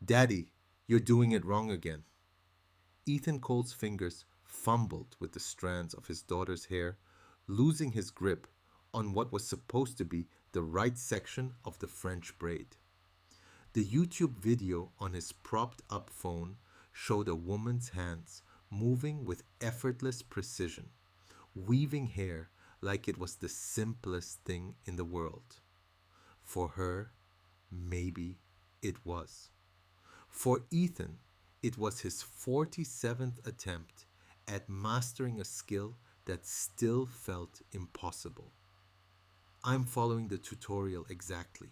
Daddy, you're doing it wrong again. Ethan Cole's fingers fumbled with the strands of his daughter's hair, losing his grip on what was supposed to be the right section of the French braid. The YouTube video on his propped up phone showed a woman's hands moving with effortless precision, weaving hair like it was the simplest thing in the world. For her, maybe it was. For Ethan, it was his 47th attempt at mastering a skill that still felt impossible. I'm following the tutorial exactly,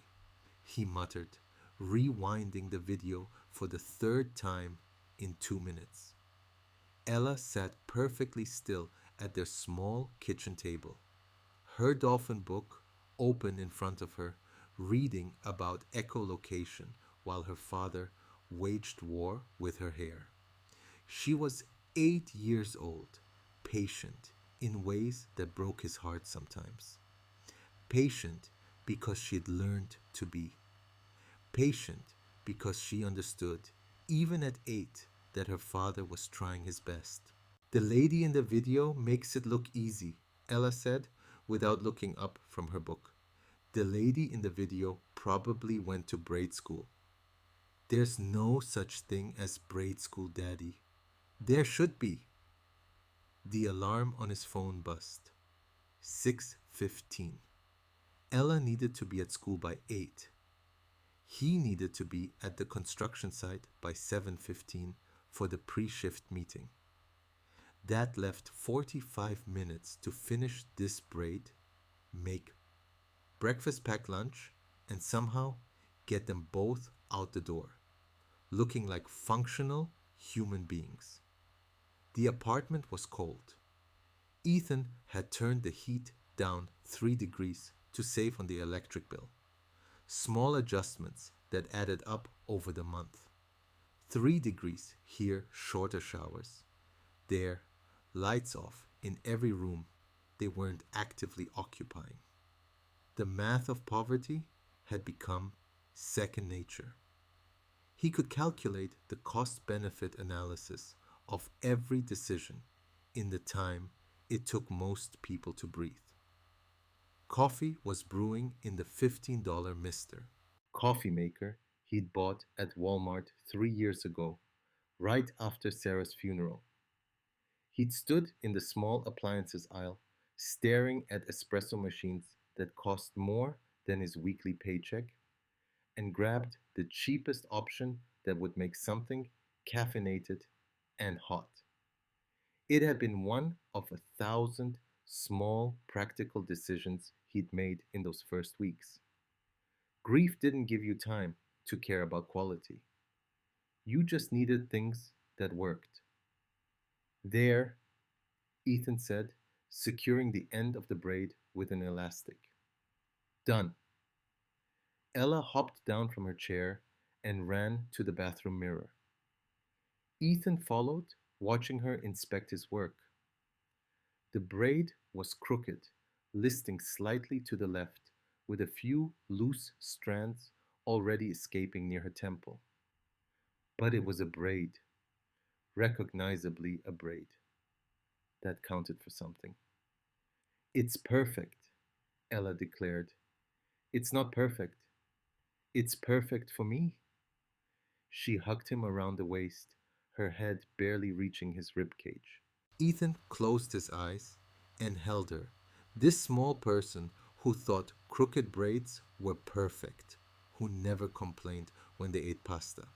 he muttered, rewinding the video for the third time in 2 minutes. Ella sat perfectly still at their small kitchen table, her dolphin book open in front of her, reading about echolocation while her father waged war with her hair. She was 8 years old, patient in ways that broke his heart sometimes. Patient because she'd learned to be. Patient because she understood, even at 8, that her father was trying his best. The lady in the video makes it look easy, Ella said, without looking up from her book. The lady in the video probably went to braid school. There's no such thing as braid school, Daddy. There should be. The alarm on his phone buzzed. 6:15. Ella needed to be at school by 8. He needed to be at the construction site by 7:15 for the pre-shift meeting. That left 45 minutes to finish this braid, make breakfast, pack lunch, and somehow get them both out the door, looking like functional human beings. The apartment was cold. Ethan had turned the heat down 3 degrees to save on the electric bill. Small adjustments that added up over the month. 3 degrees here, shorter showers. There, lights off in every room they weren't actively occupying. The math of poverty had become second nature. He could calculate the cost benefit analysis of every decision in the time it took most people to breathe. Coffee was brewing in the $15 Mister coffee maker he'd bought at Walmart 3 years ago, right after Sarah's funeral. He'd stood in the small appliances aisle, staring at espresso machines that cost more than his weekly paycheck, and grabbed the cheapest option that would make something caffeinated and hot. It had been one of 1,000 small practical decisions he'd made in those first weeks. Grief didn't give you time to care about quality. You just needed things that worked. There, Ethan said, securing the end of the braid with an elastic. Done. Ella hopped down from her chair and ran to the bathroom mirror. Ethan followed, watching her inspect his work. The braid was crooked, listing slightly to the left, with a few loose strands already escaping near her temple. But it was a braid, recognizably a braid. That counted for something. It's perfect, Ella declared. It's not perfect. It's perfect for me. She hugged him around the waist, her head barely reaching his rib cage. Ethan closed his eyes and held her, this small person who thought crooked braids were perfect, who never complained when they ate pasta.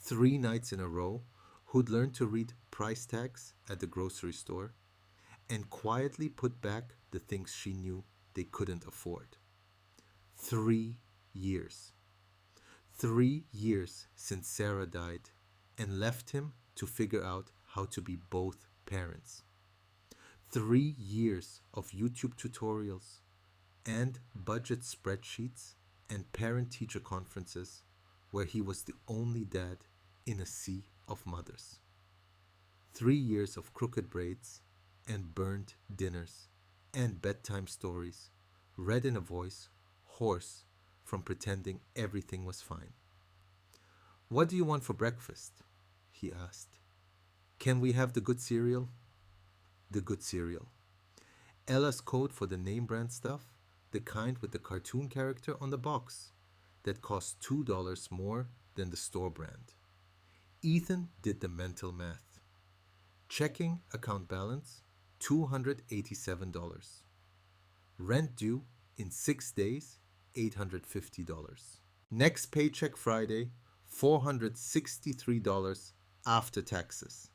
3 nights in a row, who'd learned to read price tags at the grocery store and quietly put back the things she knew they couldn't afford. 3 years. 3 years since Sarah died and left him to figure out how to be both parents. 3 years of YouTube tutorials and budget spreadsheets and parent teacher conferences where he was the only dad in a sea of mothers. 3 years of crooked braids and burnt dinners and bedtime stories read in a voice hoarse from pretending everything was fine. What do you want for breakfast? He asked. Can we have the good cereal? The good cereal. Ella's code for the name brand stuff, the kind with the cartoon character on the box, that cost $2 more than the store brand. Ethan did the mental math. Checking account balance $287. Rent due in 6 days $850. Next paycheck Friday $463 after taxes.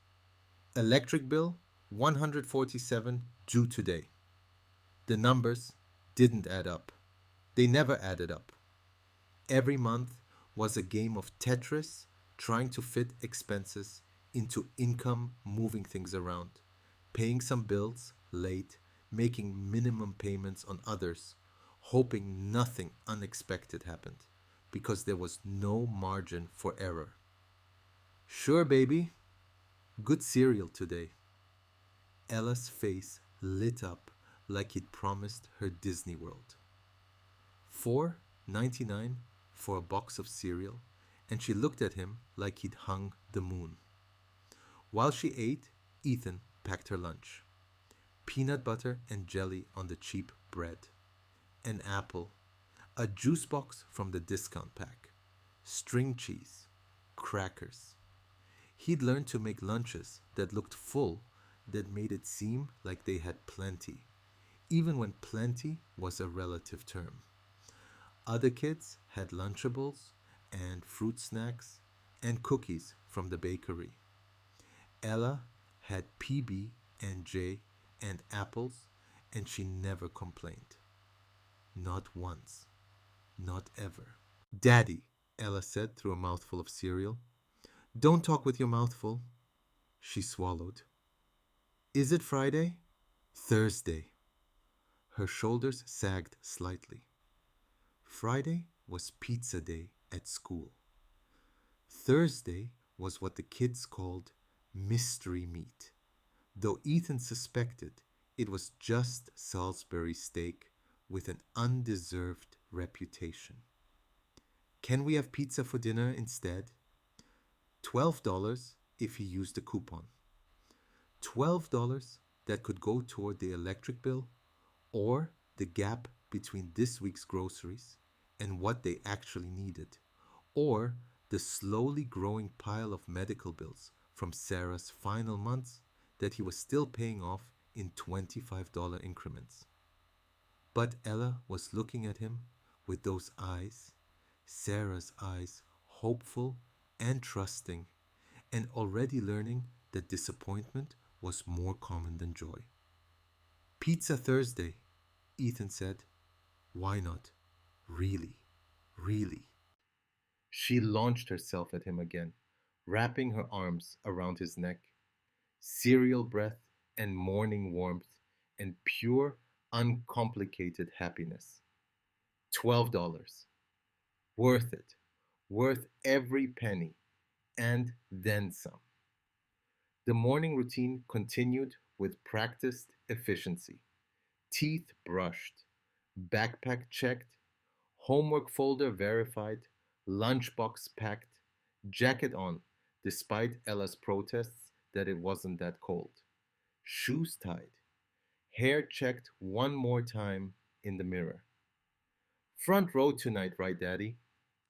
Electric bill $147 due today. The numbers didn't add up. They never added up. Every month was a game of Tetris trying to fit expenses into income, moving things around, paying some bills late, making minimum payments on others, hoping nothing unexpected happened because there was no margin for error. Sure, baby. Good cereal today. Ella's face lit up like he'd promised her Disney World. $4.99 for a box of cereal, and she looked at him like he'd hung the moon. While she ate, Ethan packed her lunch. Peanut butter and jelly on the cheap bread, an apple, a juice box from the discount pack, string cheese, crackers. He'd learned to make lunches that looked full, that made it seem like they had plenty, even when plenty was a relative term. Other kids had Lunchables and fruit snacks and cookies from the bakery. Ella had PB and J and apples, and she never complained. Not once. Not ever. Daddy, Ella said through a mouthful of cereal. Don't talk with your mouth full. She swallowed. Is it Friday? Thursday. Her shoulders sagged slightly. Friday was pizza day at school. Thursday was what the kids called mystery meat, though Ethan suspected it was just Salisbury steak with an undeserved reputation. Can we have pizza for dinner instead? $12 if he used a coupon. $12 that could go toward the electric bill or the gap between this week's groceries and what they actually needed, or the slowly growing pile of medical bills from Sarah's final months that he was still paying off in $25 increments. But Ella was looking at him with those eyes, Sarah's eyes, hopeful and trusting, and already learning that disappointment was more common than joy. Pizza Thursday, Ethan said. Why not? Really, really. She launched herself at him again, wrapping her arms around his neck. Cereal breath and morning warmth and pure, uncomplicated happiness. $12. Worth it. Worth every penny. And then some. The morning routine continued with practiced efficiency. Teeth brushed, backpack checked, homework folder verified, lunchbox packed, jacket on, despite Ella's protests that it wasn't that cold. Shoes tied, hair checked one more time in the mirror. Front row tonight, right, Daddy?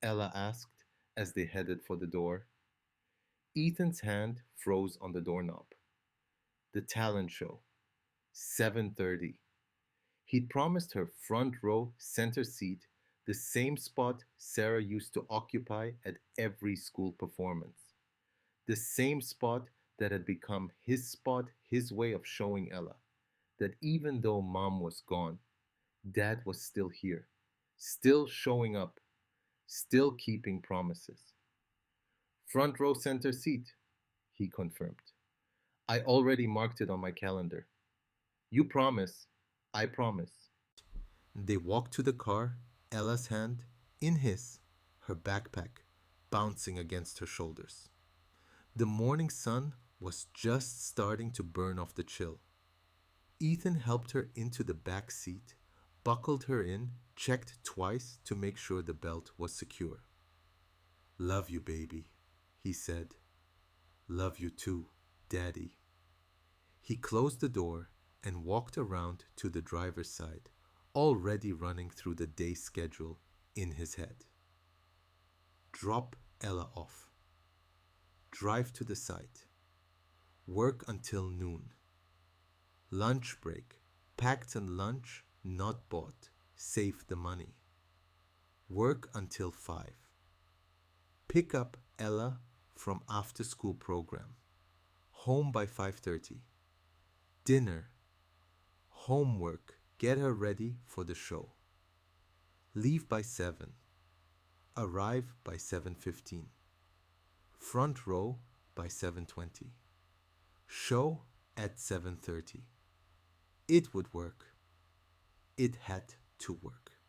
Ella asked as they headed for the door. Ethan's hand froze on the doorknob. The talent show, 7:30. He'd promised her front row center seat, the same spot Sarah used to occupy at every school performance. The same spot that had become his spot, his way of showing Ella that even though Mom was gone, Dad was still here, still showing up, still keeping promises. Front row center seat, he confirmed. I already marked it on my calendar. You promise, I promise. They walked to the car, Ella's hand in his, her backpack bouncing against her shoulders. The morning sun was just starting to burn off the chill. Ethan helped her into the back seat, buckled her in, checked twice to make sure the belt was secure. Love you, baby, he said. Love you too, Daddy. He closed the door and walked around to the driver's side, already running through the day schedule in his head. Drop Ella off. Drive to the site. Work until noon. Lunch break. Packed and lunch not bought. Save the money. Work until 5. Pick up Ella from after school program. Home by 5:30. Dinner. Homework. Get her ready for the show. Leave by 7. Arrive by 7:15. Front row by 7:20. Show at 7:30. It would work. It had to work.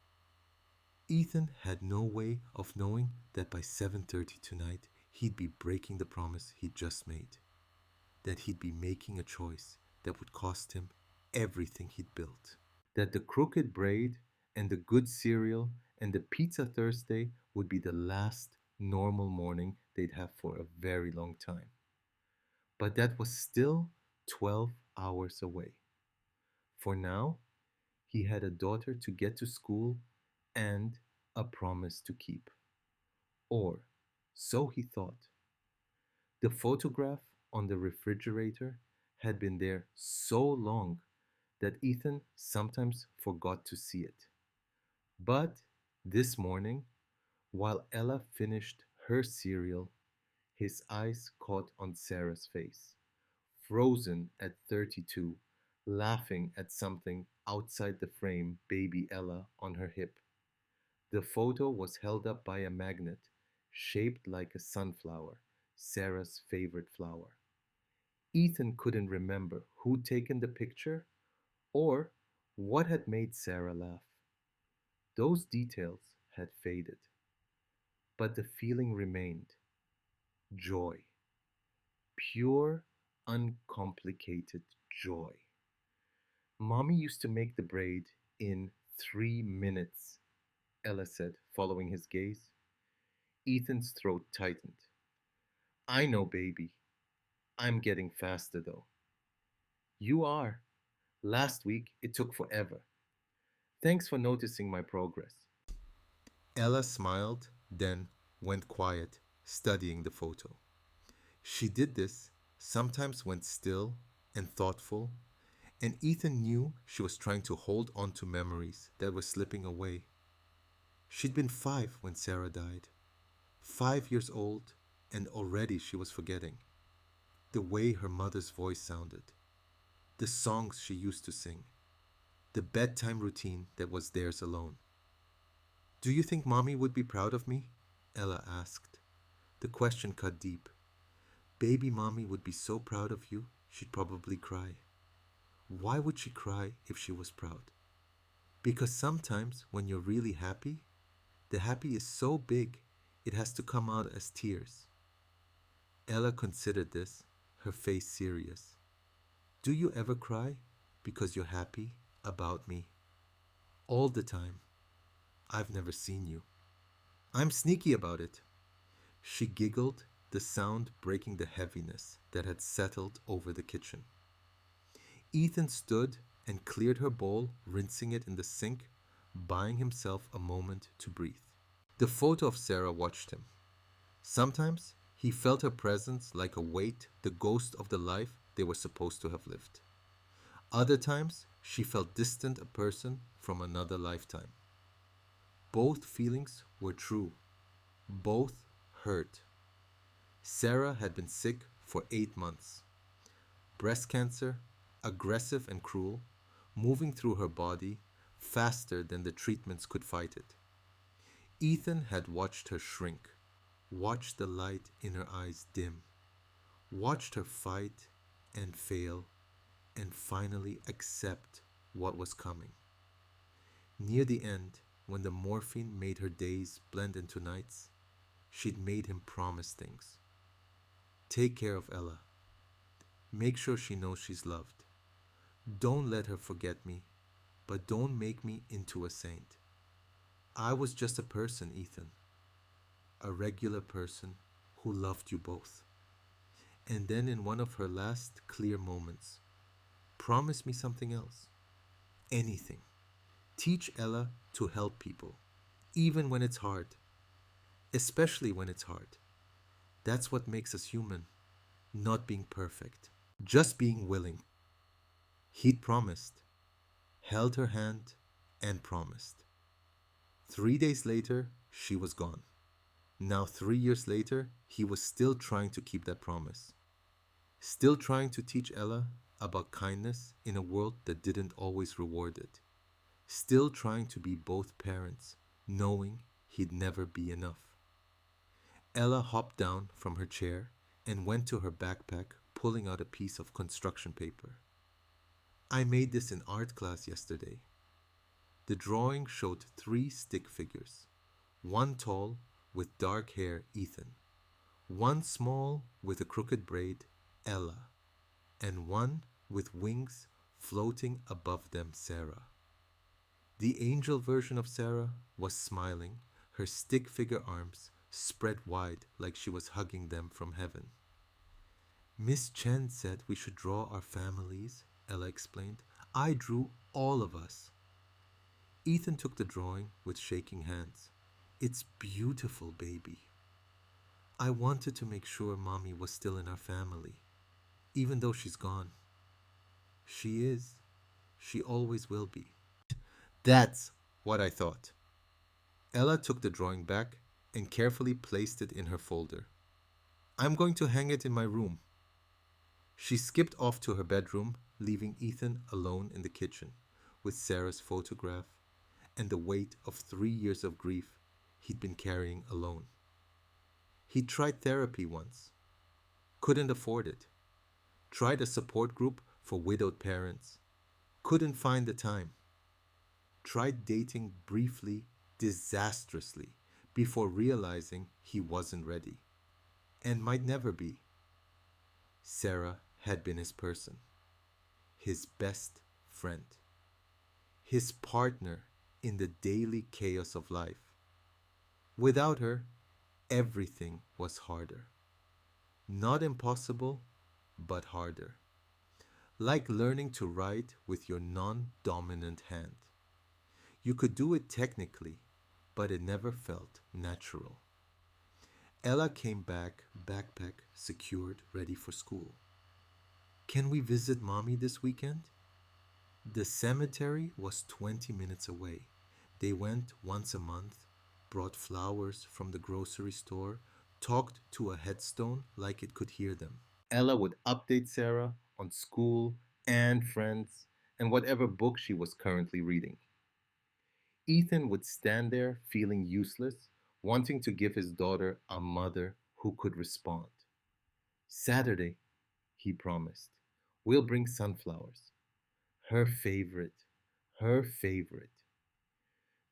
Ethan had no way of knowing that by 7:30 tonight he'd be breaking the promise he'd just made. That he'd be making a choice that would cost him everything he'd built. That the crooked braid and the good cereal and the pizza Thursday would be the last normal morning they'd have for a very long time. But that was still 12 hours away. For now, he had a daughter to get to school and a promise to keep. Or so he thought. The photograph on the refrigerator had been there so long that Ethan sometimes forgot to see it. But this morning, while Ella finished her cereal, his eyes caught on Sarah's face, frozen at 32, laughing at something outside the frame, baby Ella on her hip. The photo was held up by a magnet shaped like a sunflower, Sarah's favorite flower. Ethan couldn't remember who'd taken the picture or what had made Sarah laugh. Those details had faded, but the feeling remained joy, pure, uncomplicated joy. Mommy used to make the braid in 3 minutes, Ella said, following his gaze. Ethan's throat tightened. I know, baby. I'm getting faster, though. You are. Last week, it took forever. Thanks for noticing my progress. Ella smiled, then went quiet, studying the photo. She did this, sometimes went still and thoughtful, and Ethan knew she was trying to hold on to memories that were slipping away. She'd been 5 when Sarah died. 5 years old, and already she was forgetting. The way her mother's voice sounded, the songs she used to sing, the bedtime routine that was theirs alone. Do you think Mommy would be proud of me? Ella asked. The question cut deep. Baby Mommy would be so proud of you, she'd probably cry. Why would she cry if she was proud? Because sometimes when you're really happy, the happy is so big it has to come out as tears. Ella considered this, her face serious. Do you ever cry because you're happy about me? All the time. I've never seen you. I'm sneaky about it. She giggled, the sound breaking the heaviness that had settled over the kitchen. Ethan stood and cleared her bowl, rinsing it in the sink, buying himself a moment to breathe. The photo of Sarah watched him. Sometimes he felt her presence like a weight, the ghost of the life they were supposed to have lived. Other times she felt distant, a person from another lifetime. Both feelings were true. Both hurt. Sarah had been sick for 8 months. Breast cancer, aggressive and cruel, moving through her body faster than the treatments could fight it. Ethan had watched her shrink, watched the light in her eyes dim, watched her fight and fail, and finally accept what was coming. Near the end, when the morphine made her days blend into nights, she'd made him promise things. Take care of Ella. Make sure she knows she's loved. Don't let her forget me, but don't make me into a saint. I was just a person, Ethan. A regular person who loved you both. And then, in one of her last clear moments, promise me something else. Anything. Teach Ella to help people, even when it's hard, especially when it's hard. That's what makes us human, not being perfect, just being willing. He'd promised, held her hand, and promised. 3 days later, she was gone. Now, 3 years later, he was still trying to keep that promise. Still trying to teach Ella about kindness in a world that didn't always reward it. Still trying to be both parents, knowing he'd never be enough. Ella hopped down from her chair and went to her backpack, pulling out a piece of construction paper. I made this in art class yesterday. The drawing showed three stick figures. One tall, with dark hair, Ethan. One small, with a crooked braid, Ella. And one with wings floating above them, Sarah. The angel version of Sarah was smiling, her stick figure arms spread wide like she was hugging them from heaven. Miss Chen said we should draw our families, Ella explained. I drew all of us. Ethan took the drawing with shaking hands. It's beautiful, baby. I wanted to make sure Mommy was still in our family, even though she's gone. She is. She always will be. That's what I thought. Ella took the drawing back and carefully placed it in her folder. I'm going to hang it in my room. She skipped off to her bedroom, leaving Ethan alone in the kitchen with Sarah's photograph and the weight of 3 years of grief he'd been carrying alone. He'd tried therapy once, couldn't afford it. Tried a support group for widowed parents, couldn't find the time. Tried dating briefly, disastrously, before realizing he wasn't ready, and might never be. Sarah had been his person, his best friend, his partner in the daily chaos of life. Without her, everything was harder. Not impossible, but harder. Like learning to write with your non-dominant hand. You could do it technically, but it never felt natural. Ella came back, backpack secured, ready for school. Can we visit Mommy this weekend? The cemetery was 20 minutes away. They went once a month, brought flowers from the grocery store, talked to a headstone like it could hear them. Ella would update Sarah on school and friends and whatever book she was currently reading. Ethan would stand there feeling useless, wanting to give his daughter a mother who could respond. Saturday, he promised, we'll bring sunflowers. Her favorite, her favorite.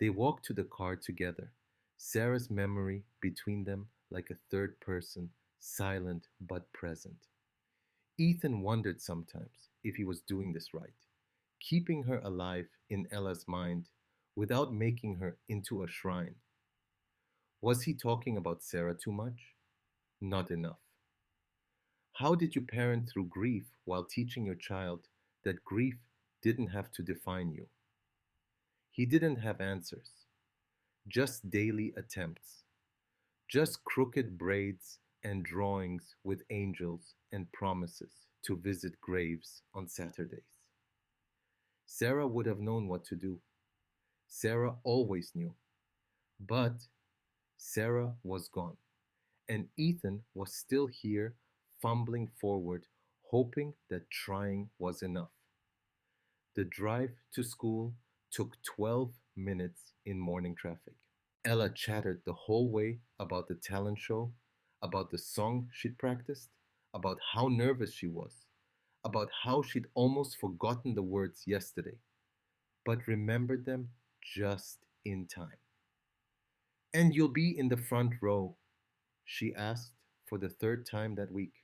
They walked to the car together, Sarah's memory between them like a third person, silent but present. Ethan wondered sometimes if he was doing this right, keeping her alive in Ella's mind without making her into a shrine. Was he talking about Sarah too much? Not enough. How did you parent through grief while teaching your child that grief didn't have to define you? He didn't have answers, just daily attempts, just crooked braids and drawings with angels and promises to visit graves on Saturdays. Sarah would have known what to do. Sarah always knew. But Sarah was gone, and Ethan was still here, fumbling forward, hoping that trying was enough. The drive to school took 12 minutes in morning traffic. Ella chattered the whole way about the talent show, about the song she'd practiced, about how nervous she was, about how she'd almost forgotten the words yesterday, but remembered them just in time. And you'll be in the front row, she asked for the third time that week.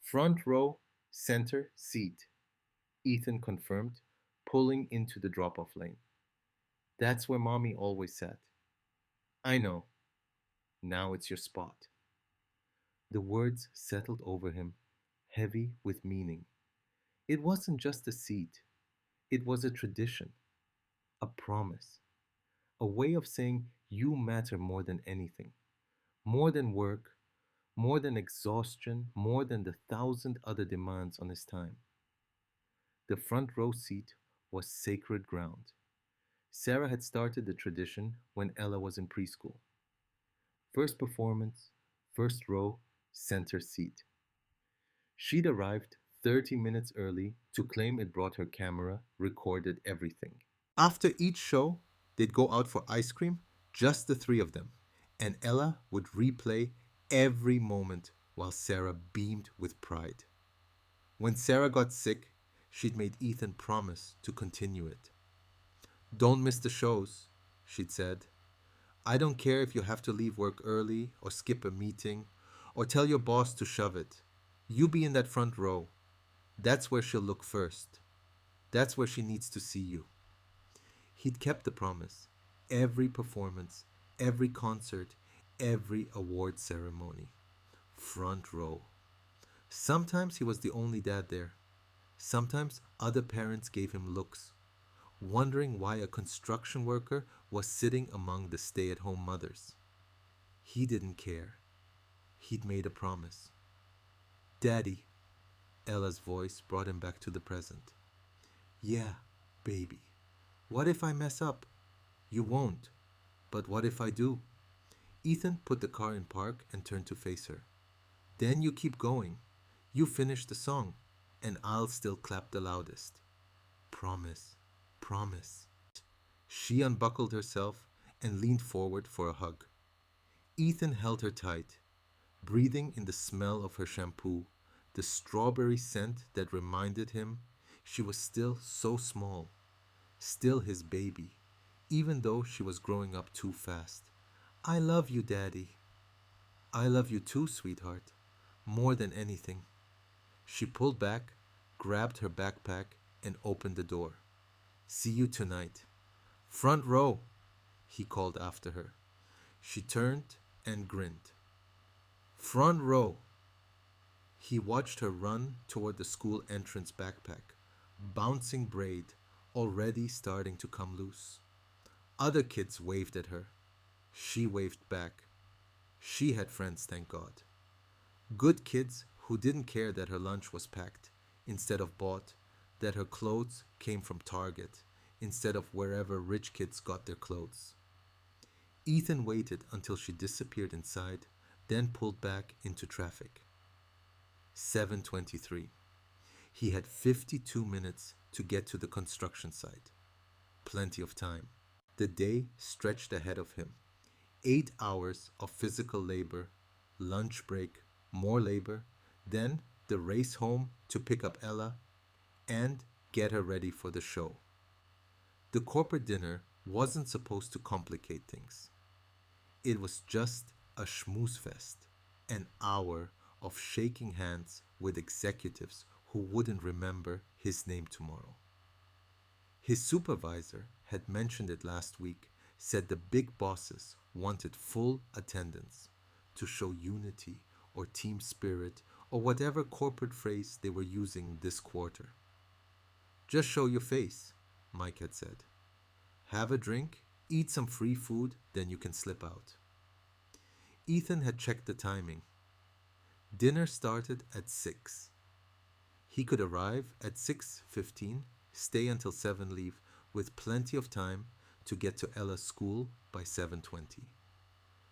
Front row, center seat, Ethan confirmed, pulling into the drop-off lane. That's where Mommy always sat. I know. Now it's your spot. The words settled over him, heavy with meaning. It wasn't just a seat, it was a tradition, a promise, a way of saying you matter more than anything, more than work, more than exhaustion, more than the thousand other demands on his time. The front row seat was sacred ground. Sarah had started the tradition when Ella was in preschool. First performance, first row, center seat. She'd arrived 30 minutes early to claim it brought her camera, recorded everything. After each show, they'd go out for ice cream, just the three of them, and Ella would replay every moment while Sarah beamed with pride. When Sarah got sick, she'd made Ethan promise to continue it. Don't miss the shows, she'd said. I don't care if you have to leave work early or skip a meeting or tell your boss to shove it. You be in that front row. That's where she'll look first. That's where she needs to see you. He'd kept the promise. Every performance, every concert, every award ceremony. Front row. Sometimes he was the only dad there. Sometimes other parents gave him looks, wondering why a construction worker was sitting among the stay at home mothers. He didn't care. He'd made a promise. Daddy, Ella's voice brought him back to the present. Yeah, baby. What if I mess up? You won't. But what if I do? Ethan put the car in park and turned to face her. Then you keep going. You finish the song, and I'll still clap the loudest. Promise. Promise. She unbuckled herself and leaned forward for a hug. Ethan held her tight, breathing in the smell of her shampoo, the strawberry scent that reminded him she was still so small, still his baby, even though she was growing up too fast. I love you, Daddy. I love you too, sweetheart, more than anything. She pulled back, grabbed her backpack, and opened the door. See you tonight. Front row, he called after her. She turned and grinned. Front row. He watched her run toward the school entrance backpack, bouncing braid already starting to come loose. Other kids waved at her. She waved back. She had friends, thank God. Good kids who didn't care that her lunch was packed instead of bought, that her clothes came from Target instead of wherever rich kids got their clothes. Ethan waited until she disappeared inside, then pulled back into traffic. 7:23. He had 52 minutes to get to the construction site. Plenty of time. The day stretched ahead of him. 8 hours of physical labor, lunch break, more labor, then the race home to pick up Ella and get her ready for the show. The corporate dinner wasn't supposed to complicate things. It was just a schmooze fest, an hour of shaking hands with executives who wouldn't remember his name tomorrow. His supervisor had mentioned it last week, said the big bosses wanted full attendance to show unity or team spirit or whatever corporate phrase they were using this quarter. Just show your face, Mike had said. Have a drink, eat some free food, then you can slip out. Ethan had checked the timing. Dinner started at 6. He could arrive at 6:15, stay until 7 leave, with plenty of time to get to Ella's school by 7:20.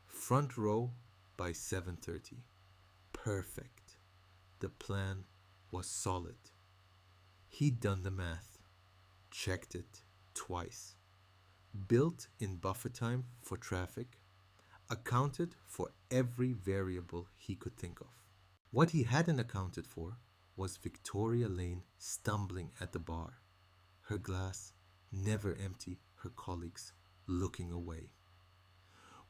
Front row by 7:30. Perfect. The plan was solid. He'd done the math, checked it twice, built in buffer time for traffic, accounted for every variable he could think of. What he hadn't accounted for was Victoria Lane stumbling at the bar, her glass never empty, her colleagues looking away.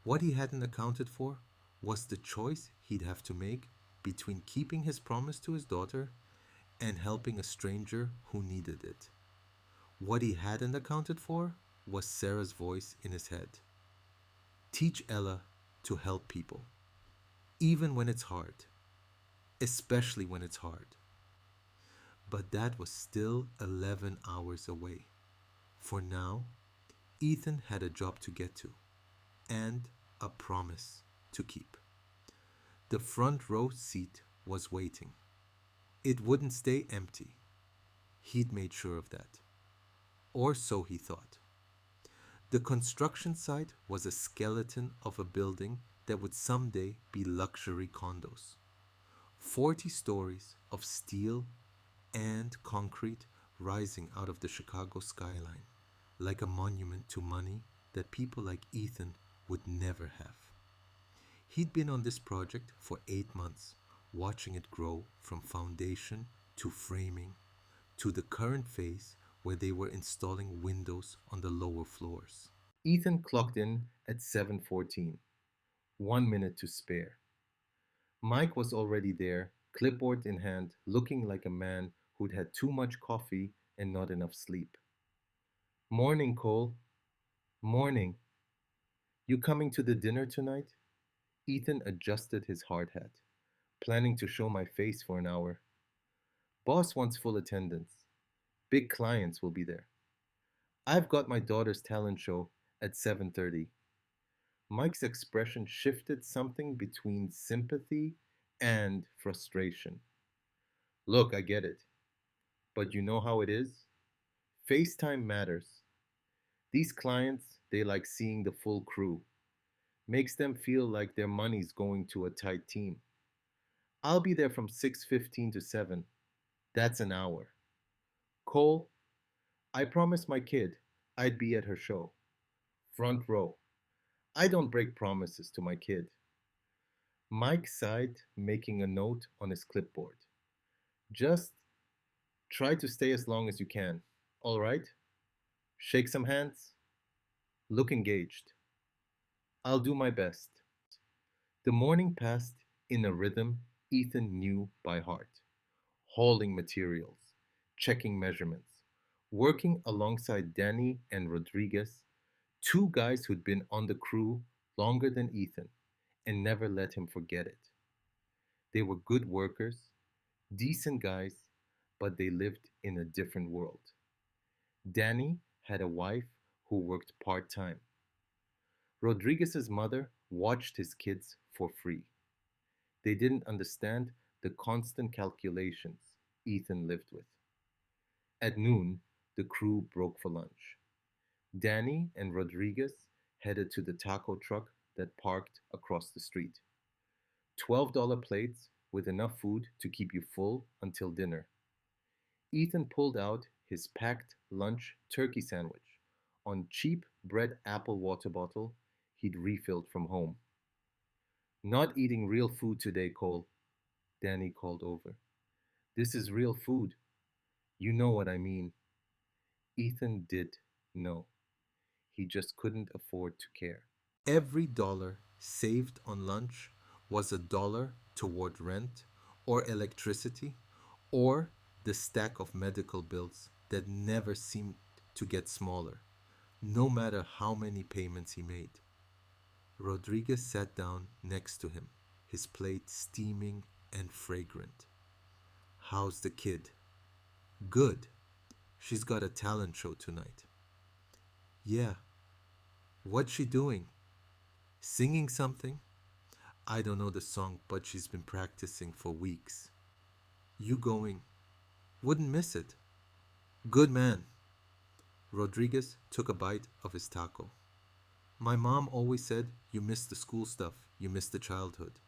What he hadn't accounted for was the choice he'd have to make between keeping his promise to his daughter and helping a stranger who needed it. What he hadn't accounted for was Sarah's voice in his head. Teach Ella to help people, even when it's hard. especially when it's hard. But that was still 11 hours away. For now, Ethan had a job to get to and a promise to keep. The front row seat was waiting. It wouldn't stay empty. He'd made sure of that. Or so he thought. The construction site was a skeleton of a building that would someday be luxury condos. 40 stories of steel and concrete rising out of the Chicago skyline, like a monument to money that people like Ethan would never have. He'd been on this project for 8 months, watching it grow from foundation to framing to the current phase where they were installing windows on the lower floors. Ethan clocked in at 7:14, 1 minute to spare. Mike was already there, clipboard in hand, looking like a man who'd had too much coffee and not enough sleep. Morning, Cole. Morning. You coming to the dinner tonight? Ethan adjusted his hard hat, planning to show my face for an hour. Boss wants full attendance. Big clients will be there. I've got my daughter's talent show at 7:30. Mike's expression shifted something between sympathy and frustration. Look, I get it. But you know how it is? FaceTime matters. These clients, they like seeing the full crew. Makes them feel like their money's going to a tight team. I'll be there from 6:15 to 7. That's an hour. Cole, I promised my kid I'd be at her show. Front row. I don't break promises to my kid. Mike sighed, making a note on his clipboard. Just try to stay as long as you can. All right? Shake some hands. Look engaged. I'll do my best. The morning passed in a rhythm Ethan knew by heart. Hauling materials, checking measurements, working alongside Danny and Rodriguez, two guys who'd been on the crew longer than Ethan and never let him forget it. They were good workers, decent guys, but they lived in a different world. Danny had a wife who worked part time. Rodriguez's mother watched his kids for free. They didn't understand the constant calculations Ethan lived with. At noon, the crew broke for lunch. Danny and Rodriguez headed to the taco truck that parked across the street. $12 plates with enough food to keep you full until dinner. Ethan pulled out his packed lunch turkey sandwich on cheap bread apple water bottle he'd refilled from home. Not eating real food today, Cole, Danny called over. This is real food. You know what I mean. Ethan did know. He just couldn't afford to care. Every dollar saved on lunch was a dollar toward rent or electricity or the stack of medical bills that never seemed to get smaller, no matter how many payments he made. Rodriguez sat down next to him, his plate steaming and fragrant. How's the kid? Good. She's got a talent show tonight. Yeah. What's she doing? Singing something? I don't know the song, but she's been practicing for weeks. You going? Wouldn't miss it. Good man. Rodriguez took a bite of his taco. My mom always said, you miss the school stuff, you miss the childhood.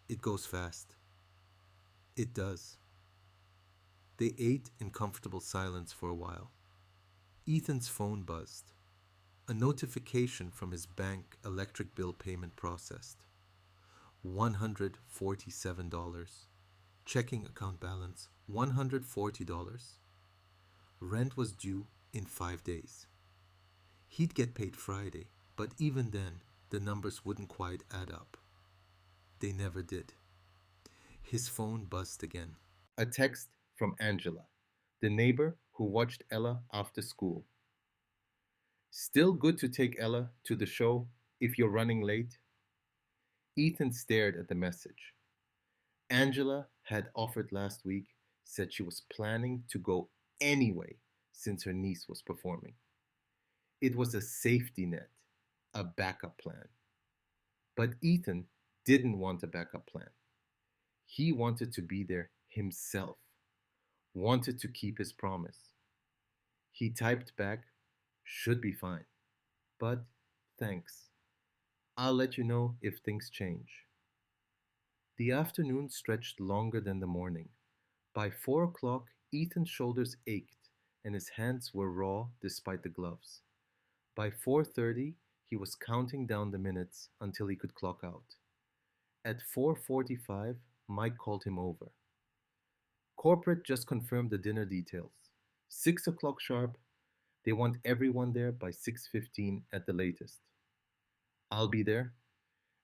It goes fast. It does. They ate in comfortable silence for a while. Ethan's phone buzzed. A notification from his bank electric bill payment processed. $147. Checking account balance $140. Rent was due in 5 days. He'd get paid Friday, but even then, the numbers wouldn't quite add up. They never did. His phone buzzed again. A text from Angela, the neighbor who watched Ella after school. Still good to take Ella to the show if you're running late? Ethan stared at the message. Angela had offered last week, said she was planning to go anyway since her niece was performing. It was a safety net, a backup plan. But Ethan didn't want a backup plan. He wanted to be there himself, wanted to keep his promise. He typed back, should be fine, but thanks. I'll let you know if things change. The afternoon stretched longer than the morning. By 4 o'clock, Ethan's shoulders ached and his hands were raw despite the gloves. By 4:30, he was counting down the minutes until he could clock out. At 4:45, Mike called him over. Corporate just confirmed the dinner details. 6 o'clock sharp, they want everyone there by 6:15 at the latest. I'll be there.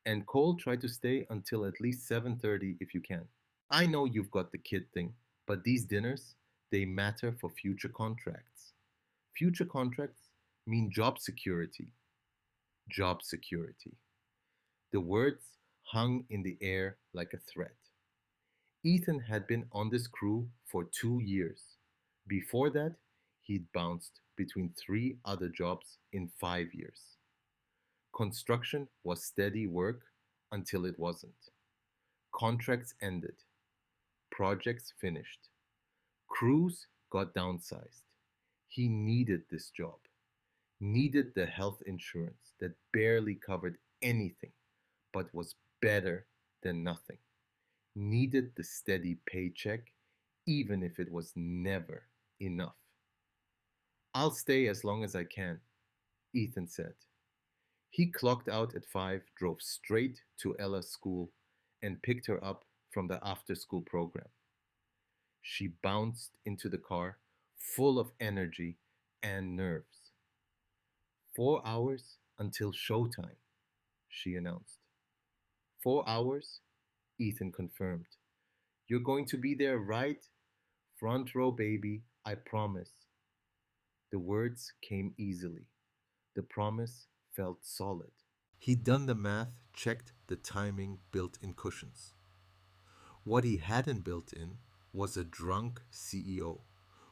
And Cole, try to stay until at least 7:30 if you can. I know you've got the kid thing, but these dinners, they matter for future contracts. Future contracts mean job security. Job security. The words hung in the air like a threat. Ethan had been on this crew for 2 years. Before that, he'd bounced between 3 other jobs in 5 years. Construction was steady work until it wasn't. Contracts ended. Projects finished. Crews got downsized. He needed this job, needed the health insurance that barely covered anything but was better than nothing, needed the steady paycheck even if it was never enough. I'll stay as long as I can, Ethan said. He clocked out at 5, drove straight to Ella's school, and picked her up from the after school program. She bounced into the car, full of energy and nerves. 4 hours until showtime, she announced. 4 hours? Ethan confirmed. You're going to be there, right? Front row, baby, I promise. The words came easily. The promise felt solid. He'd done the math, checked the timing built in cushions. What he hadn't built in was a drunk CEO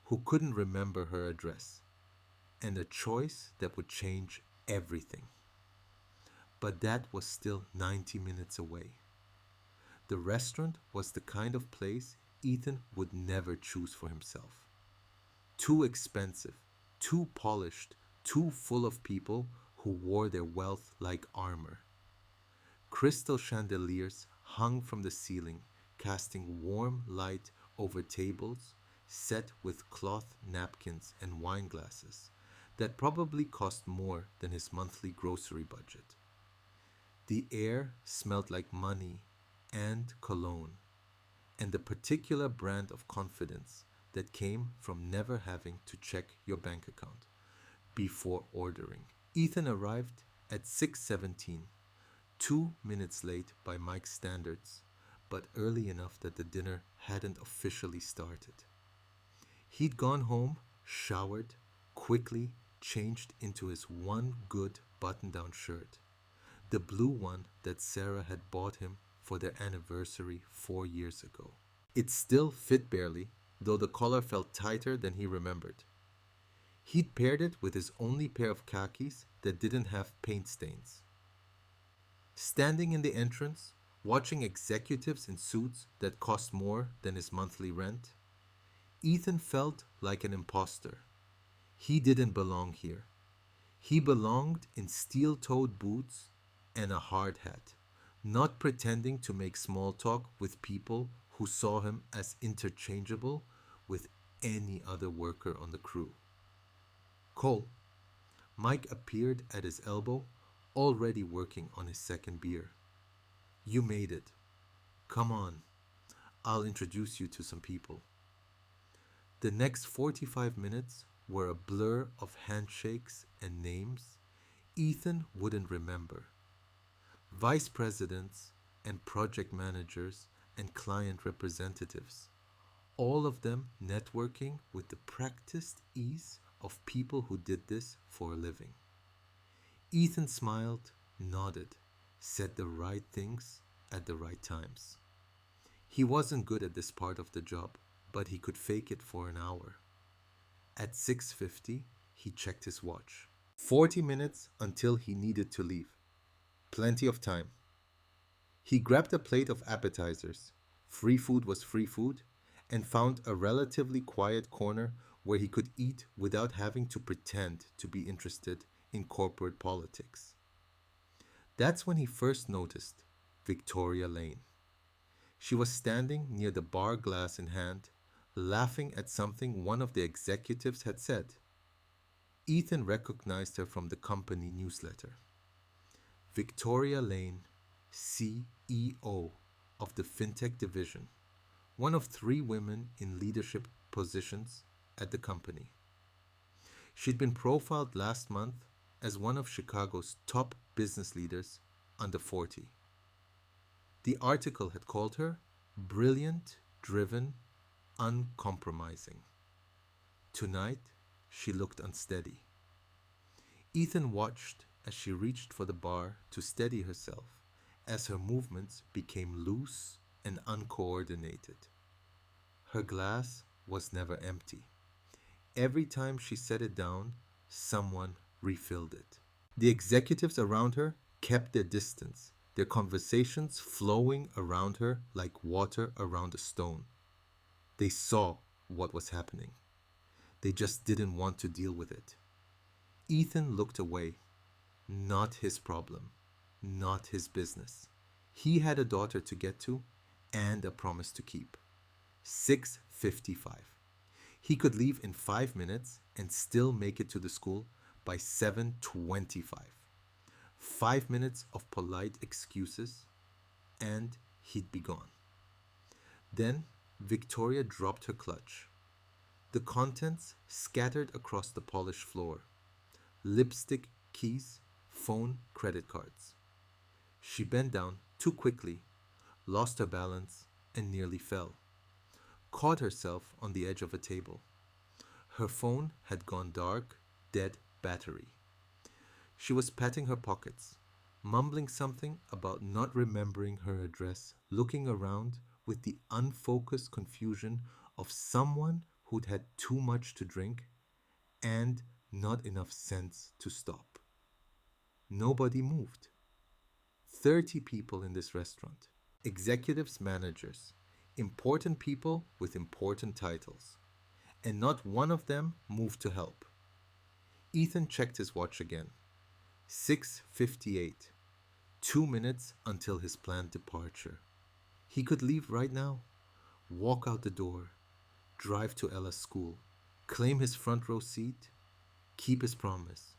who couldn't remember her address, and a choice that would change everything. But that was still 90 minutes away. The restaurant was the kind of place Ethan would never choose for himself. Too expensive, too polished, too full of people who wore their wealth like armor. Crystal chandeliers hung from the ceiling, casting warm light over tables set with cloth napkins and wine glasses that probably cost more than his monthly grocery budget. The air smelled like money and cologne, and the particular brand of confidence that came from never having to check your bank account before ordering. Ethan arrived at 6:17, 2 minutes late by Mike's standards, but early enough that the dinner hadn't officially started. He'd gone home, showered, quickly changed into his one good button-down shirt, the blue one that Sarah had bought him for their anniversary 4 years ago. It still fit barely, though the collar felt tighter than he remembered. He'd paired it with his only pair of khakis that didn't have paint stains. Standing in the entrance, watching executives in suits that cost more than his monthly rent, Ethan felt like an imposter. He didn't belong here. He belonged in steel-toed boots and a hard hat, not pretending to make small talk with people who saw him as interchangeable with any other worker on the crew. Cole. Mike appeared at his elbow, already working on his second beer. You made it. Come on, I'll introduce you to some people. The next 45 minutes were a blur of handshakes and names Ethan wouldn't remember. Vice presidents and project managers and client representatives, all of them networking with the practiced ease of people who did this for a living. Ethan smiled, nodded, said the right things at the right times. He wasn't good at this part of the job, but he could fake it for an hour. At 6:50, he checked his watch. 40 minutes until he needed to leave. Plenty of time. He grabbed a plate of appetizers. Free food was free food, and found a relatively quiet corner where he could eat without having to pretend to be interested in corporate politics. That's when he first noticed Victoria Lane. She was standing near the bar, glass in hand, laughing at something one of the executives had said. Ethan recognized her from the company newsletter. Victoria Lane, CEO of the FinTech division, one of three women in leadership positions at the company. She'd been profiled last month as one of Chicago's top business leaders under 40. The article had called her brilliant, driven, uncompromising. Tonight, she looked unsteady. Ethan watched as she reached for the bar to steady herself as her movements became loose and uncoordinated. Her glass was never empty. Every time she set it down, someone refilled it. The executives around her kept their distance, their conversations flowing around her like water around a stone. They saw what was happening. They just didn't want to deal with it. Ethan looked away. Not his problem. Not his business. He had a daughter to get to and a promise to keep. 6:55. He could leave in 5 minutes and still make it to the school by 7:25. 5 minutes of polite excuses and he'd be gone. Then Victoria dropped her clutch. The contents scattered across the polished floor. Lipstick, keys, phone, credit cards. She bent down too quickly, lost her balance, and nearly fell. Caught herself on the edge of a table. Her phone had gone dark, dead battery. She was patting her pockets, mumbling something about not remembering her address, looking around with the unfocused confusion of someone who'd had too much to drink and not enough sense to stop. Nobody moved. 30 people in this restaurant. Executives, managers, important people with important titles. And not one of them moved to help. Ethan checked his watch again. 6:58. 2 minutes until his planned departure. He could leave right now, walk out the door, drive to Ella's school, claim his front row seat, keep his promise.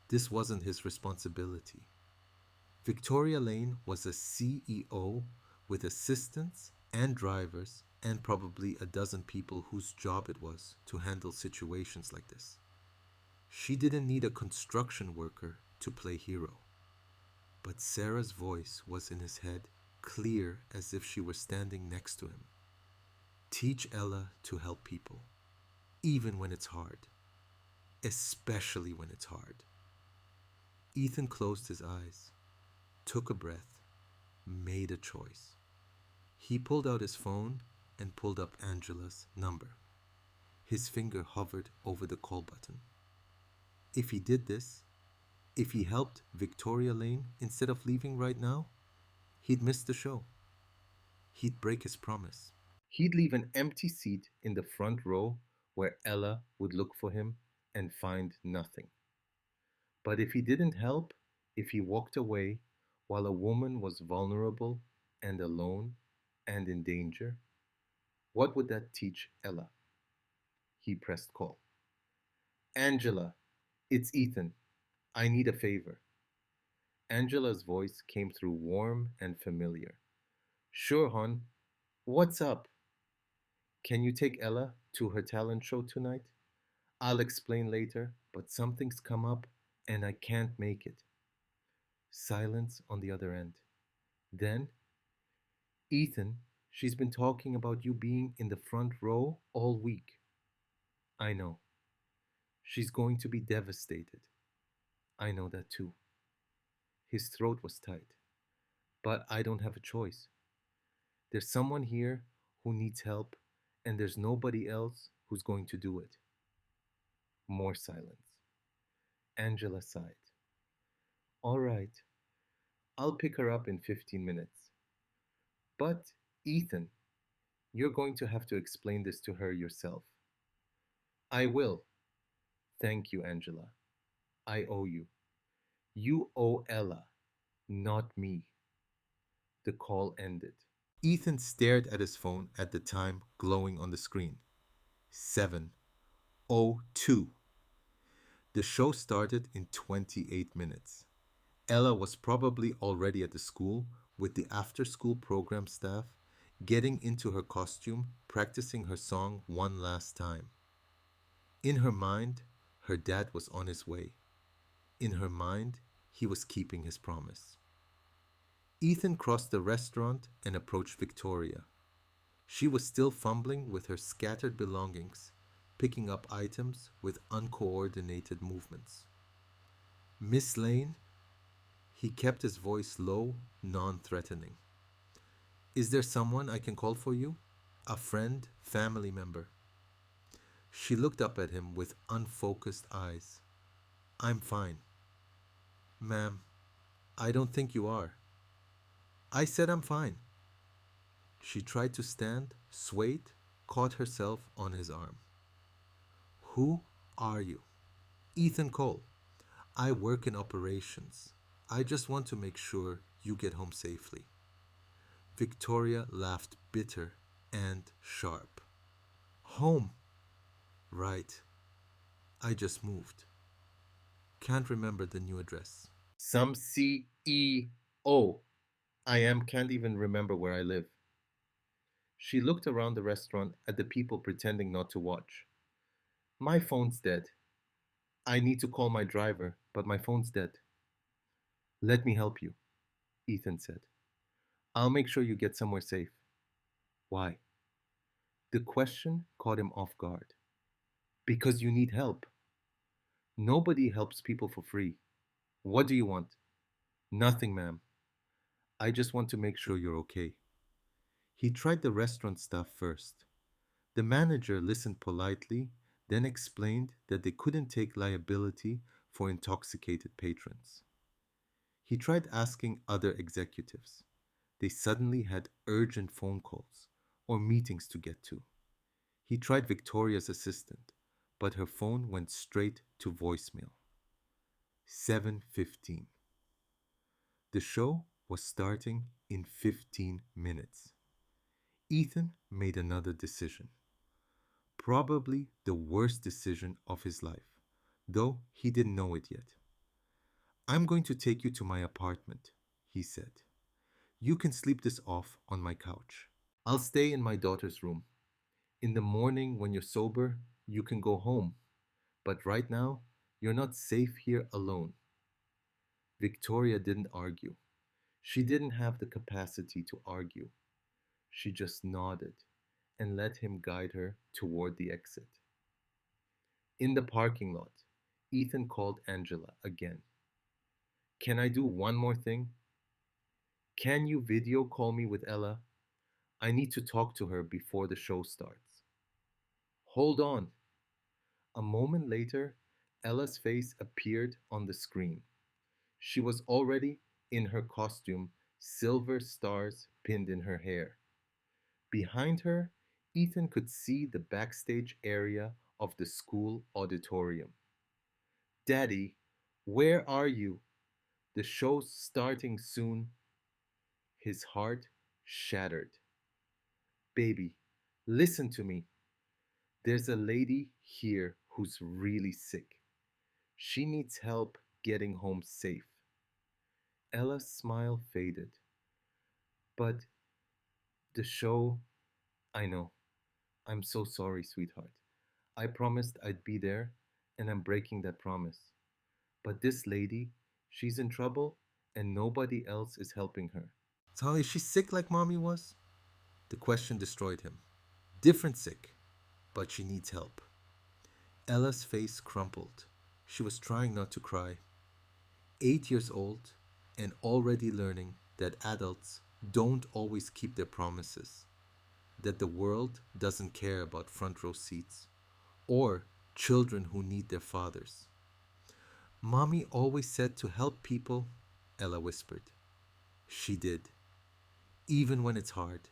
This wasn't his responsibility. Victoria Lane was a CEO with assistants and drivers and probably a dozen people whose job it was to handle situations like this. She didn't need a construction worker to play hero. But Sarah's voice was in his head, clear as if she were standing next to him. Teach Ella to help people, even when it's hard, especially when it's hard. Ethan closed his eyes, took a breath, made a choice. He pulled out his phone and pulled up Angela's number. His finger hovered over the call button. If he did this, if he helped Victoria Lane instead of leaving right now, he'd miss the show. He'd break his promise. He'd leave an empty seat in the front row where Ella would look for him and find nothing. But if he didn't help, if he walked away while a woman was vulnerable and alone and in danger, what would that teach Ella? He pressed call. Angela, it's Ethan. I need a favor. Angela's voice came through warm and familiar. Sure, hon. What's up? Can you take Ella to her talent show tonight? I'll explain later, but something's come up and I can't make it. Silence on the other end. Then, Ethan, she's been talking about you being in the front row all week. I know. She's going to be devastated. I know that too. His throat was tight. But I don't have a choice. There's someone here who needs help, and there's nobody else who's going to do it. More silence. Angela sighed. All right, I'll pick her up in 15 minutes. But, Ethan, you're going to have to explain this to her yourself. I will. Thank you, Angela. I owe you. You owe Ella, not me. The call ended. Ethan stared at his phone at the time glowing on the screen. 7:02. The show started in 28 minutes. Ella was probably already at the school with the after school program staff, getting into her costume, practicing her song one last time. In her mind, her dad was on his way. In her mind, he was keeping his promise. Ethan crossed the restaurant and approached Victoria. She was still fumbling with her scattered belongings, picking up items with uncoordinated movements. Miss Lane, he kept his voice low, non threatening. Is there someone I can call for you? A friend, family member. She looked up at him with unfocused eyes. I'm fine. Ma'am, I don't think you are. I said I'm fine. She tried to stand, swayed, caught herself on his arm. Who are you? Ethan Cole. I work in operations. I just want to make sure you get home safely. Victoria laughed bitter and sharp. Home? Right. I just moved. Can't remember the new address. Some CEO. Can't even remember where I live. She looked around the restaurant at the people pretending not to watch. My phone's dead. I need to call my driver, but my phone's dead. Let me help you, Ethan said. I'll make sure you get somewhere safe. Why? The question caught him off guard. Because you need help. Nobody helps people for free. What do you want? Nothing, ma'am. I just want to make sure you're okay. He tried the restaurant staff first. The manager listened politely, then explained that they couldn't take liability for intoxicated patrons. He tried asking other executives. They suddenly had urgent phone calls or meetings to get to. He tried Victoria's assistant, but her phone went straight to voicemail. 7:15. The show was starting in 15 minutes. Ethan made another decision. Probably the worst decision of his life, though he didn't know it yet. I'm going to take you to my apartment, he said. You can sleep this off on my couch. I'll stay in my daughter's room. In the morning, when you're sober, you can go home. But right now, you're not safe here alone. Victoria didn't argue. She didn't have the capacity to argue. She just nodded and let him guide her toward the exit. In the parking lot, Ethan called Angela again. Can I do one more thing? Can you video call me with Ella? I need to talk to her before the show starts. Hold on. A moment later, Ella's face appeared on the screen. She was already in her costume, silver stars pinned in her hair. Behind her, Ethan could see the backstage area of the school auditorium. Daddy, where are you? The show's starting soon. His heart shattered. Baby, listen to me. There's a lady here who's really sick. She needs help getting home safe. Ella's smile faded. But the show, I know. I'm so sorry, sweetheart. I promised I'd be there, and I'm breaking that promise. But this lady, she's in trouble, and nobody else is helping her. So is she sick like mommy was? The question destroyed him. Different sick, but she needs help. Ella's face crumpled. She was trying not to cry. 8 years old and already learning that adults don't always keep their promises, that the world doesn't care about front row seats, or children who need their fathers. Mommy always said to help people, Ella whispered. She did, even when it's hard,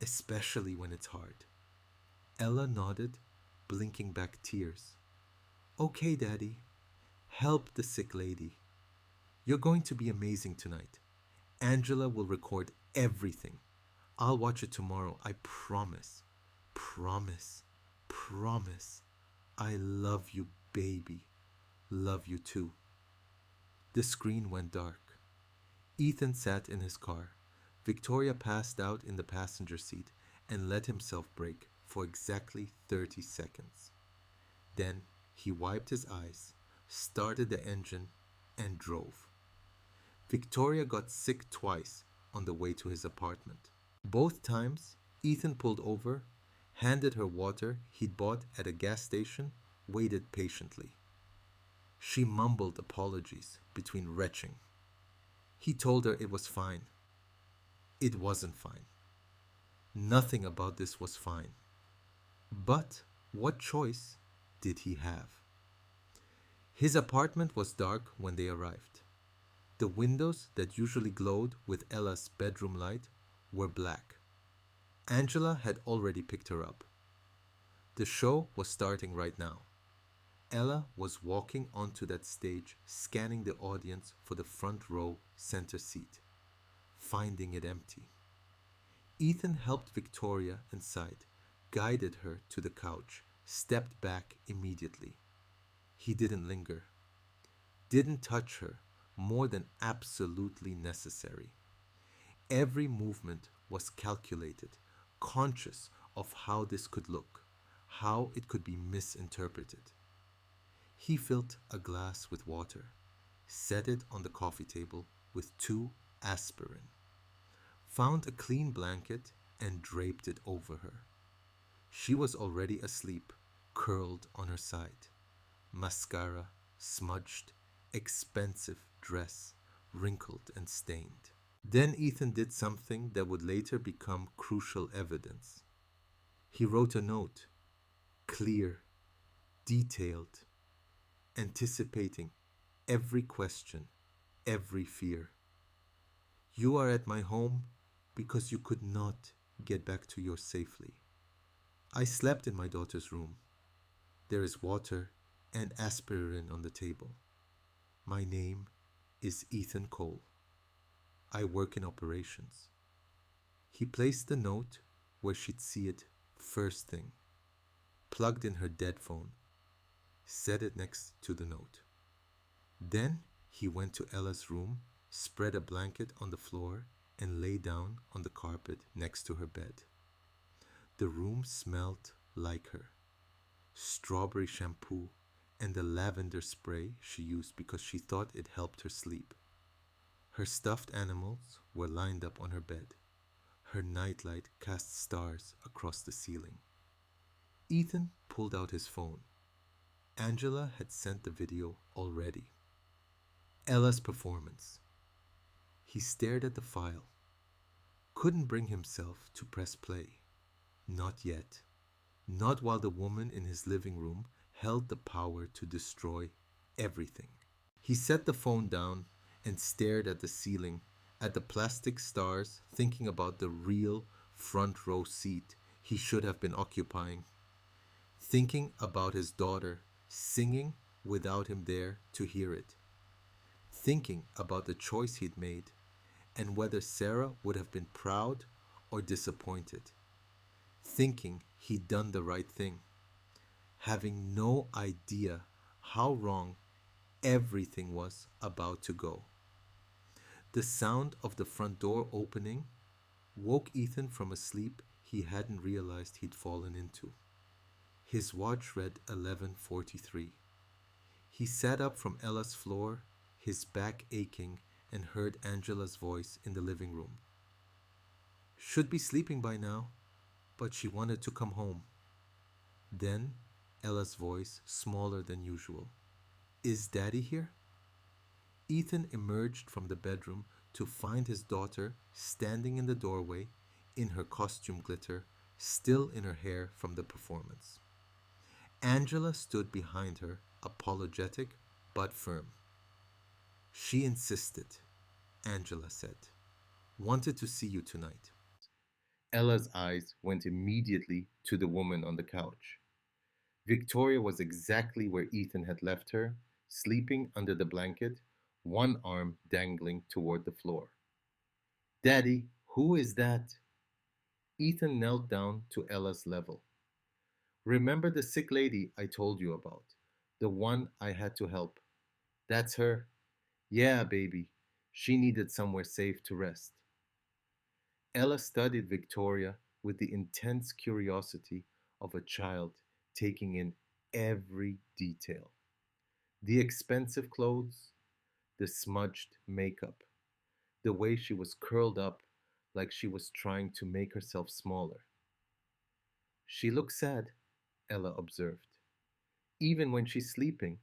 especially when it's hard. Ella nodded, blinking back tears. Okay, Daddy, help the sick lady. You're going to be amazing tonight. Angela will record everything. I'll watch it tomorrow, I promise. Promise. Promise. I love you, baby. Love you too. The screen went dark. Ethan sat in his car. Victoria passed out in the passenger seat and let himself break for exactly 30 seconds. Then he wiped his eyes, started the engine, and drove. Victoria got sick twice on the way to his apartment. Both times, Ethan pulled over, handed her water he'd bought at a gas station, waited patiently. She mumbled apologies between retching. He told her it was fine. It wasn't fine. Nothing about this was fine. But what choice did he have? His apartment was dark when they arrived. The windows that usually glowed with Ella's bedroom light were black. Angela had already picked her up. The show was starting right now. Ella was walking onto that stage, scanning the audience for the front row center seat, finding it empty. Ethan helped Victoria inside, guided her to the couch, stepped back immediately. He didn't linger, didn't touch her more than absolutely necessary. Every movement was calculated, conscious of how this could look, how it could be misinterpreted. He filled a glass with water, set it on the coffee table with 2 aspirin, found a clean blanket and draped it over her. She was already asleep, curled on her side. Mascara, smudged, expensive dress, wrinkled and stained. Then Ethan did something that would later become crucial evidence. He wrote a note, clear, detailed, anticipating every question, every fear. You are at my home because you could not get back to yours safely. I slept in my daughter's room. There is water and aspirin on the table. My name is Ethan Cole. I work in operations. He placed the note where she'd see it first thing, plugged in her dead phone, set it next to the note. Then he went to Ella's room, spread a blanket on the floor, and lay down on the carpet next to her bed. The room smelled like her. Strawberry shampoo and the lavender spray she used because she thought it helped her sleep. Her stuffed animals were lined up on her bed. Her nightlight cast stars across the ceiling. Ethan pulled out his phone. Angela had sent the video already. Ella's performance. He stared at the file. Couldn't bring himself to press play. Not yet. Not while the woman in his living room held the power to destroy everything. He set the phone down and stared at the ceiling, at the plastic stars, thinking about the real front row seat he should have been occupying. Thinking about his daughter singing without him there to hear it. Thinking about the choice he'd made and whether Sarah would have been proud or disappointed. Thinking he'd done the right thing. Having no idea how wrong everything was about to go. The sound of the front door opening woke Ethan from a sleep he hadn't realized he'd fallen into. His watch read 11:43. He sat up from Ella's floor, his back aching, and heard Angela's voice in the living room. Should be sleeping by now, but she wanted to come home. Then Ella's voice, smaller than usual. Is Daddy here? Ethan emerged from the bedroom to find his daughter standing in the doorway in her costume glitter, still in her hair from the performance. Angela stood behind her, apologetic but firm. She insisted, Angela said. Wanted to see you tonight. Ella's eyes went immediately to the woman on the couch. Victoria was exactly where Ethan had left her, sleeping under the blanket, one arm dangling toward the floor. Daddy, who is that? Ethan knelt down to Ella's level. Remember the sick lady I told you about? The one I had to help. That's her. Yeah, baby. She needed somewhere safe to rest. Ella studied Victoria with the intense curiosity of a child taking in every detail. The expensive clothes, the smudged makeup, the way she was curled up like she was trying to make herself smaller. She looks sad, Ella observed, even when she's sleeping.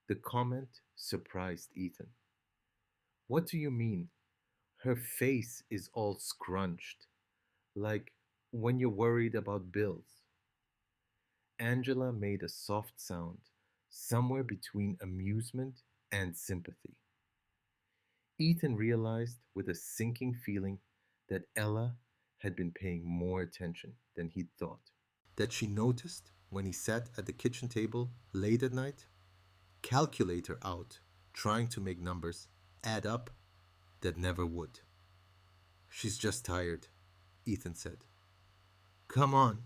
The comment surprised Ethan. What do you mean? Her face is all scrunched, like when you're worried about bills. Angela made a soft sound, somewhere between amusement and sympathy. Ethan realized with a sinking feeling that Ella had been paying more attention than he'd thought. That she noticed when he sat at the kitchen table late at night, calculator out, trying to make numbers add up that never would. She's just tired, Ethan said. Come on,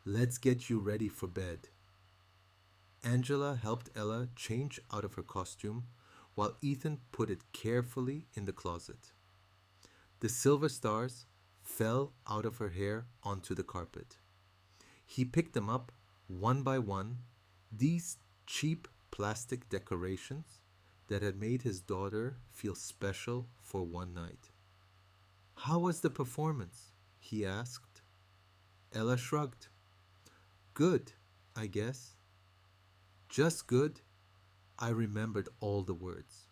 let's get you ready for bed. Angela helped Ella change out of her costume while Ethan put it carefully in the closet. The silver stars fell out of her hair onto the carpet. He picked them up one by one, these cheap plastic decorations that had made his daughter feel special for one night. How was the performance? He asked. Ella shrugged. Good, I guess. Just good. I remembered all the words.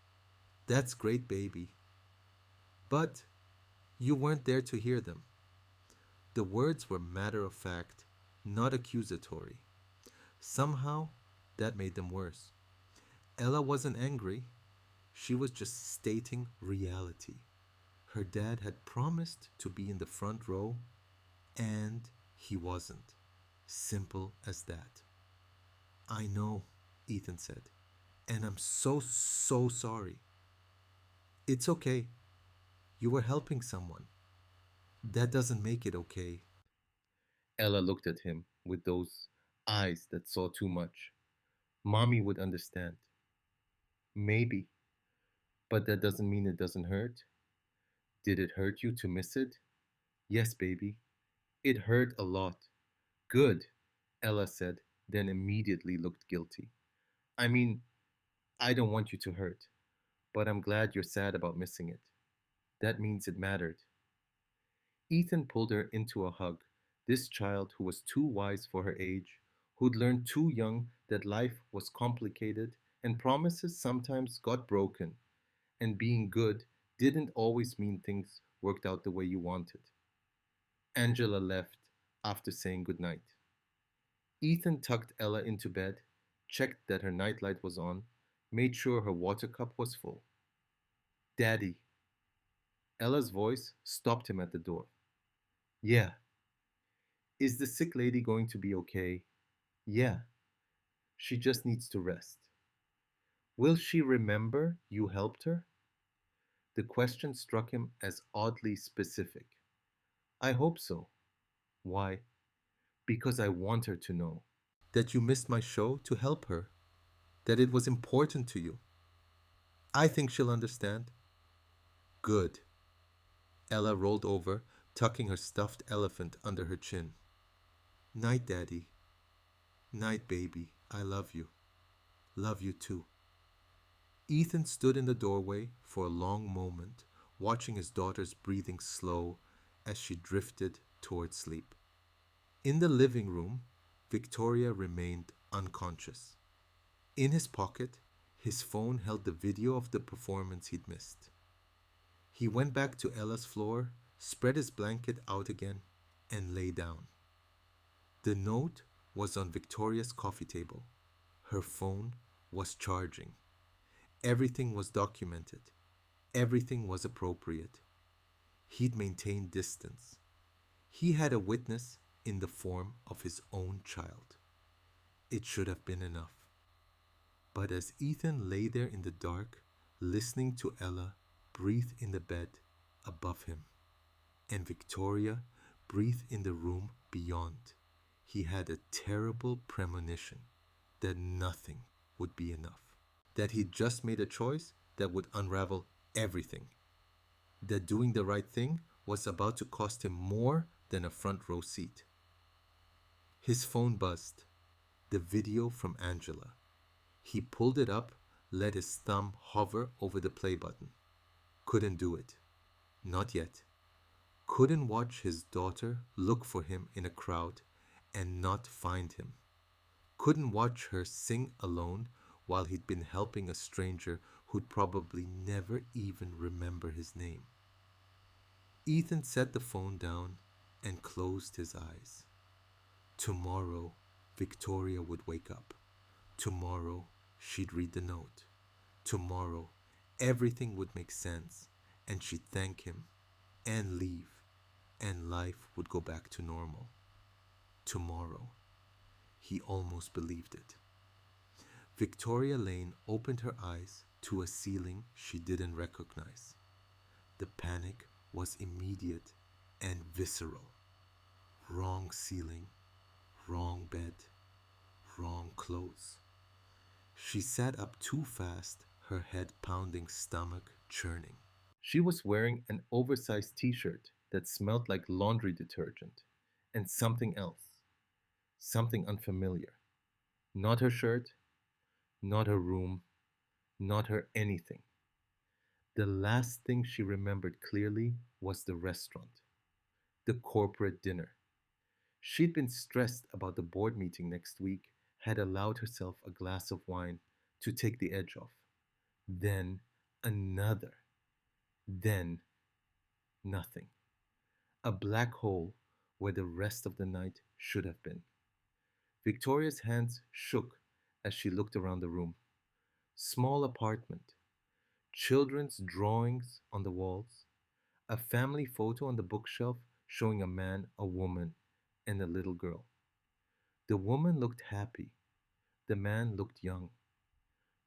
That's great, baby. But you weren't there to hear them. The words were matter of fact, not accusatory. Somehow, that made them worse. Ella wasn't angry. She was just stating reality. Her dad had promised to be in the front row, and he wasn't. Simple as that. I know, Ethan said, and I'm so sorry. It's okay. You were helping someone. That doesn't make it okay. Ella looked at him with those eyes that saw too much. Mommy would understand. Maybe, but that doesn't mean it doesn't hurt. Did it hurt you to miss it? Yes, baby. It hurt a lot. Good, Ella said, then immediately looked guilty. I mean, I don't want you to hurt, but I'm glad you're sad about missing it. That means it mattered. Ethan pulled her into a hug, this child who was too wise for her age, who'd learned too young that life was complicated and promises sometimes got broken, and being good didn't always mean things worked out the way you wanted. Angela left after saying goodnight. Ethan tucked Ella into bed, checked that her nightlight was on, made sure her water cup was full. Daddy. Ella's voice stopped him at the door. Yeah. Is the sick lady going to be okay? Yeah. She just needs to rest. Will she remember you helped her? The question struck him as oddly specific. I hope so. Why? Because I want her to know. That you missed my show to help her. That it was important to you. I think she'll understand. Good. Ella rolled over, tucking her stuffed elephant under her chin. Night, Daddy. Night, baby. I love you. Love you too. Ethan stood in the doorway for a long moment, watching his daughter's breathing slow as she drifted toward sleep. In the living room, Victoria remained unconscious. In his pocket, his phone held the video of the performance he'd missed. He went back to Ella's floor, spread his blanket out again, and lay down. The note was on Victoria's coffee table. Her phone was charging. Everything was documented. Everything was appropriate. He'd maintained distance. He had a witness in the form of his own child. It should have been enough. But as Ethan lay there in the dark, listening to Ella breathe in the bed above him, and Victoria breathe in the room beyond, he had a terrible premonition that nothing would be enough. That he'd just made a choice that would unravel everything. That doing the right thing was about to cost him more than a front row seat. His phone buzzed. The video from Angela. He pulled it up, let his thumb hover over the play button. Couldn't do it. Not yet. Couldn't watch his daughter look for him in a crowd and not find him. Couldn't watch her sing alone while he'd been helping a stranger who'd probably never even remember his name. Ethan set the phone down and closed his eyes. Tomorrow, Victoria would wake up. Tomorrow, she'd read the note. Tomorrow, everything would make sense, and she'd thank him and leave, and life would go back to normal. Tomorrow. He almost believed it. Victoria Lane opened her eyes to a ceiling she didn't recognize. The panic was immediate and visceral. Wrong ceiling, wrong bed, wrong clothes. She sat up too fast, her head pounding, stomach churning. She was wearing an oversized t-shirt that smelled like laundry detergent and something else, something unfamiliar. Not her shirt, not her room, not her anything. The last thing she remembered clearly was the restaurant, the corporate dinner. She'd been stressed about the board meeting next week, had allowed herself a glass of wine to take the edge off. Then another. Then nothing. A black hole where the rest of the night should have been. Victoria's hands shook as she looked around the room. Small apartment, children's drawings on the walls, a family photo on the bookshelf showing a man, a woman, and a little girl. The woman looked happy. The man looked young.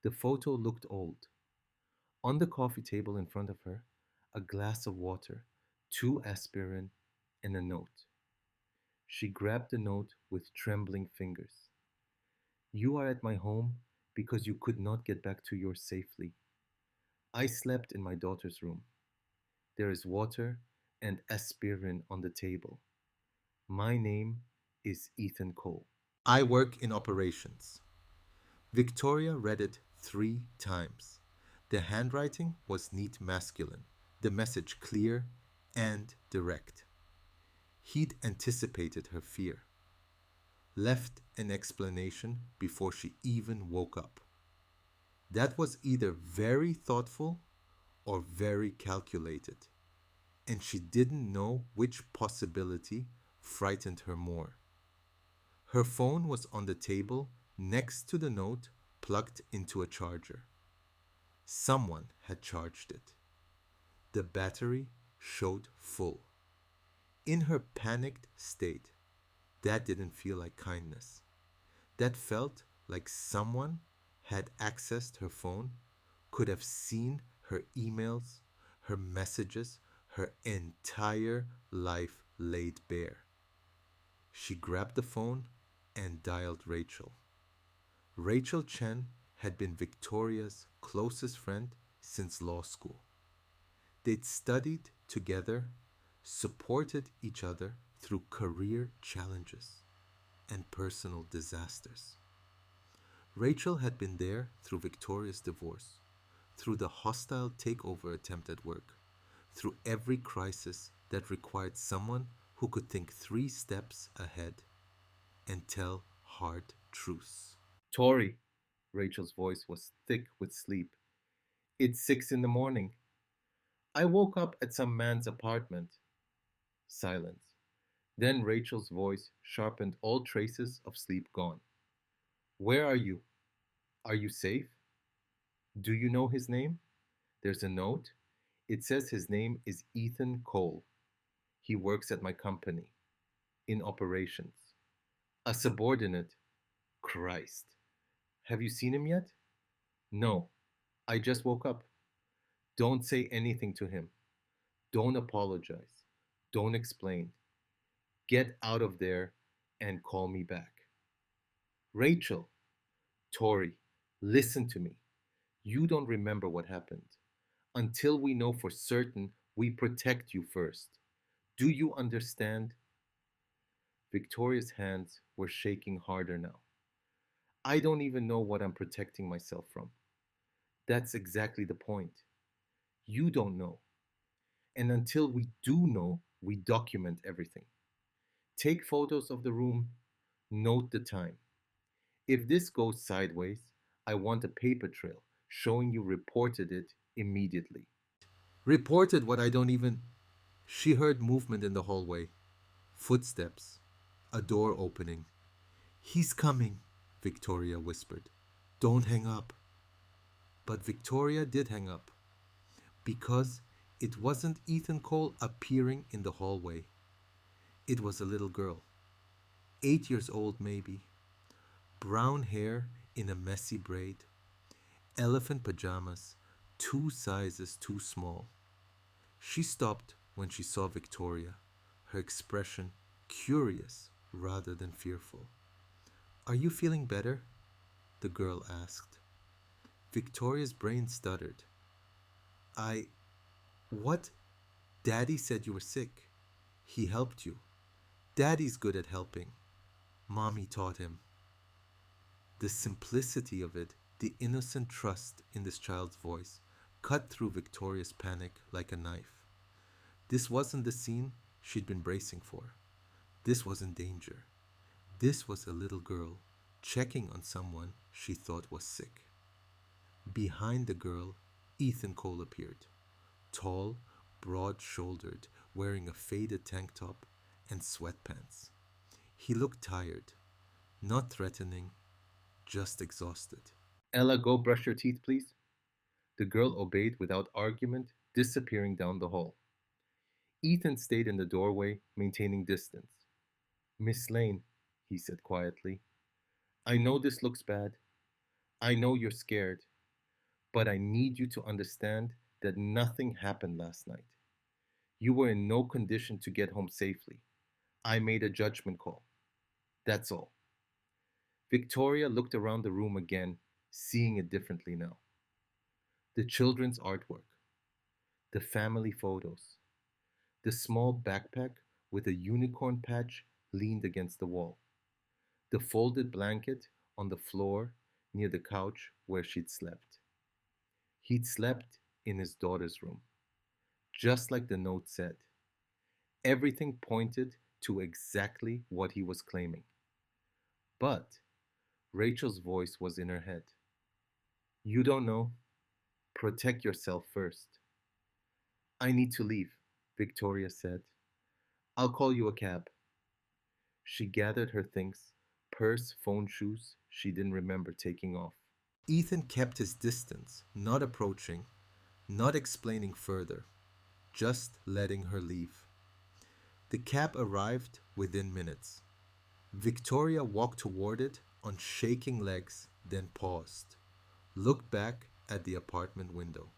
The photo looked old. On the coffee table in front of her, a glass of water, 2 aspirin, and a note. She grabbed the note with trembling fingers. You are at my home because you could not get back to yours safely. I slept in my daughter's room. There is water and aspirin on the table. My name is Ethan Cole. I work in operations. Victoria read it 3 times. The handwriting was neat masculine, the message clear and direct. He'd anticipated her fear. Left an explanation before she even woke up. That was either very thoughtful or very calculated, and she didn't know which possibility frightened her more. Her phone was on the table next to the note, plugged into a charger. Someone had charged it. The battery showed full. In her panicked state, that didn't feel like kindness. That felt like someone had accessed her phone, could have seen her emails, her messages, her entire life laid bare. She grabbed the phone and dialed Rachel. Rachel Chen had been Victoria's closest friend since law school. They'd studied together, supported each other through career challenges and personal disasters. Rachel had been there through Victoria's divorce, through the hostile takeover attempt at work, through every crisis that required someone who could think 3 steps ahead and tell hard truths. Tori, Rachel's voice was thick with sleep. It's 6 in the morning. I woke up at some man's apartment. Silence. Then Rachel's voice sharpened, all traces of sleep gone. Where are you? Are you safe? Do you know his name? There's a note. It says his name is Ethan Cole. He works at my company, in operations. A subordinate. Christ. Have you seen him yet? No. I just woke up. Don't say anything to him. Don't apologize. Don't explain. Get out of there and call me back. Rachel. Tori, listen to me. You don't remember what happened. Until we know for certain, we protect you first. Do you understand? Victoria's hands were shaking harder now. I don't even know what I'm protecting myself from. That's exactly the point. You don't know. And until we do know, we document everything. Take photos of the room, note the time. If this goes sideways, I want a paper trail showing you reported it immediately. Reported what I don't even. She heard movement in the hallway. Footsteps. A door opening. He's coming, Victoria whispered. Don't hang up. But Victoria did hang up. Because it wasn't Ethan Cole appearing in the hallway. It was a little girl. 8 years old, maybe. Brown hair in a messy braid. Elephant pajamas, 2 sizes too small. She stopped when she saw Victoria, her expression curious rather than fearful. Are you feeling better? The girl asked. Victoria's brain stuttered. I. What? Daddy said you were sick. He helped you. Daddy's good at helping. Mommy taught him. The simplicity of it, the innocent trust in this child's voice, cut through Victoria's panic like a knife. This wasn't the scene she'd been bracing for. This wasn't danger. This was a little girl checking on someone she thought was sick. Behind the girl, Ethan Cole appeared. Tall, broad-shouldered, wearing a faded tank top and sweatpants. He looked tired, not threatening, just exhausted. Ella, go brush your teeth, please. The girl obeyed without argument, disappearing down the hall. Ethan stayed in the doorway, maintaining distance. Miss Lane, he said quietly, I know this looks bad. I know you're scared. But I need you to understand that nothing happened last night. You were in no condition to get home safely. I made a judgment call. That's all. Victoria looked around the room again, seeing it differently now. The children's artwork, the family photos, the small backpack with a unicorn patch leaned against the wall, the folded blanket on the floor near the couch where she'd slept. He'd slept in his daughter's room, just like the note said. Everything pointed to exactly what he was claiming. But Rachel's voice was in her head. You don't know. Protect yourself first. I need to leave, Victoria said. I'll call you a cab. She gathered her things, purse, phone, shoes she didn't remember taking off. Ethan kept his distance, not approaching, not explaining further, just letting her leave. The cab arrived within minutes. Victoria walked toward it on shaking legs, then paused, looked back at the apartment window.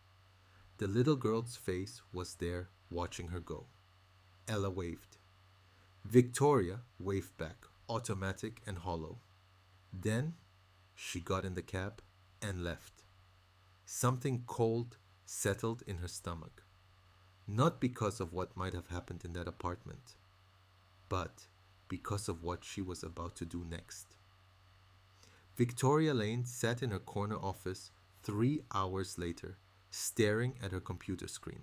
The little girl's face was there, watching her go. Ella waved. Victoria waved back, automatic and hollow. Then she got in the cab and left. Something cold settled in her stomach. Not because of what might have happened in that apartment, but because of what she was about to do next. Victoria Lane sat in her corner office 3 hours later, staring at her computer screen.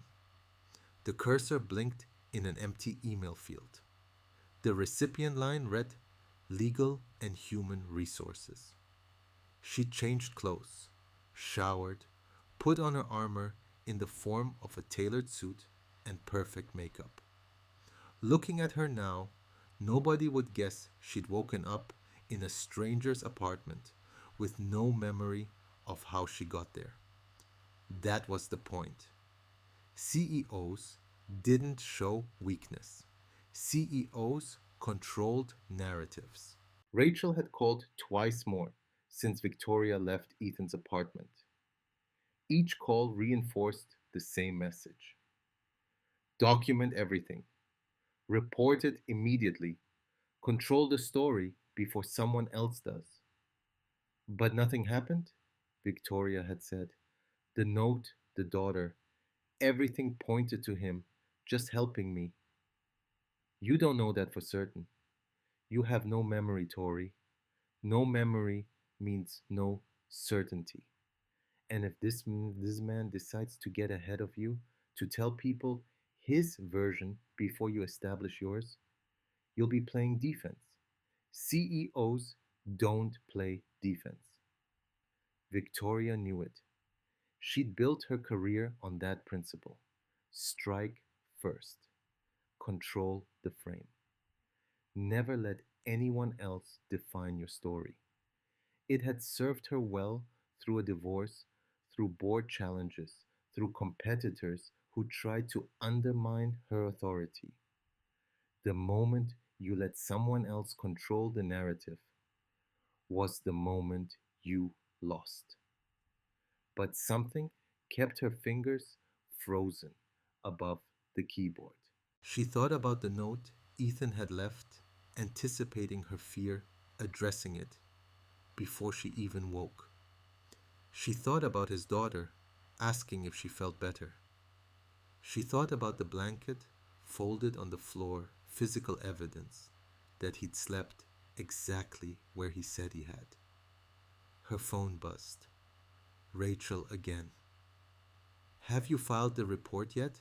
The cursor blinked in an empty email field. The recipient line read Legal and Human Resources. She changed clothes, showered, put on her armor, in the form of a tailored suit and perfect makeup. Looking at her now, nobody would guess she'd woken up in a stranger's apartment with no memory of how she got there. That was the point. CEOs didn't show weakness. CEOs controlled narratives. Rachel had called twice more since Victoria left Ethan's apartment. Each call reinforced the same message: document everything, report it immediately, control the story before someone else does. But nothing happened, Victoria had said. The note, the daughter, everything pointed to him, just helping me. You don't know that for certain. You have no memory, Tori. No memory means no certainty. And if this man decides to get ahead of you, to tell people his version before you establish yours, you'll be playing defense. CEOs don't play defense. Victoria knew it. She'd built her career on that principle: strike first, control the frame. Never let anyone else define your story. It had served her well through a divorce, through board challenges, through competitors who tried to undermine her authority. The moment you let someone else control the narrative was the moment you lost. But something kept her fingers frozen above the keyboard. She thought about the note Ethan had left, anticipating her fear, addressing it before she even woke. She thought about his daughter, asking if she felt better. She thought about the blanket folded on the floor, physical evidence that he'd slept exactly where he said he had. Her phone buzzed. Rachel again. Have you filed the report yet?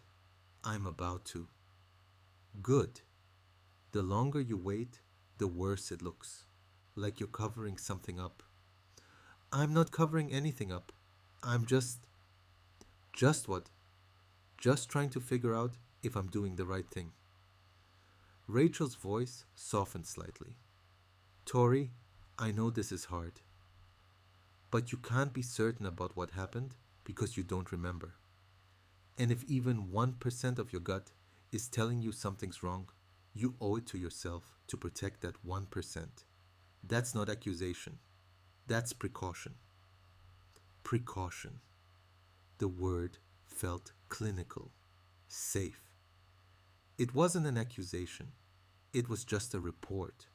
I'm about to. Good. The longer you wait, the worse it looks, like you're covering something up. I'm not covering anything up. I'm just. Just what? Just trying to figure out if I'm doing the right thing. Rachel's voice softened slightly. Tori, I know this is hard, but you can't be certain about what happened because you don't remember. And if even 1% of your gut is telling you something's wrong, you owe it to yourself to protect that 1%. That's not accusation. That's precaution. Precaution. The word felt clinical, safe. It wasn't an accusation. It was just a report,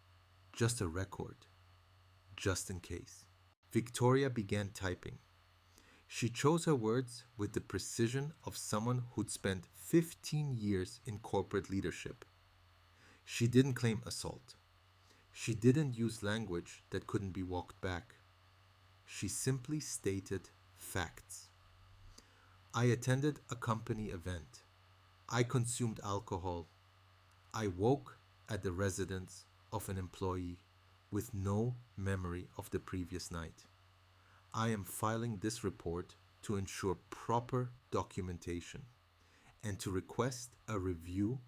just a record, just in case. Victoria began typing. She chose her words with the precision of someone who'd spent 15 years in corporate leadership. She didn't claim assault. She didn't use language that couldn't be walked back. She simply stated facts. I attended a company event. I consumed alcohol. I woke at the residence of an employee with no memory of the previous night. I am filing this report to ensure proper documentation and to request a review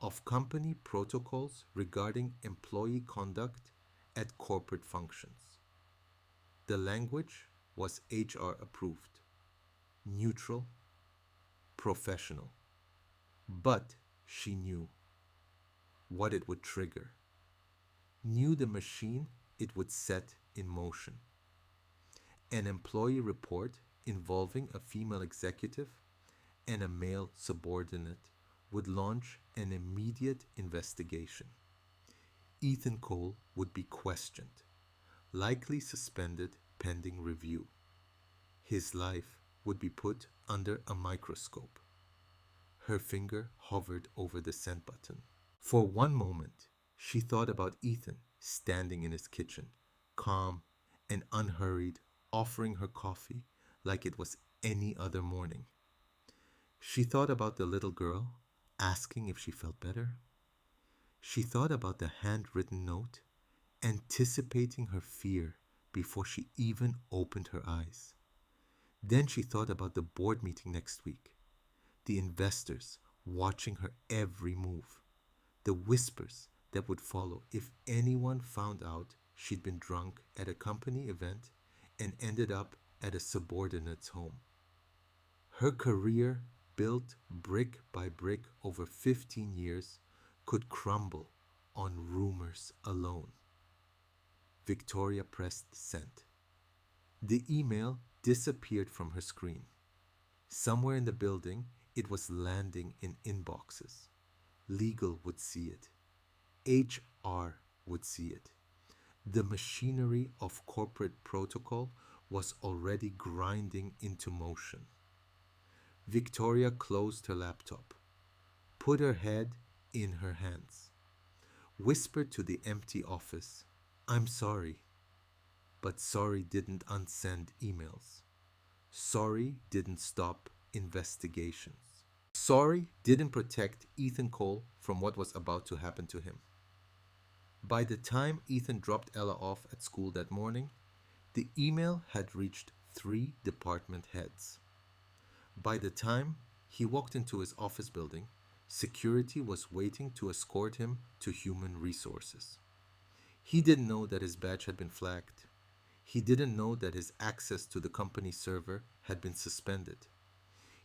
of company protocols regarding employee conduct at corporate functions. The language was HR approved, neutral, professional. But she knew what it would trigger, knew the machine it would set in motion. An employee report involving a female executive and a male subordinate would launch an immediate investigation. Ethan Cole would be questioned, likely suspended pending review. His life would be put under a microscope. Her finger hovered over the send button. For one moment, she thought about Ethan standing in his kitchen, calm and unhurried, offering her coffee like it was any other morning. She thought about the little girl, asking if she felt better. She thought about the handwritten note, anticipating her fear before she even opened her eyes. Then she thought about the board meeting next week, the investors watching her every move, the whispers that would follow if anyone found out she'd been drunk at a company event and ended up at a subordinate's home. Her career, built brick by brick over 15 years, could crumble on rumors alone. Victoria pressed send. The email disappeared from her screen. Somewhere in the building, it was landing in inboxes. Legal would see it. HR would see it. The machinery of corporate protocol was already grinding into motion. Victoria closed her laptop, put her head in her hands, whispered to the empty office, "I'm sorry." But sorry didn't unsend emails. Sorry didn't stop investigations. Sorry didn't protect Ethan Cole from what was about to happen to him. By the time Ethan dropped Ella off at school that morning, the email had reached 3 department heads. By the time he walked into his office building, security was waiting to escort him to human resources. He didn't know that his badge had been flagged. He didn't know that his access to the company server had been suspended.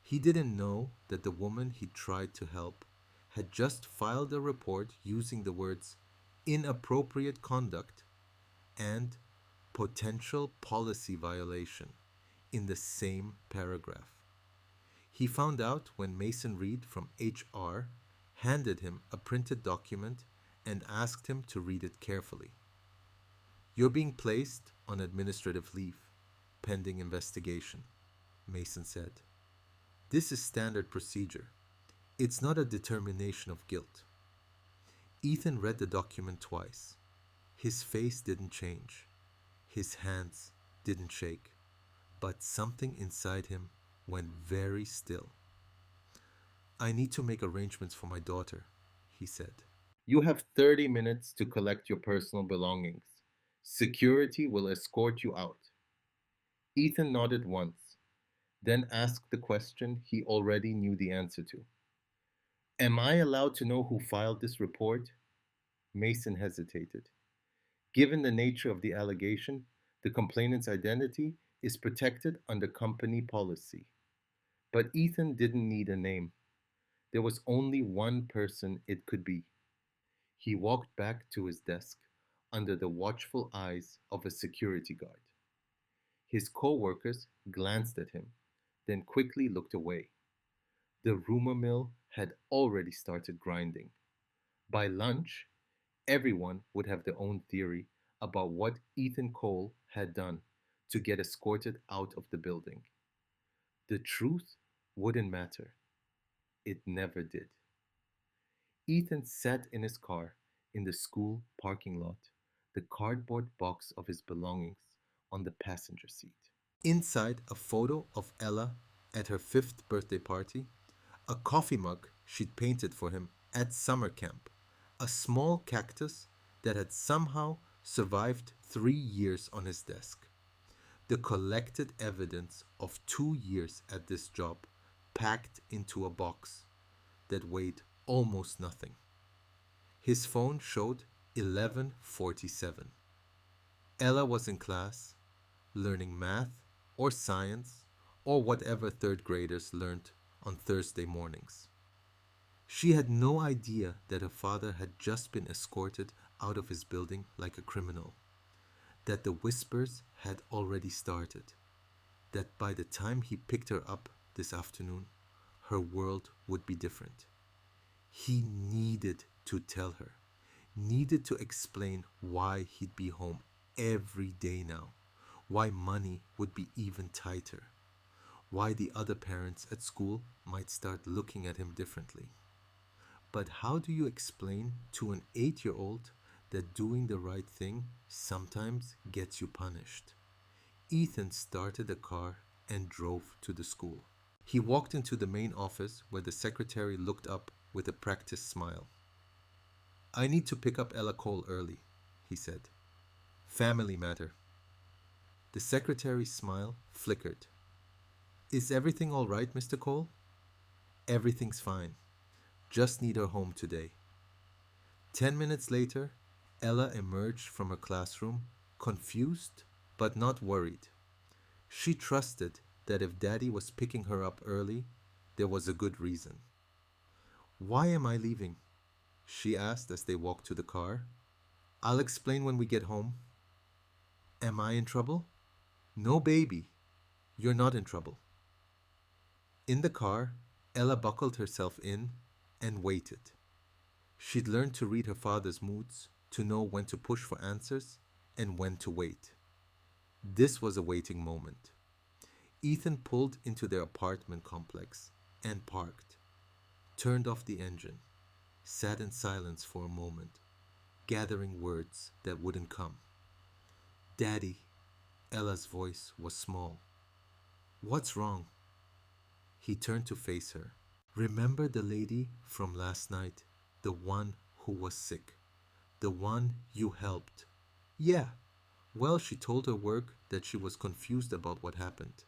He didn't know that the woman he tried to help had just filed a report using the words inappropriate conduct and potential policy violation in the same paragraph. He found out when Mason Reed from HR handed him a printed document and asked him to read it carefully. "You're being placed on administrative leave, pending investigation," Mason said. "This is standard procedure. It's not a determination of guilt." Ethan read the document twice. His face didn't change. His hands didn't shake. But something inside him went very still. "I need to make arrangements for my daughter," he said. "You have 30 minutes to collect your personal belongings. Security will escort you out." Ethan nodded once, then asked the question he already knew the answer to. "Am I allowed to know who filed this report?" Mason hesitated. Given the nature of the allegation, the complainant's identity is protected under company policy. But Ethan didn't need a name. There was only one person it could be. He walked back to his desk under the watchful eyes of a security guard. His co-workers glanced at him, then quickly looked away. The rumor mill had already started grinding. By lunch, everyone would have their own theory about what Ethan Cole had done to get escorted out of the building. The truth wouldn't matter. It never did. Ethan sat in his car in the school parking lot, the cardboard box of his belongings on the passenger seat. Inside, a photo of Ella at her 5th birthday party, a coffee mug she'd painted for him at summer camp, a small cactus that had somehow survived 3 years on his desk. The collected evidence of 2 years at this job packed into a box that weighed almost nothing. His phone showed 11:47. Ella was in class, learning math or science or whatever third graders learned on Thursday mornings. She had no idea that her father had just been escorted out of his building like a criminal, that the whispers had already started, that by the time he picked her up this afternoon, her world would be different. He needed to tell her, needed to explain why he'd be home every day now, why money would be even tighter, why the other parents at school might start looking at him differently. But how do you explain to an 8-year-old that doing the right thing sometimes gets you punished? Ethan started the car and drove to the school. He walked into the main office where the secretary looked up with a practiced smile. "I need to pick up Ella Cole early," he said. "Family matter." The secretary's smile flickered. Is everything all right, Mr. Cole? Everything's fine. Just need her home today. 10 minutes later, Ella emerged from her classroom, confused but not worried. She trusted that if Daddy was picking her up early, there was a good reason. Why am I leaving? She asked as they walked to the car. I'll explain when we get home. Am I in trouble? No, baby. You're not in trouble. In the car, Ella buckled herself in and waited. She'd learned to read her father's moods, to know when to push for answers and when to wait. This was a waiting moment. Ethan pulled into their apartment complex and parked, turned off the engine, sat in silence for a moment, gathering words that wouldn't come. Daddy, Ella's voice was small. What's wrong? He turned to face her. Remember the lady from last night? The one who was sick? The one you helped? Yeah. Well, she told her work that she was confused about what happened.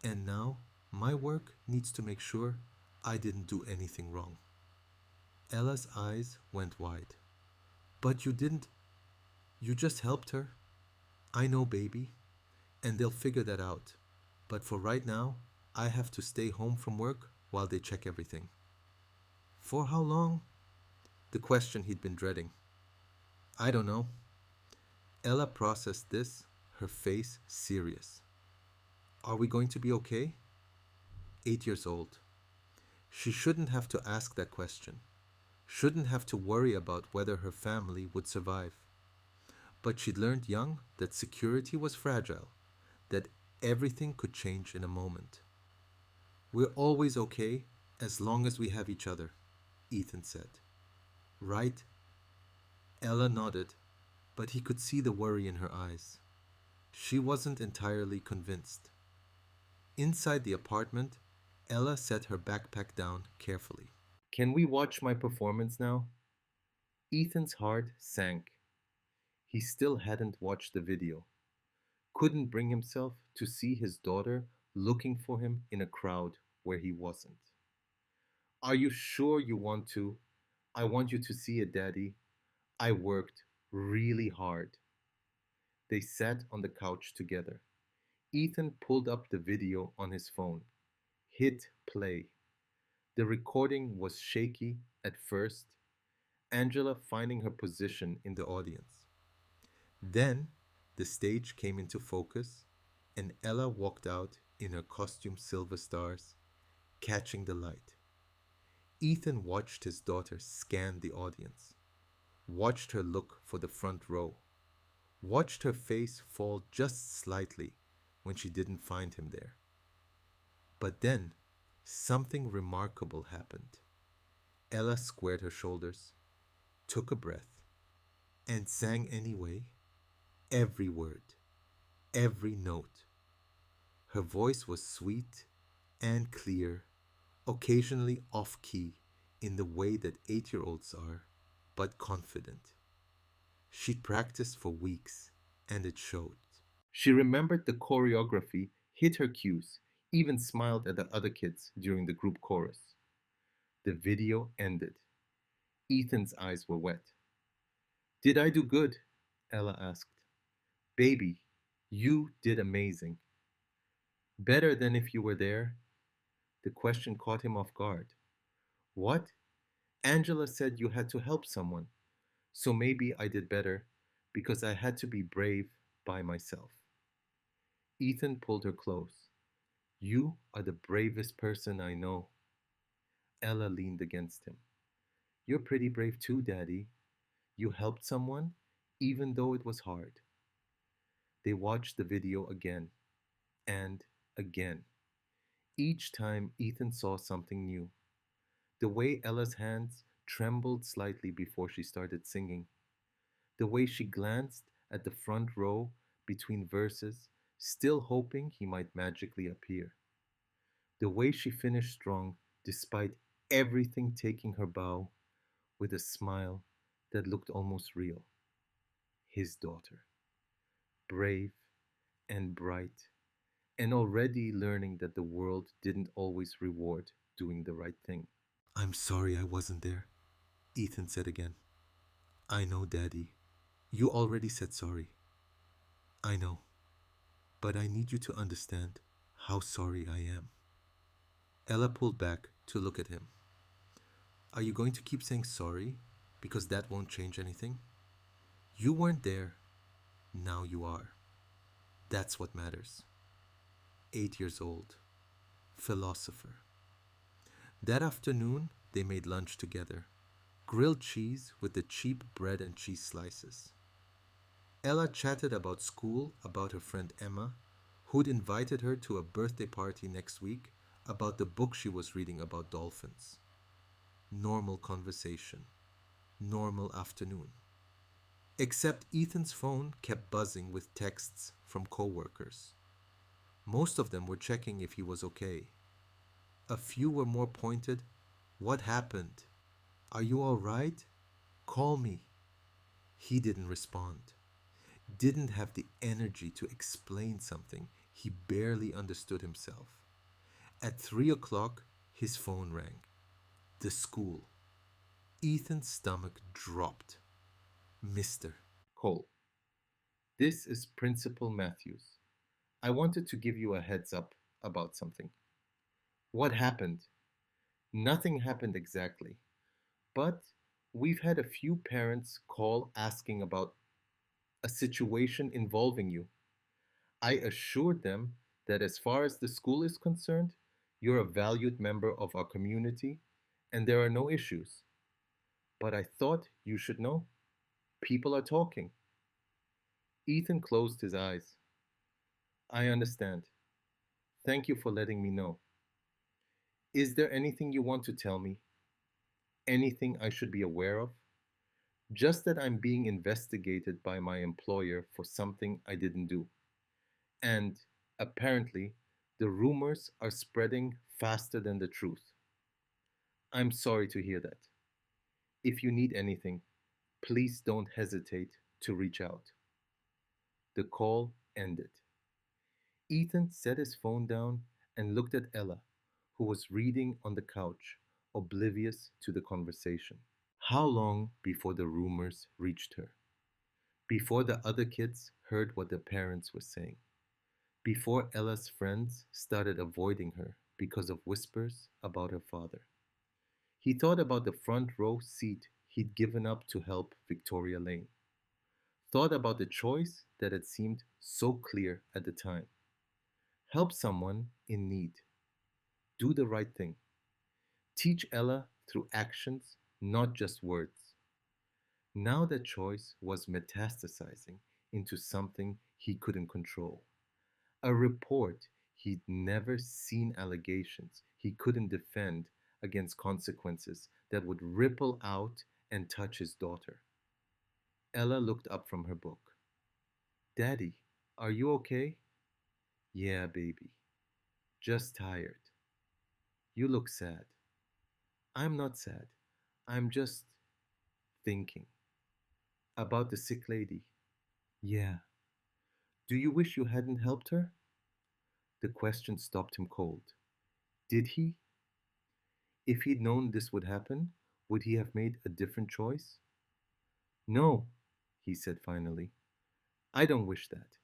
And now, my work needs to make sure I didn't do anything wrong. Ella's eyes went wide. But you didn't. You just helped her. I know, baby. And they'll figure that out. But for right now, I have to stay home from work while they check everything. For how long? The question he'd been dreading. I don't know. Ella processed this, her face serious. Are we going to be okay? 8 years old. She shouldn't have to ask that question. Shouldn't have to worry about whether her family would survive. But she'd learned young that security was fragile, that everything could change in a moment. We're always okay as long as we have each other, Ethan said. Right? Ella nodded, but he could see the worry in her eyes. She wasn't entirely convinced. Inside the apartment, Ella set her backpack down carefully. Can we watch my performance now? Ethan's heart sank. He still hadn't watched the video, couldn't bring himself to see his daughter looking for him in a crowd where he wasn't. Are you sure you want to? I want you to see it, Daddy. I worked really hard. They sat on the couch together. Ethan pulled up the video on his phone, hit play. The recording was shaky at first, Angela finding her position in the audience. Then the stage came into focus, and Ella walked out in her costume silver stars, catching the light. Ethan watched his daughter scan the audience, watched her look for the front row, watched her face fall just slightly when she didn't find him there. But then something remarkable happened. Ella squared her shoulders, took a breath, and sang anyway, every word, every note. Her voice was sweet and clear, occasionally off key in the way that 8-year-olds are, but confident. She'd practiced for weeks, and it showed. She remembered the choreography, hit her cues, even smiled at the other kids during the group chorus. The video ended. Ethan's eyes were wet. Did I do good? Ella asked. Baby, you did amazing. Better than if you were there? The question caught him off guard. What? Angela said you had to help someone. So maybe I did better because I had to be brave by myself. Ethan pulled her close. You are the bravest person I know. Ella leaned against him. You're pretty brave too, Daddy. You helped someone, even though it was hard. They watched the video again and again. Each time Ethan saw something new. The way Ella's hands trembled slightly before she started singing. The way she glanced at the front row between verses, still hoping he might magically appear. The way she finished strong despite everything taking her bow with a smile that looked almost real. His daughter. Brave and bright and already learning that the world didn't always reward doing the right thing. I'm sorry I wasn't there, Ethan said again. I know, Daddy. You already said sorry. I know. But I need you to understand how sorry I am. Ella pulled back to look at him. Are you going to keep saying sorry? Because that won't change anything. You weren't there. Now you are. That's what matters. 8 years old. Philosopher. That afternoon, they made lunch together. Grilled cheese with the cheap bread and cheese slices. Ella chatted about school, about her friend Emma, who'd invited her to a birthday party next week, about the book she was reading about dolphins. Normal conversation. Normal afternoon. Except Ethan's phone kept buzzing with texts from coworkers. Most of them were checking if he was okay. A few were more pointed. What happened? Are you all right? Call me. He didn't respond. Didn't have the energy to explain something he barely understood himself. At 3 o'clock, his phone rang. The school. Ethan's stomach dropped. Mr. Cole. This is Principal Matthews. I wanted to give you a heads up about something. What happened? Nothing happened exactly, but we've had a few parents call asking about a situation involving you. I assured them that as far as the school is concerned, you're a valued member of our community and there are no issues. But I thought you should know. People are talking. Ethan closed his eyes. I understand. Thank you for letting me know. Is there anything you want to tell me? Anything I should be aware of? Just that I'm being investigated by my employer for something I didn't do. And apparently, the rumors are spreading faster than the truth. I'm sorry to hear that. If you need anything, please don't hesitate to reach out. The call ended. Ethan set his phone down and looked at Ella, who was reading on the couch, oblivious to the conversation. How long before the rumors reached her? Before the other kids heard what their parents were saying? Before Ella's friends started avoiding her because of whispers about her father? He thought about the front row seat he'd given up to help Victoria Lane. Thought about the choice that had seemed so clear at the time. Help someone in need. Do the right thing. Teach Ella through actions, not just words. Now that choice was metastasizing into something he couldn't control. A report he'd never seen, allegations he couldn't defend against consequences that would ripple out and touch his daughter. Ella looked up from her book. Daddy, are you okay? Yeah, baby. Just tired. You look sad. I'm not sad. I'm just thinking. About the sick lady. Yeah. Do you wish you hadn't helped her? The question stopped him cold. Did he? If he'd known this would happen, would he have made a different choice? No, he said finally. I don't wish that.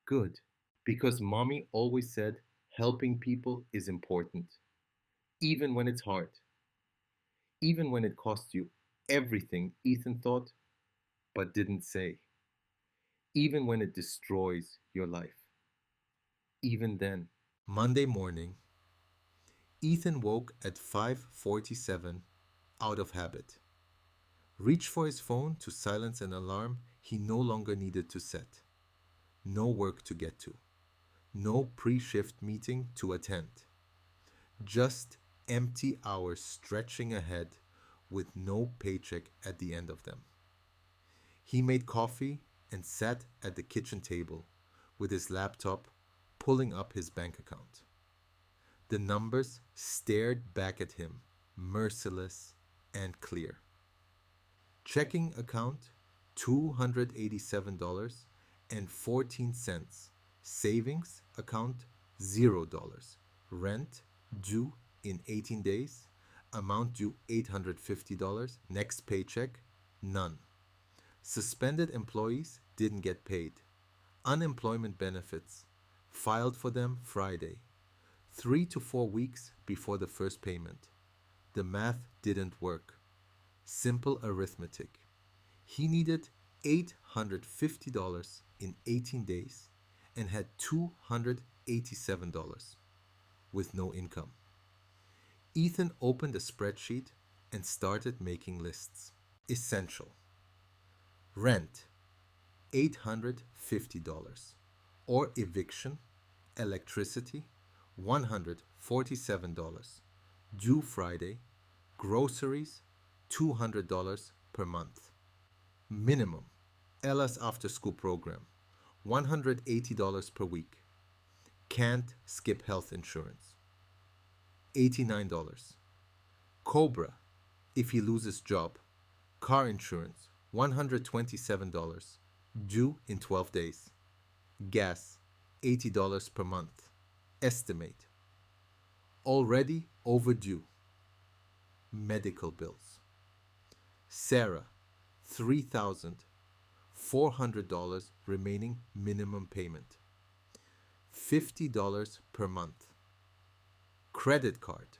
Good, because Mommy always said helping people is important, even when it's hard, even when it costs you everything Ethan thought but didn't say, even when it destroys your life. Even then. Monday morning, Ethan woke at 5:47 out of habit. Reached for his phone to silence an alarm he no longer needed to set. No work to get to. No pre-shift meeting to attend. Just empty hours stretching ahead with no paycheck at the end of them. He made coffee and sat at the kitchen table with his laptop, pulling up his bank account. The numbers stared back at him, merciless and clear. Checking account $287.14 Savings account $0. Rent due in 18 days. Amount due $850. Next paycheck, none. Suspended employees didn't get paid. Unemployment benefits filed for them Friday, 3 to 4 weeks before the first payment. The math didn't work. Simple arithmetic. He needed $850 in 18 days and had $287 with no income. Ethan opened a spreadsheet and started making lists. Essential. Rent, $850. Or eviction, electricity, $147. Due Friday, groceries, $200 per month. Minimum, Ella's after school program, $180 per week. Can't skip health insurance, $89. Cobra, if he loses job. Car insurance, $127. Due in 12 days. Gas, $80 per month. Estimate. Already overdue. Medical bills. Sarah, $3,400 remaining minimum payment. $50 per month. Credit card,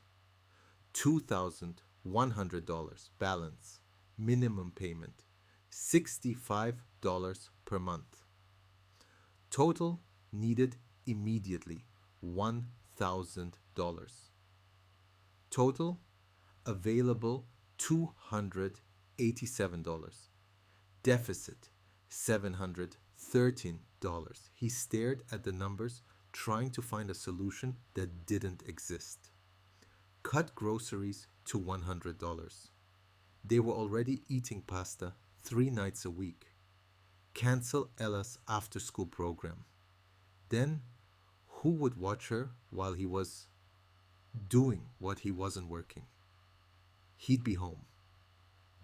$2,100 balance. Minimum payment, $65 per month. Total needed immediately, $1,000. Total available, $287. Deficit, $713. He stared at the numbers, trying to find a solution that didn't exist. Cut groceries to $100. They were already eating pasta 3 nights a week. Cancel Ella's after-school program. Then, who would watch her while he was doing what he wasn't working? He'd be home.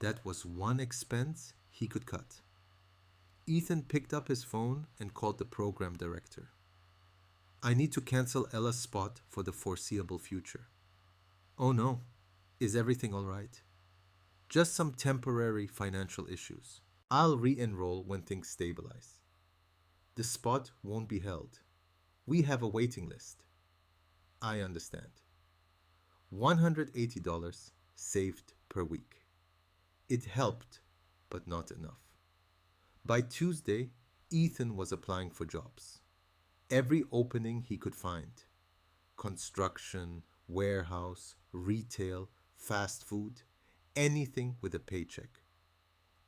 That was one expense he could cut. Ethan picked up his phone and called the program director. I need to cancel Ella's spot for the foreseeable future. Oh no, is everything all right? Just some temporary financial issues. I'll re-enroll when things stabilize. The spot won't be held. We have a waiting list. I understand. $180 saved per week. It helped, but not enough. By Tuesday, Ethan was applying for jobs. Every opening he could find. Construction, warehouse, retail, fast food, anything with a paycheck.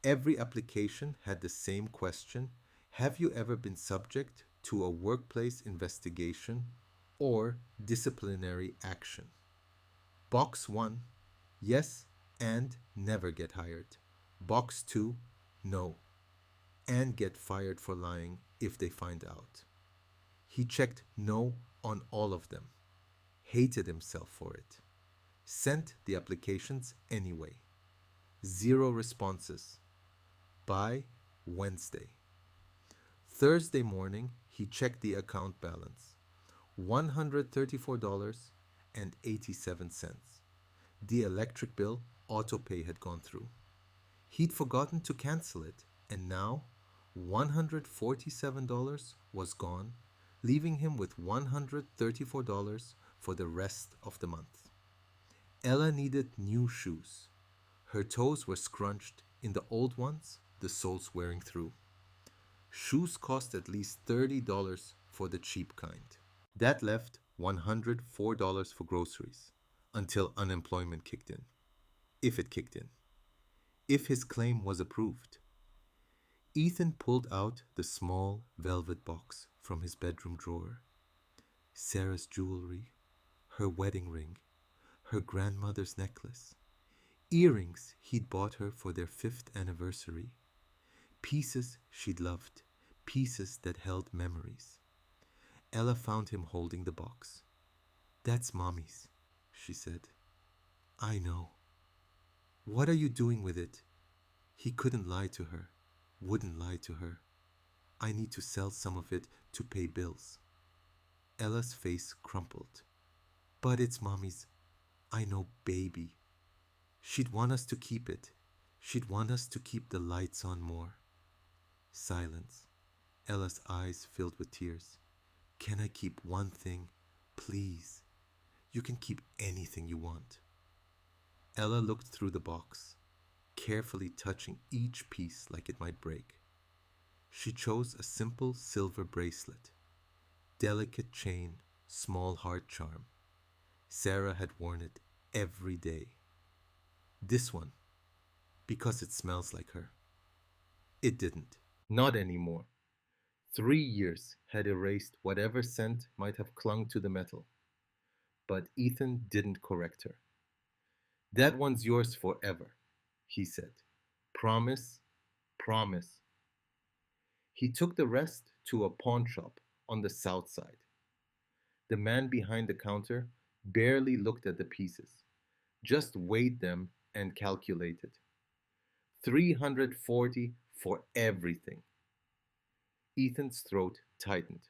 Every application had the same question: have you ever been subject to a workplace investigation or disciplinary action? Box 1, yes and never get hired. Box 2, no, and get fired for lying if they find out. He checked no on all of them, hated himself for it, sent the applications anyway. 0 responses. By Wednesday. Thursday morning, he checked the account balance. $134.87. The electric bill autopay had gone through. He'd forgotten to cancel it, and now $147 was gone, leaving him with $134 for the rest of the month. Ella needed new shoes. Her toes were scrunched, in the old ones, the soles wearing through. Shoes cost at least $30 for the cheap kind. That left $104 for groceries, until unemployment kicked in. If it kicked in. If his claim was approved. Ethan pulled out the small velvet box from his bedroom drawer. Sarah's jewelry, her wedding ring, her grandmother's necklace, earrings he'd bought her for their 5th anniversary, pieces she'd loved, pieces that held memories. Ella found him holding the box. That's Mommy's, she said. I know. What are you doing with it? He couldn't lie to her, wouldn't lie to her. I need to sell some of it to pay bills. Ella's face crumpled. But it's mommy's. I know, baby. She'd want us to keep it. She'd want us to keep the lights on more. Silence. Ella's eyes filled with tears. Can I keep one thing? Please. You can keep anything you want. Ella looked through the box, carefully touching each piece like it might break. She chose a simple silver bracelet, delicate chain, small heart charm. Sarah had worn it every day. This one, because it smells like her. It didn't. Not anymore. 3 years had erased whatever scent might have clung to the metal. But Ethan didn't correct her. That one's yours forever, he said. Promise, promise. He took the rest to a pawn shop on the south side. The man behind the counter barely looked at the pieces, just weighed them and calculated. 340 for everything. Ethan's throat tightened.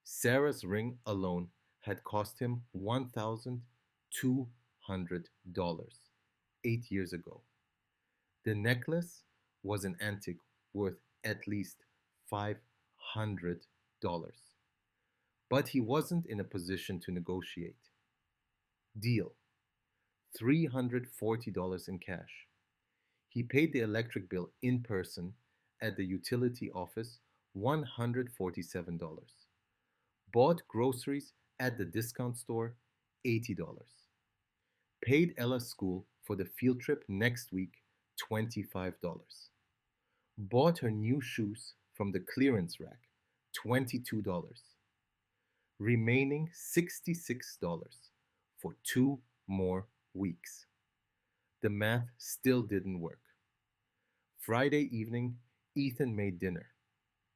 Sarah's ring alone had cost him $1,200 8 years ago. The necklace was an antique worth at least $500. But he wasn't in a position to negotiate. Deal. $340 in cash. He paid the electric bill in person at the utility office, $147. Bought groceries at the discount store, $80. Paid Ella's school for the field trip next week, $25. Bought her new shoes from the clearance rack, $22. Remaining $66 for 2 more weeks. The math still didn't work. Friday evening, Ethan made dinner.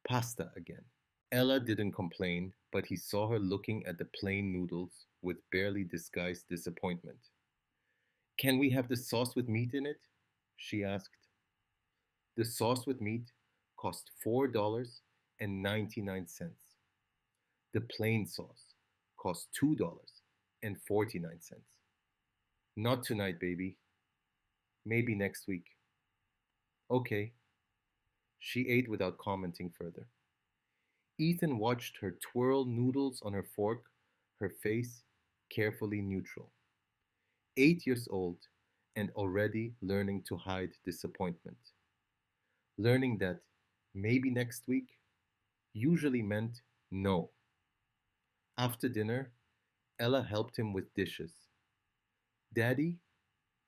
Pasta again. Ella didn't complain, but he saw her looking at the plain noodles with barely disguised disappointment. Can we have the sauce with meat in it? She asked. The sauce with meat cost $4.99. The plain sauce cost $2.49. Not tonight, baby. Maybe next week. Okay. She ate without commenting further. Ethan watched her twirl noodles on her fork, her face carefully neutral. 8 years old and already learning to hide disappointment. Learning that maybe next week usually meant no. After dinner, Ella helped him with dishes. Daddy?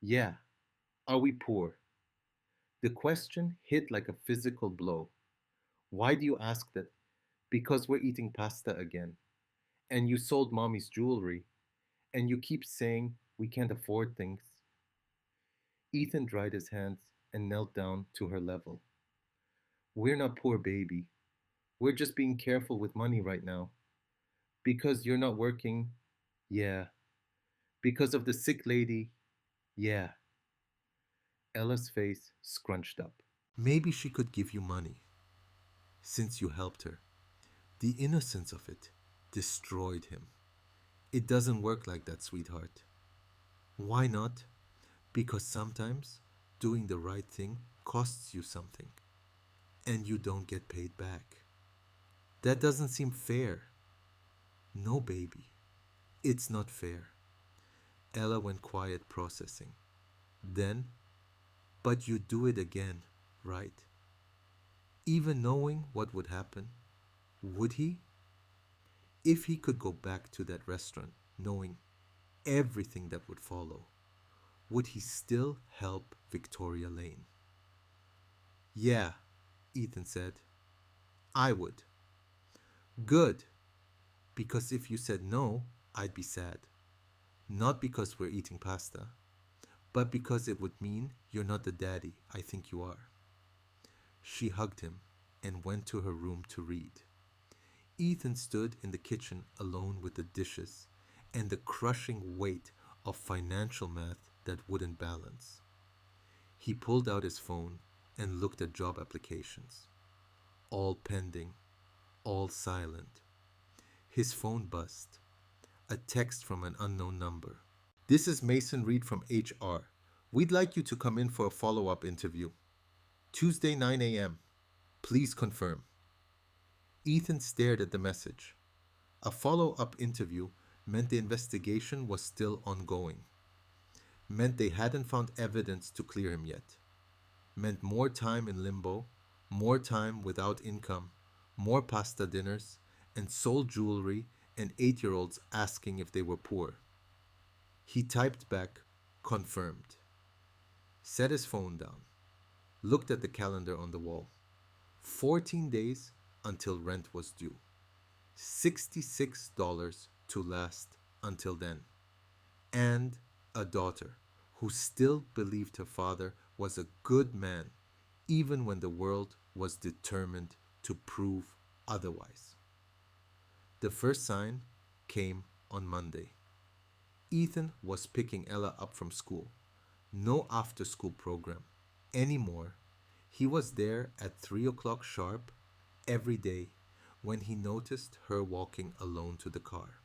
Yeah. Are we poor? The question hit like a physical blow. Why do you ask that? Because we're eating pasta again. And you sold mommy's jewelry. And you keep saying we can't afford things. Ethan dried his hands and knelt down to her level. We're not poor, baby. We're just being careful with money right now. Because you're not working, yeah. Because of the sick lady, yeah. Ella's face scrunched up. Maybe she could give you money, since you helped her. The innocence of it destroyed him. It doesn't work like that, sweetheart. Why not? Because sometimes doing the right thing costs you something, and you don't get paid back. That doesn't seem fair. No, baby. It's not fair. Ella went quiet, processing. Then, but you do it again, right? Even knowing what would happen, would he? If he could go back to that restaurant, knowing everything that would follow, would he still help Victoria Lane? Yeah, Ethan said. I would. Good. Because if you said no, I'd be sad. Not because we're eating pasta, but because it would mean you're not the daddy I think you are. She hugged him and went to her room to read. Ethan stood in the kitchen alone with the dishes and the crushing weight of financial math that wouldn't balance. He pulled out his phone and looked at job applications. all pending, all silent. His phone buzzed. A text from an unknown number. This is Mason Reed from HR. We'd like you to come in for a follow up interview. Tuesday, 9 a.m. Please confirm. Ethan stared at the message. A follow up interview meant the investigation was still ongoing, meant they hadn't found evidence to clear him yet, meant more time in limbo, more time without income, more pasta dinners, and sold jewelry and 8-year-olds asking if they were poor. He typed back, confirmed, set his phone down, looked at the calendar on the wall. 14 days until rent was due. $66 to last until then. And a daughter who still believed her father was a good man, even when the world was determined to prove otherwise. The first sign came on Monday. Ethan was picking Ella up from school. No after school program anymore. He was there at 3 o'clock sharp every day when he noticed her walking alone to the car.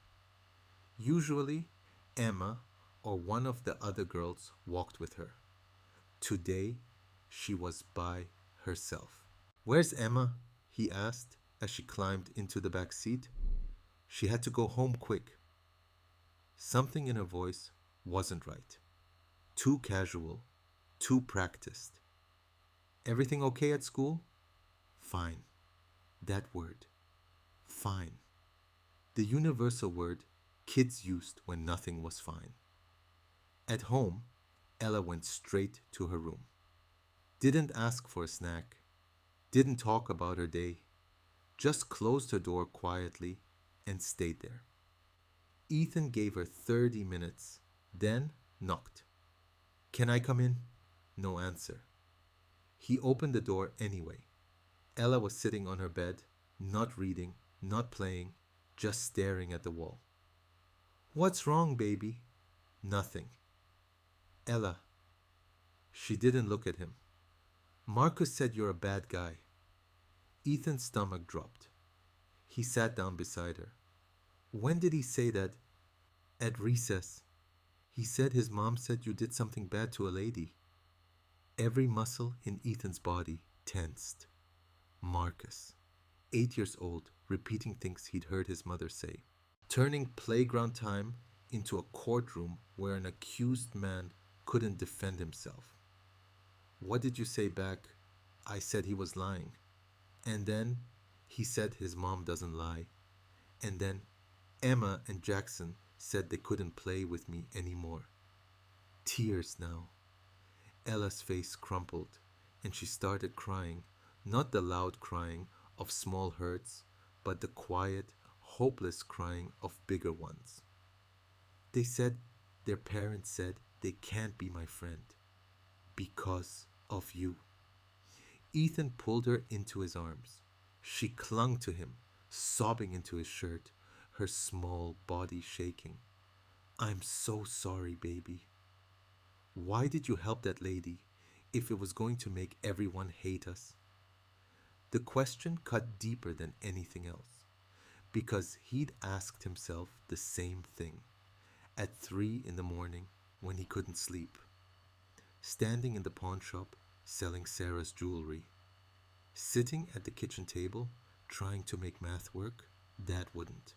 Usually, Emma or one of the other girls walked with her. Today, she was by herself. Where's Emma? He asked as she climbed into the back seat. She had to go home quick. Something in her voice wasn't right. Too casual, too practiced. Everything okay at school? Fine. That word. Fine. The universal word kids used when nothing was fine. At home, Ella went straight to her room. Didn't ask for a snack. Didn't talk about her day. Just closed her door quietly and stayed there. Ethan gave her 30 minutes, then knocked. Can I come in? No answer. He opened the door anyway. Ella was sitting on her bed, not reading, not playing, just staring at the wall. What's wrong, baby? Nothing. Ella. She didn't look at him. Marcus said you're a bad guy. Ethan's stomach dropped. He sat down beside her. When did he say that? At recess. He said his mom said you did something bad to a lady. Every muscle in Ethan's body tensed. Marcus, 8 years old, repeating things he'd heard his mother say. Turning playground time into a courtroom where an accused man couldn't defend himself. What did you say back? I said he was lying. And then he said his mom doesn't lie. And then Emma and Jackson said they couldn't play with me anymore. Tears now. Ella's face crumpled and she started crying, not the loud crying of small hurts, but the quiet, hopeless crying of bigger ones. They said, their parents said they can't be my friend because of you. Ethan pulled her into his arms. She clung to him, sobbing into his shirt, her small body shaking. I'm so sorry, baby. Why did you help that lady if it was going to make everyone hate us? The question cut deeper than anything else, because he'd asked himself the same thing at 3 in the morning when he couldn't sleep, standing in the pawn shop selling Sarah's jewelry, sitting at the kitchen table trying to make math work. That wouldn't.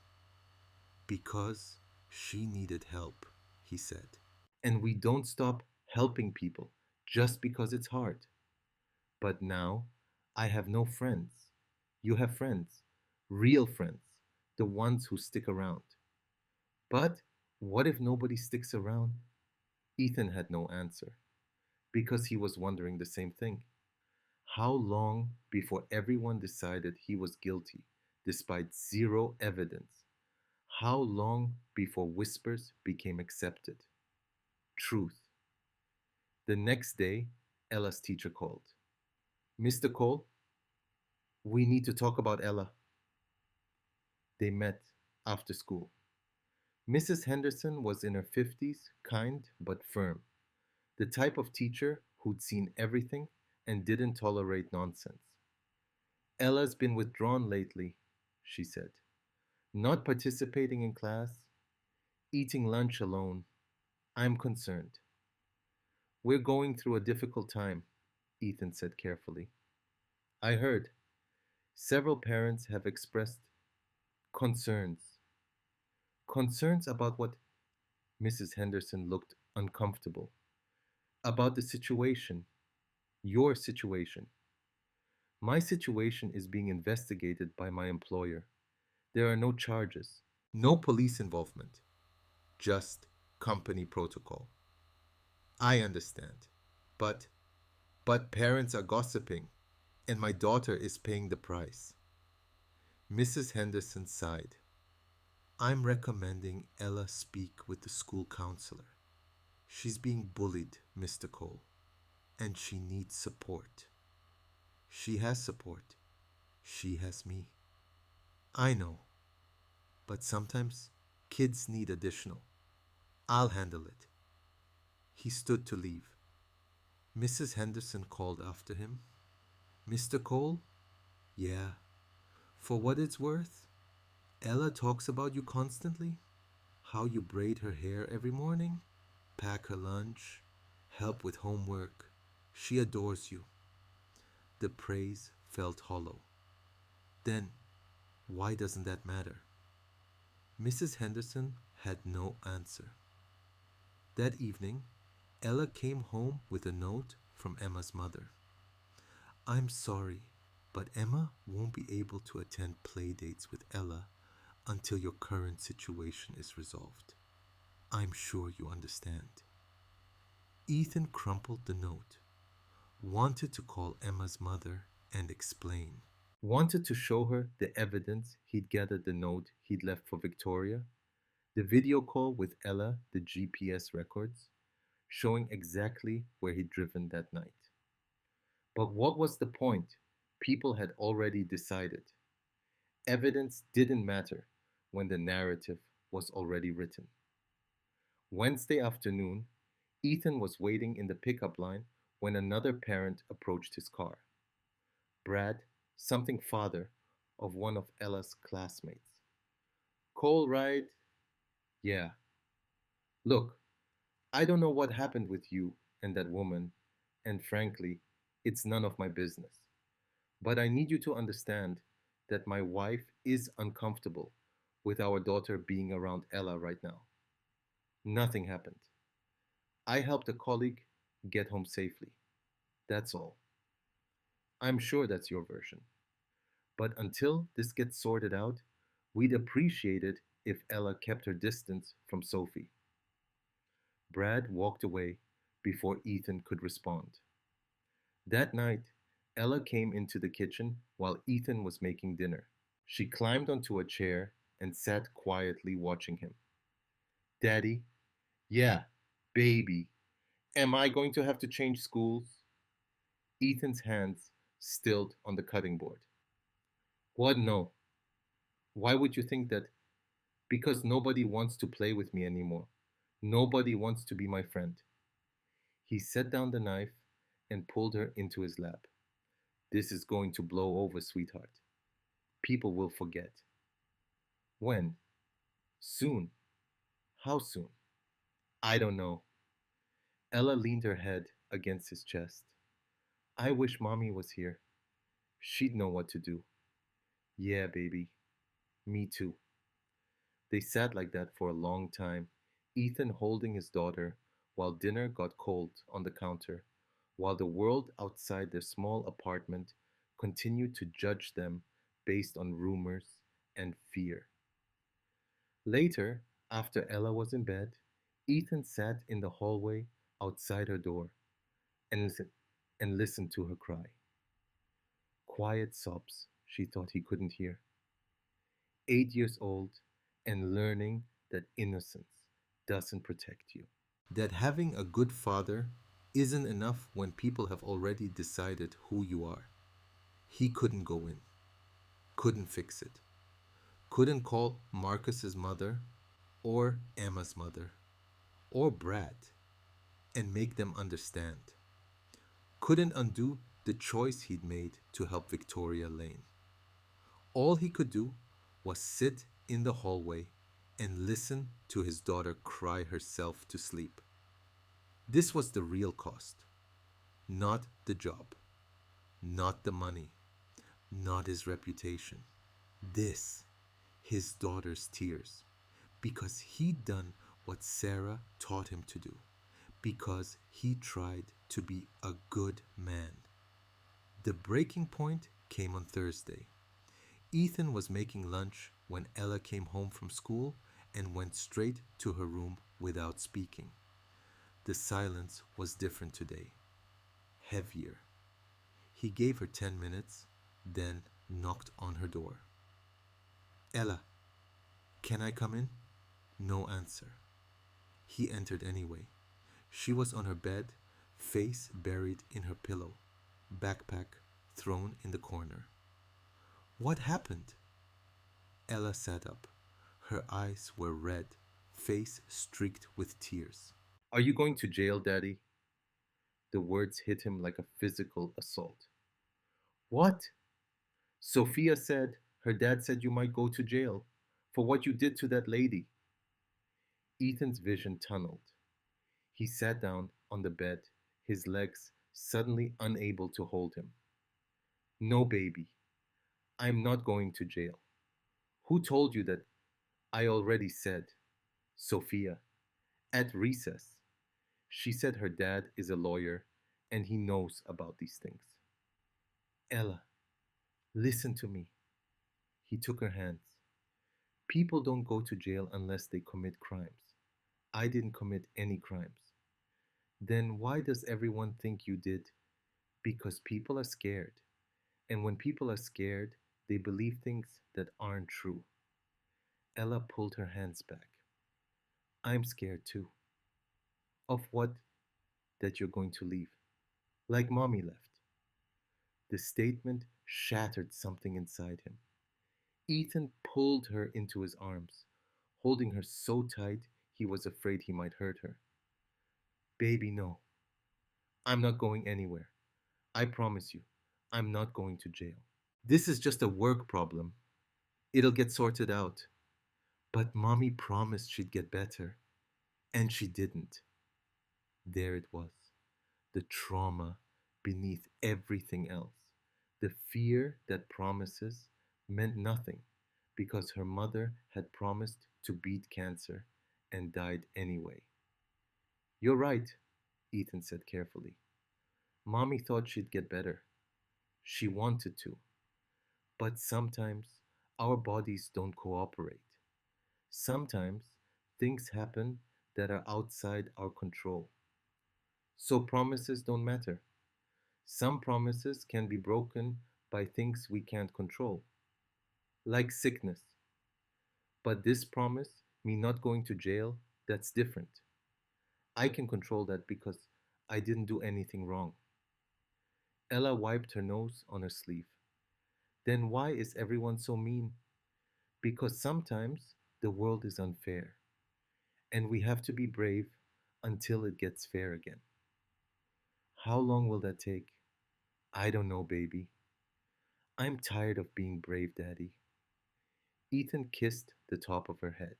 Because she needed help, he said. And we don't stop helping people just because it's hard. But now I have no friends. You have friends, real friends, the ones who stick around. But what if nobody sticks around? Ethan had no answer because he was wondering the same thing. How long before everyone decided he was guilty despite zero evidence? How long before whispers became accepted? Truth. The next day, Ella's teacher called. Mr. Cole, we need to talk about Ella. They met after school. Mrs. Henderson was in her 50s, kind but firm, the type of teacher who'd seen everything and didn't tolerate nonsense. Ella's been withdrawn lately, she said. Not participating in class, eating lunch alone. I'm concerned. We're going through a difficult time, Ethan said carefully. I heard several parents have expressed concerns. Concerns about what? Mrs. Henderson looked uncomfortable. About the situation. Your situation. My situation is being investigated by my employer. There are no charges. No police involvement. Just company protocol. I understand. But parents are gossiping, and my daughter is paying the price. Mrs. Henderson sighed. I'm recommending Ella speak with the school counselor. She's being bullied, Mr. Cole, and she needs support. She has support. She has me. I know, but sometimes kids need additional. I'll handle it. He stood to leave. Mrs. Henderson called after him. Mr. Cole? Yeah. For what it's worth, Ella talks about you constantly. How you braid her hair every morning, pack her lunch, help with homework. She adores you. The praise felt hollow. Then, why doesn't that matter? Mrs. Henderson had no answer. That evening, Ella came home with a note from Emma's mother. I'm sorry, but Emma won't be able to attend play dates with Ella until your current situation is resolved. I'm sure you understand. Ethan crumpled the note, wanted to call Emma's mother and explain. Wanted to show her the evidence he'd gathered, the note he'd left for Victoria, the video call with Ella, the GPS records, showing exactly where he'd driven that night. But what was the point? People had already decided. Evidence didn't matter when the narrative was already written. Wednesday afternoon, Ethan was waiting in the pickup line when another parent approached his car. Brad, something father of one of Ella's classmates. Cole, right? Yeah. Look, I don't know what happened with you and that woman, and frankly, it's none of my business. But I need you to understand that my wife is uncomfortable with our daughter being around Ella right now. Nothing happened. I helped a colleague get home safely. That's all. I'm sure that's your version. But until this gets sorted out, we'd appreciate it if Ella kept her distance from Sophie. Brad walked away before Ethan could respond. That night, Ella came into the kitchen while Ethan was making dinner. She climbed onto a chair and sat quietly watching him. Daddy? Yeah, baby. Am I going to have to change schools? Ethan's hands stilled on the cutting board. What? No. Why would you think that? Because nobody wants to play with me anymore. Nobody wants to be my friend. He set down the knife and pulled her into his lap. This is going to blow over, sweetheart. People will forget. When? Soon. How soon? I don't know. Ella leaned her head against his chest. I wish Mommy was here. She'd know what to do. Yeah, baby. Me too. They sat like that for a long time, Ethan holding his daughter while dinner got cold on the counter, while the world outside their small apartment continued to judge them based on rumors and fear. Later, after Ella was in bed, Ethan sat in the hallway outside her door and listened to her cry. Quiet sobs she thought he couldn't hear. 8 years old and learning that innocence doesn't protect you. That having a good father isn't enough when people have already decided who you are. He couldn't go in, couldn't fix it, couldn't call Marcus's mother or Emma's mother or Brad and make them understand. Couldn't undo the choice he'd made to help Victoria Lane. All he could do was sit in the hallway and listen to his daughter cry herself to sleep. This was the real cost, not the job, not the money, not his reputation. This, his daughter's tears, because he'd done what Sarah taught him to do, because he tried to be a good man. The breaking point came on Thursday. Ethan was making lunch when Ella came home from school and went straight to her room without speaking. The silence was different today, heavier. He gave her 10 minutes, then knocked on her door. Ella, can I come in? No answer. He entered anyway. She was on her bed, face buried in her pillow, backpack thrown in the corner. What happened? Ella sat up. Her eyes were red, face streaked with tears. Are you going to jail, Daddy? The words hit him like a physical assault. What? Sophia said her dad said you might go to jail for what you did to that lady. Ethan's vision tunneled. He sat down on the bed, his legs suddenly unable to hold him. No, baby, I'm not going to jail. Who told you that? I already said. Sophia, at recess. She said her dad is a lawyer and he knows about these things. Ella, listen to me. He took her hands. People don't go to jail unless they commit crimes. I didn't commit any crimes. Then why does everyone think you did? Because people are scared. And when people are scared, they believe things that aren't true. Ella pulled her hands back. I'm scared too. Of what? That you're going to leave. Like mommy left. The statement shattered something inside him. Ethan pulled her into his arms, holding her so tight he was afraid he might hurt her. Baby, no. I'm not going anywhere. I promise you, I'm not going to jail. This is just a work problem. It'll get sorted out. But mommy promised she'd get better, and she didn't. There it was, the trauma beneath everything else. The fear that promises meant nothing because her mother had promised to beat cancer and died anyway. You're right, Ethan said carefully. Mommy thought she'd get better. She wanted to. But sometimes our bodies don't cooperate. Sometimes things happen that are outside our control. So promises don't matter. Some promises can be broken by things we can't control, like sickness. But this promise, me not going to jail, that's different. I can control that because I didn't do anything wrong. Ella wiped her nose on her sleeve. Then why is everyone so mean? Because sometimes the world is unfair, and we have to be brave until it gets fair again. How long will that take? I don't know, baby. I'm tired of being brave, Daddy. Ethan kissed the top of her head.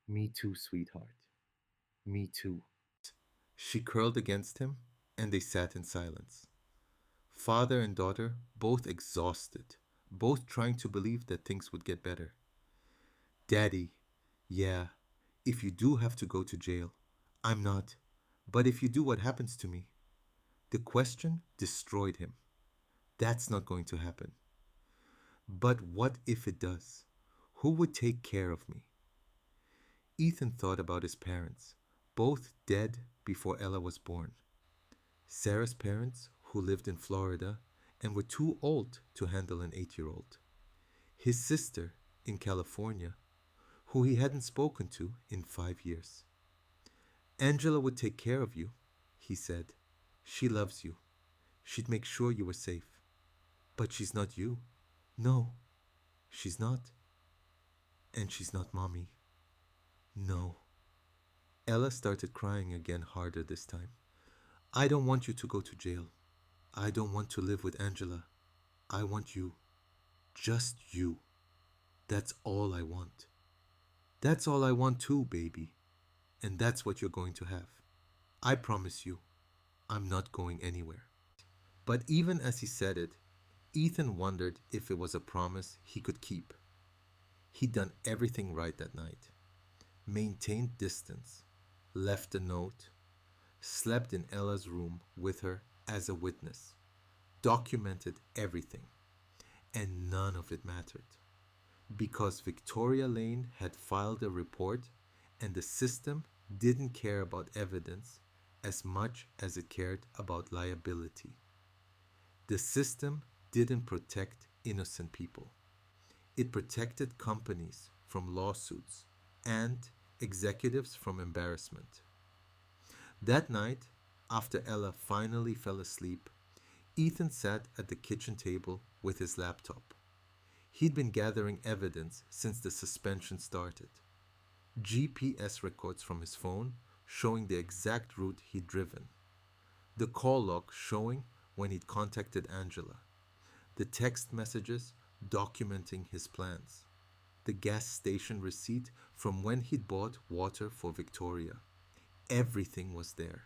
Me too, sweetheart. Me too. She curled against him, and they sat in silence. Father and daughter, both exhausted, both trying to believe that things would get better. Daddy, yeah, if you do have to go to jail, I'm not. But if you do, what happens to me? The question destroyed him. That's not going to happen. But what if it does? Who would take care of me? Ethan thought about his parents, both dead before Ella was born. Sarah's parents, who lived in Florida and were too old to handle an 8-year-old. His sister in California, who he hadn't spoken to in 5 years. Angela would take care of you, he said. She loves you. She'd make sure you were safe. But she's not you. No, she's not. And she's not mommy. No. Ella started crying again harder this time. I don't want you to go to jail. I don't want to live with Angela. I want you. Just you. That's all I want. That's all I want too, baby. And that's what you're going to have. I promise you, I'm not going anywhere. But even as he said it, Ethan wondered if it was a promise he could keep. He'd done everything right that night, maintained distance, left a note, slept in Ella's room with her as a witness, documented everything, and none of it mattered. Because Victoria Lane had filed a report and the system didn't care about evidence as much as it cared about liability. The system didn't protect innocent people. It protected companies from lawsuits and executives from embarrassment. That night, after Ella finally fell asleep, Ethan sat at the kitchen table with his laptop. He'd been gathering evidence since the suspension started. GPS records from his phone showing the exact route he'd driven. The call log showing when he'd contacted Angela. The text messages documenting his plans. The gas station receipt from when he'd bought water for Victoria. Everything was there.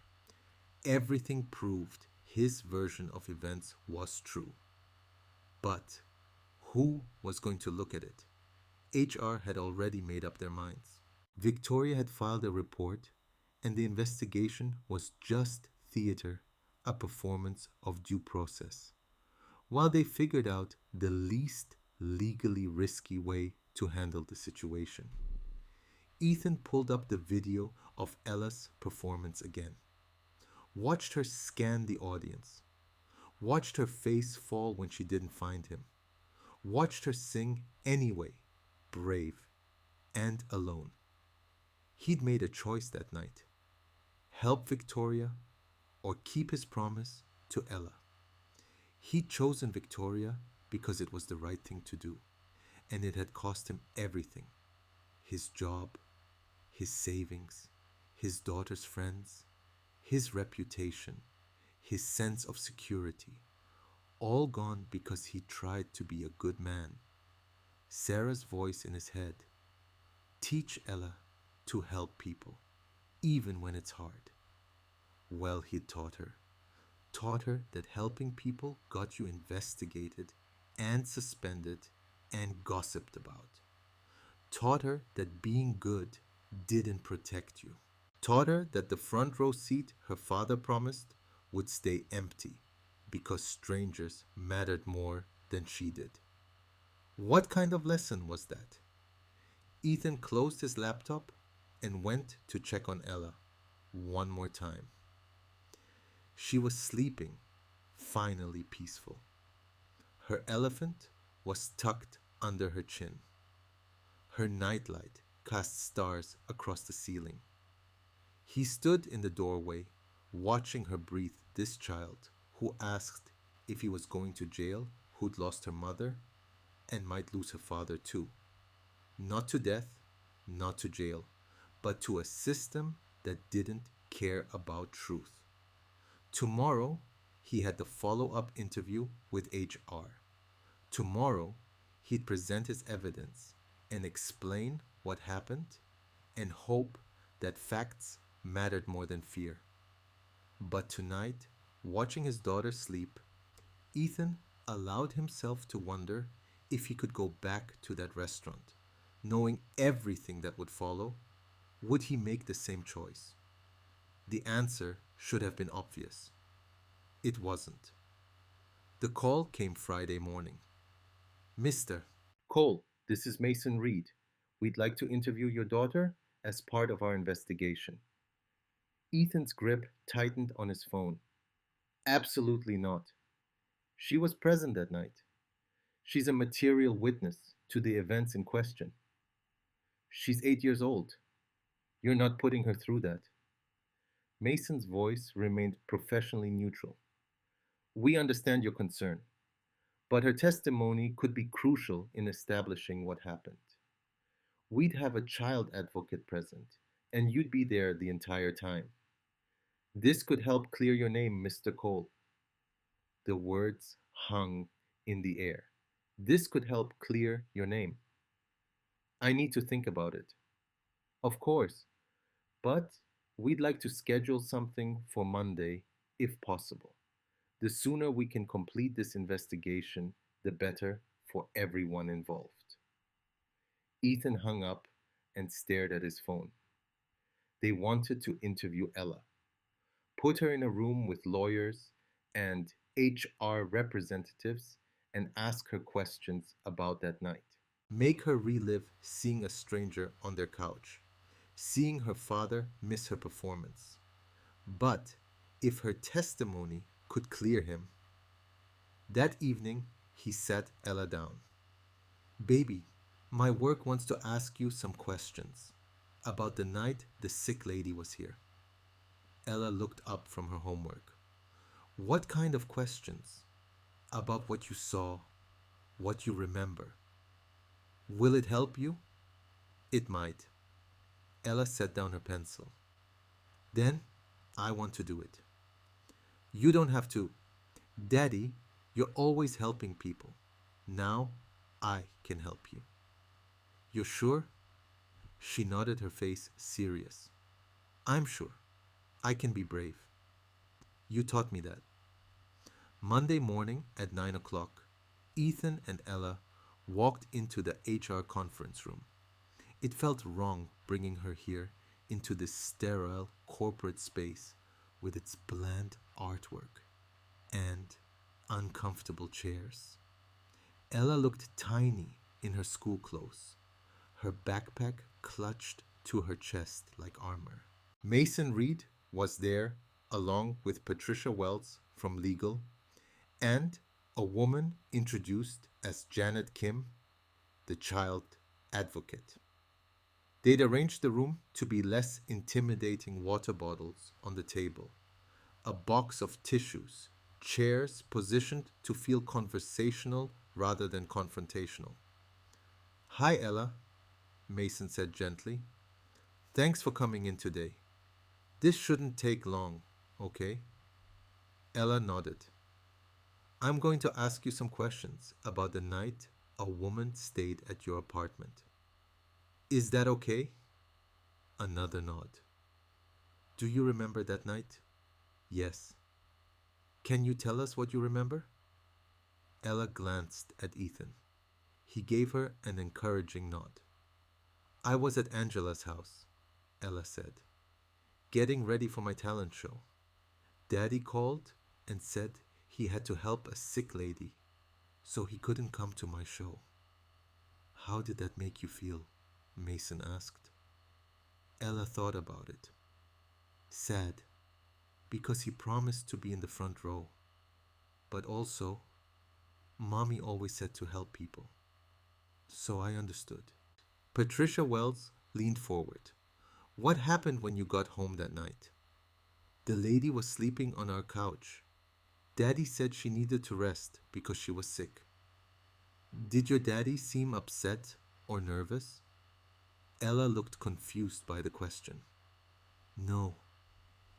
Everything proved his version of events was true. But who was going to look at it? HR had already made up their minds. Victoria had filed a report, and the investigation was just theater, a performance of due process, while they figured out the least legally risky way to handle the situation. Ethan pulled up the video of Ella's performance again, watched her scan the audience, watched her face fall when she didn't find him, watched her sing anyway, brave and alone. He'd made a choice that night: help Victoria or keep his promise to Ella. He'd chosen Victoria because it was the right thing to do, and it had cost him everything: his job, his savings, his daughter's friends, his reputation, his sense of security, all gone because he tried to be a good man. Sarah's voice in his head: teach Ella to help people, even when it's hard. Well, he'd taught her that helping people got you investigated and suspended and gossiped about. Taught her that being good didn't protect you. Taught her that the front row seat her father promised would stay empty because strangers mattered more than she did. What kind of lesson was that? Ethan closed his laptop and went to check on Ella one more time. She was sleeping, finally peaceful. Her elephant was tucked under her chin. Her nightlight cast stars across the ceiling. He stood in the doorway, watching her breathe this child who asked if he was going to jail, who'd lost her mother and might lose her father too. Not to death, not to jail, but to a system that didn't care about truth. Tomorrow, he had the follow up interview with HR. Tomorrow, he'd present his evidence and explain what happened and hope that facts mattered more than fear. But tonight, watching his daughter sleep, Ethan allowed himself to wonder if he could go back to that restaurant, knowing everything that would follow. Would he make the same choice? The answer should have been obvious. It wasn't. The call came Friday morning. Mr. Cole, this is Mason Reed. We'd like to interview your daughter as part of our investigation. Ethan's grip tightened on his phone. Absolutely not. She was present that night. She's a material witness to the events in question. She's 8 years old. You're not putting her through that. Mason's voice remained professionally neutral. We understand your concern, but her testimony could be crucial in establishing what happened. We'd have a child advocate present, and you'd be there the entire time. This could help clear your name, Mr. Cole. The words hung in the air. This could help clear your name. I need to think about it. Of course, but we'd like to schedule something for Monday if possible. The sooner we can complete this investigation, the better for everyone involved. Ethan hung up and stared at his phone. They wanted to interview Ella, put her in a room with lawyers and HR representatives, and ask her questions about that night. Make her relive seeing a stranger on their couch, seeing her father miss her performance. But if her testimony could clear him, that evening he sat Ella down. Baby, my work wants to ask you some questions about the night the sick lady was here. Ella looked up from her homework. What kind of questions? About what you saw, what you remember. Will it help you? It might. Ella set down her pencil. Then I want to do it. You don't have to. Daddy, you're always helping people. Now I can help you. You're sure? She nodded, her face serious. I'm sure. I can be brave. You taught me that. Monday morning at 9 o'clock, Ethan and Ella walked into the HR conference room. It felt wrong bringing her here into this sterile corporate space with its bland artwork and uncomfortable chairs. Ella looked tiny in her school clothes, her backpack clutched to her chest like armor. Mason Reed was there along with Patricia Wells from legal and a woman introduced as Janet Kim, the child advocate. They'd arranged the room to be less intimidating: water bottles on the table, a box of tissues, chairs positioned to feel conversational rather than confrontational. Hi, Ella, Mason said gently. Thanks for coming in today. This shouldn't take long, okay? Ella nodded. I'm going to ask you some questions about the night a woman stayed at your apartment. Is that okay? Another nod. Do you remember that night? Yes. Can you tell us what you remember? Ella glanced at Ethan. He gave her an encouraging nod. I was at Angela's house, Ella said, getting ready for my talent show. Daddy called and said he had to help a sick lady, so he couldn't come to my show. How did that make you feel? Mason asked. Ella thought about it. Sad, because he promised to be in the front row. But also, Mommy always said to help people. So I understood. Patricia Wells leaned forward. What happened when you got home that night? The lady was sleeping on our couch. Daddy said she needed to rest because she was sick. Did your daddy seem upset or nervous? Ella looked confused by the question. No,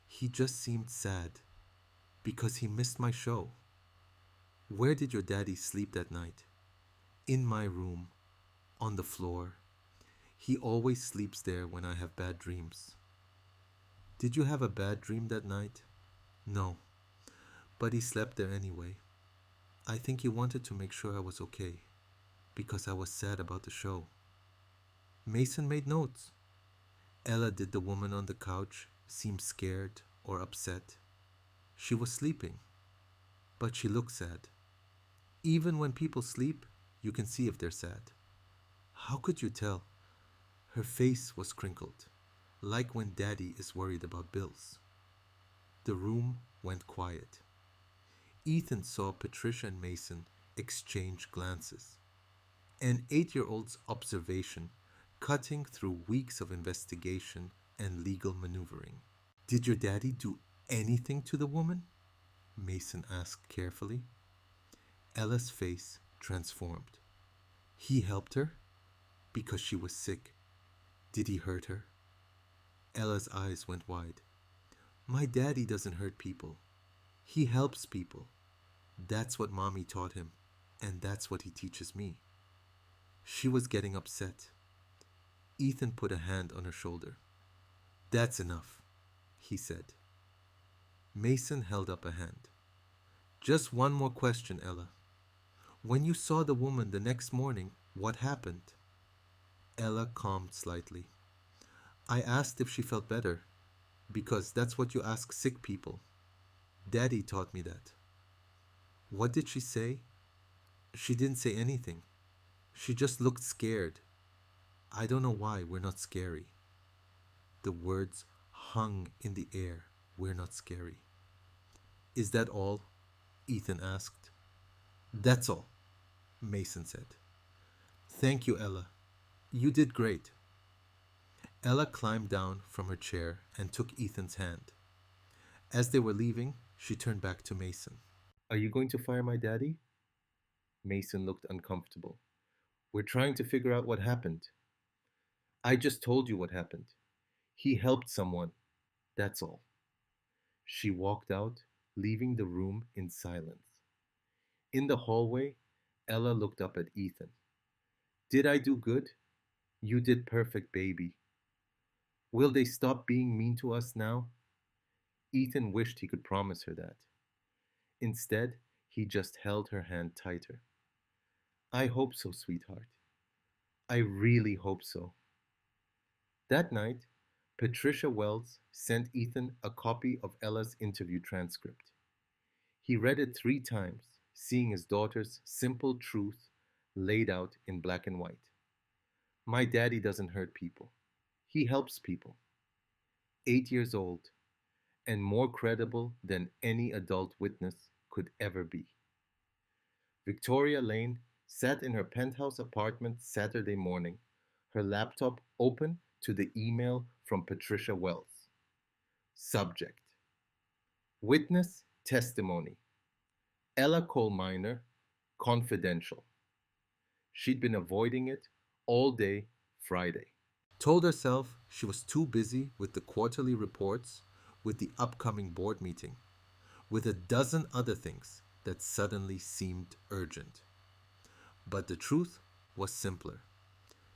he just seemed sad because he missed my show. Where did your daddy sleep that night? In my room, on the floor. He always sleeps there when I have bad dreams. Did you have a bad dream that night? No, but he slept there anyway. I think he wanted to make sure I was okay because I was sad about the show. Mason made notes. Ella, did the woman on the couch seem scared or upset? She was sleeping, but she looked sad. Even when people sleep, you can see if they're sad. How could you tell? Her face was crinkled, like when Daddy is worried about bills. The room went quiet. Ethan saw Patricia and Mason exchange glances. An 8-year-old's observation cutting through weeks of investigation and legal maneuvering. Did your daddy do anything to the woman? Mason asked carefully. Ella's face transformed. He helped her because she was sick. Did he hurt her? Ella's eyes went wide. My daddy doesn't hurt people. He helps people. That's what Mommy taught him. And that's what he teaches me. She was getting upset. Ethan put a hand on her shoulder. That's enough, he said. Mason held up a hand. Just one more question, Ella. When you saw the woman the next morning, what happened? Ella calmed slightly. I asked if she felt better, because that's what you ask sick people. Daddy taught me that. What did she say? She didn't say anything. She just looked scared. I don't know why we're not scary. The words hung in the air. We're not scary. Is that all? Ethan asked. That's all, Mason said. Thank you, Ella. You did great. Ella climbed down from her chair and took Ethan's hand. As they were leaving, she turned back to Mason. Are you going to fire my daddy? Mason looked uncomfortable. We're trying to figure out what happened. I just told you what happened. He helped someone. That's all. She walked out, leaving the room in silence. In the hallway, Ella looked up at Ethan. Did I do good? You did perfect, baby. Will they stop being mean to us now? Ethan wished he could promise her that. Instead, he just held her hand tighter. I hope so, sweetheart. I really hope so. That night, Patricia Wells sent Ethan a copy of Ella's interview transcript. He read it 3 times, seeing his daughter's simple truth laid out in black and white. My daddy doesn't hurt people. He helps people. 8 years old, and more credible than any adult witness could ever be. Victoria Lane sat in her penthouse apartment Saturday morning, her laptop open to the email from Patricia Wells. Subject: Witness testimony. Ella Coal Miner, confidential. She'd been avoiding it all day Friday. Told herself she was too busy with the quarterly reports, with the upcoming board meeting, with a dozen other things that suddenly seemed urgent. But the truth was simpler.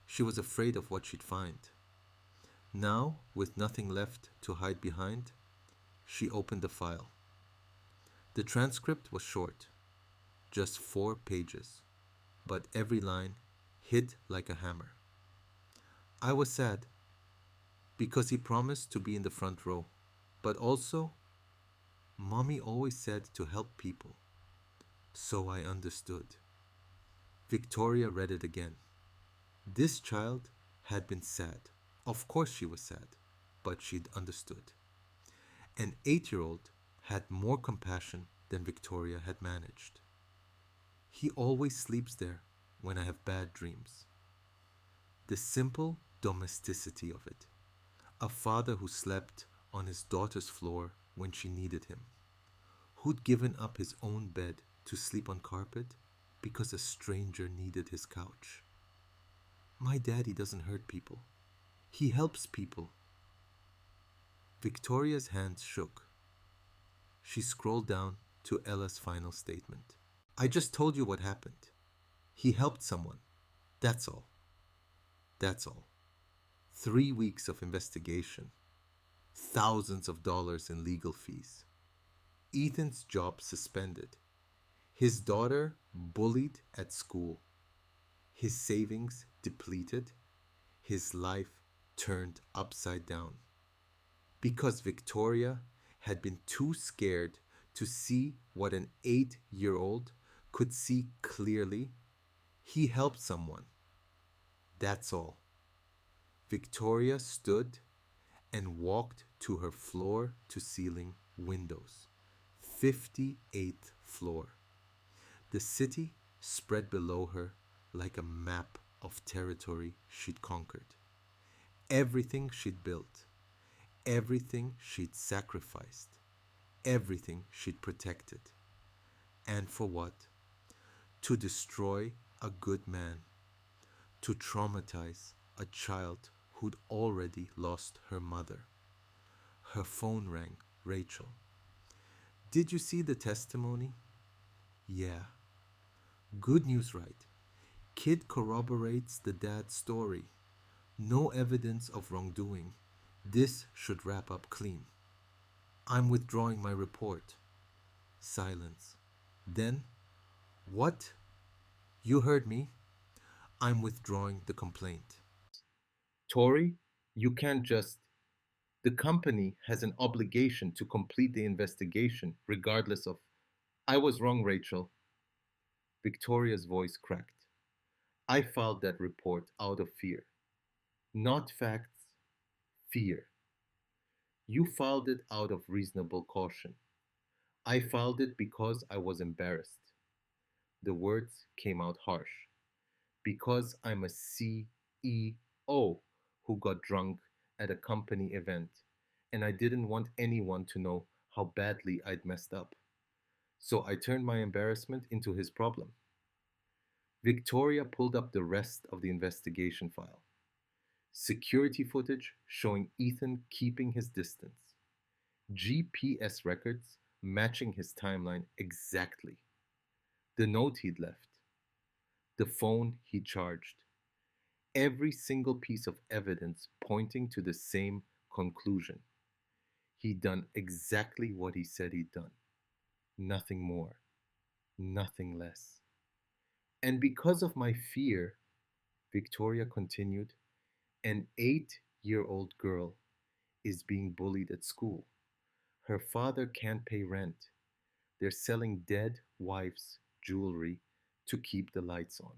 She was afraid of what she'd find. Now, with nothing left to hide behind, she opened the file. The transcript was short, just 4 pages, but every line hit like a hammer. I was sad because he promised to be in the front row, but also, Mommy always said to help people, so I understood. Victoria read it again. This child had been sad. Of course she was sad, but she'd understood. An 8-year-old had more compassion than Victoria had managed. He always sleeps there when I have bad dreams. The simple domesticity of it. A father who slept on his daughter's floor when she needed him. Who'd given up his own bed to sleep on carpet because a stranger needed his couch. My daddy doesn't hurt people. He helps people. Victoria's hands shook. She scrolled down to Ella's final statement. I just told you what happened. He helped someone. That's all. That's all. 3 weeks of investigation. Thousands of dollars in legal fees. Ethan's job suspended. His daughter bullied at school. His savings depleted. His life turned upside down. Because Victoria had been too scared to see what an 8-year-old could see clearly, he helped someone. That's all. Victoria stood and walked to her floor-to-ceiling windows. 58th floor. The city spread below her like a map of territory she'd conquered. Everything she'd built, everything she'd sacrificed, everything she'd protected. And for what? To destroy a good man, to traumatize a child who'd already lost her mother. Her phone rang. Rachel. Did you see the testimony? Yeah. Good news, right? Kid corroborates the dad's story. No evidence of wrongdoing. This should wrap up clean. I'm withdrawing my report. Silence. Then, what? You heard me. I'm withdrawing the complaint. Tori, you can't just. The company has an obligation to complete the investigation regardless of. I was wrong, Rachel. Victoria's voice cracked. I filed that report out of fear. Not facts, fear. You filed it out of reasonable caution. I filed it because I was embarrassed. The words came out harsh. Because I'm a CEO who got drunk at a company event, and I didn't want anyone to know how badly I'd messed up. So I turned my embarrassment into his problem. Victoria pulled up the rest of the investigation file. Security footage showing Ethan keeping his distance. GPS records matching his timeline exactly. The note he'd left. The phone he charged. Every single piece of evidence pointing to the same conclusion. He'd done exactly what he said he'd done. Nothing more. Nothing less. And because of my fear, Victoria continued, an 8-year-old girl is being bullied at school. Her father can't pay rent. They're selling dead wives' jewelry to keep the lights on.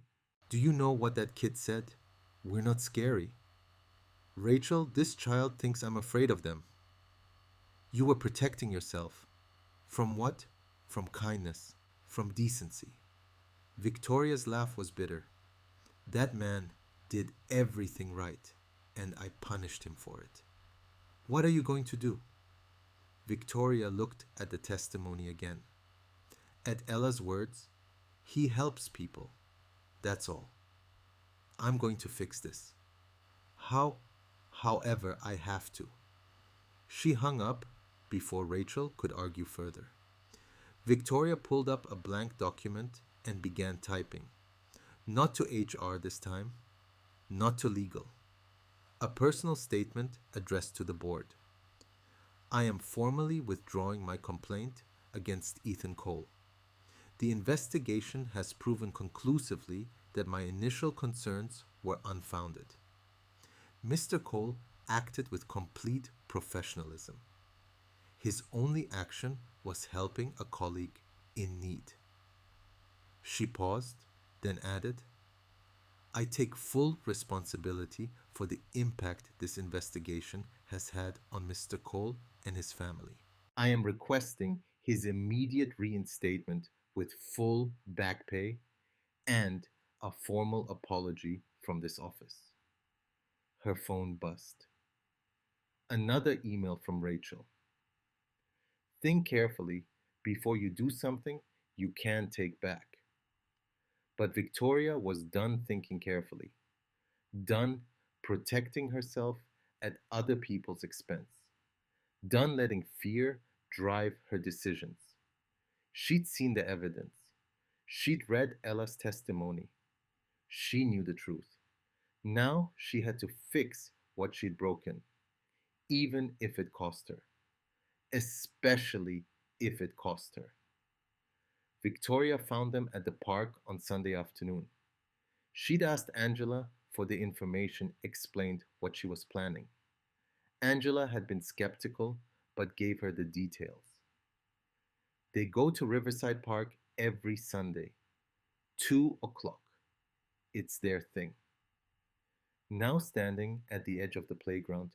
Do you know what that kid said? We're not scary. Rachel, this child thinks I'm afraid of them. You were protecting yourself. From what? From kindness, from decency. Victoria's laugh was bitter. That man did everything right, and I punished him for it. What are you going to do? Victoria looked at the testimony again. At Ella's words, he helps people. That's all. I'm going to fix this. How? However, I have to. She hung up before Rachel could argue further. Victoria pulled up a blank document and began typing. Not to HR this time, not to legal. A personal statement addressed to the board. I am formally withdrawing my complaint against Ethan Cole. The investigation has proven conclusively that my initial concerns were unfounded. Mr. Cole acted with complete professionalism. His only action was helping a colleague in need. She paused, then added, I take full responsibility for the impact this investigation has had on Mr. Cole and his family. I am requesting his immediate reinstatement with full back pay and a formal apology from this office. Her phone buzzed. Another email from Rachel. Think carefully before you do something you can take back. But Victoria was done thinking carefully, done protecting herself at other people's expense, done letting fear drive her decisions. She'd seen the evidence. She'd read Ella's testimony. She knew the truth. Now she had to fix what she'd broken, even if it cost her. Especially if it cost her. Victoria found them at the park on Sunday afternoon. She'd asked Angela for the information explained what she was planning. Angela had been skeptical but gave her the details. They go to Riverside Park every Sunday, 2 o'clock. It's their thing. Now standing at the edge of the playground,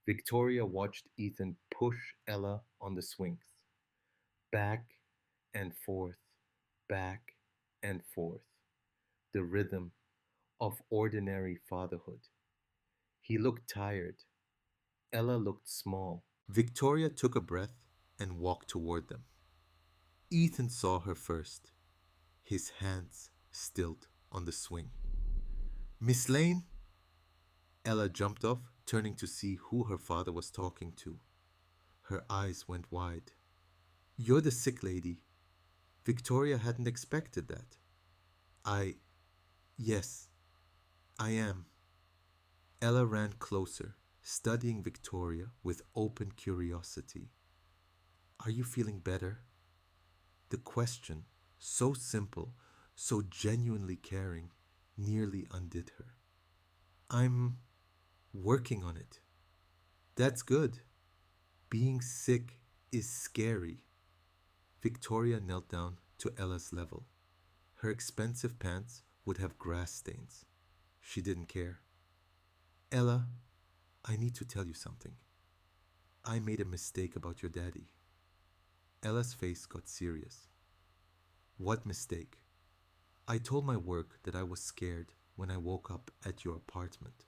Victoria watched Ethan push Ella on the swings. Back and forth, back and forth. The rhythm of ordinary fatherhood. He looked tired. Ella looked small. Victoria took a breath and walked toward them. Ethan saw her first, his hands stilled on the swing. Miss Lane? Ella jumped off, turning to see who her father was talking to. Her eyes went wide. You're the sick lady. Victoria hadn't expected that. I, yes, I am. Ella ran closer, studying Victoria with open curiosity. Are you feeling better? The question, so simple, so genuinely caring, nearly undid her. I'm working on it. That's good. Being sick is scary. Victoria knelt down to Ella's level. Her expensive pants would have grass stains. She didn't care. Ella, I need to tell you something. I made a mistake about your daddy. Ella's face got serious. What mistake? I told my work that I was scared when I woke up at your apartment.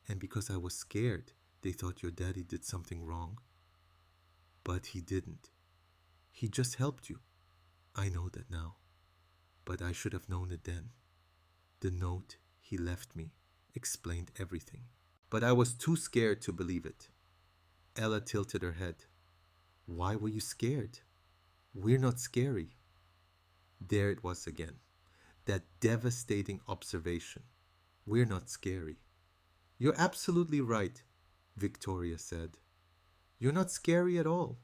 And because I was scared, they thought your daddy did something wrong. But he didn't. He just helped you. I know that now. But I should have known it then. The note he left me explained everything. But I was too scared to believe it. Ella tilted her head. Why were you scared? We're not scary. There it was again. That devastating observation. We're not scary. You're absolutely right, Victoria said. You're not scary at all.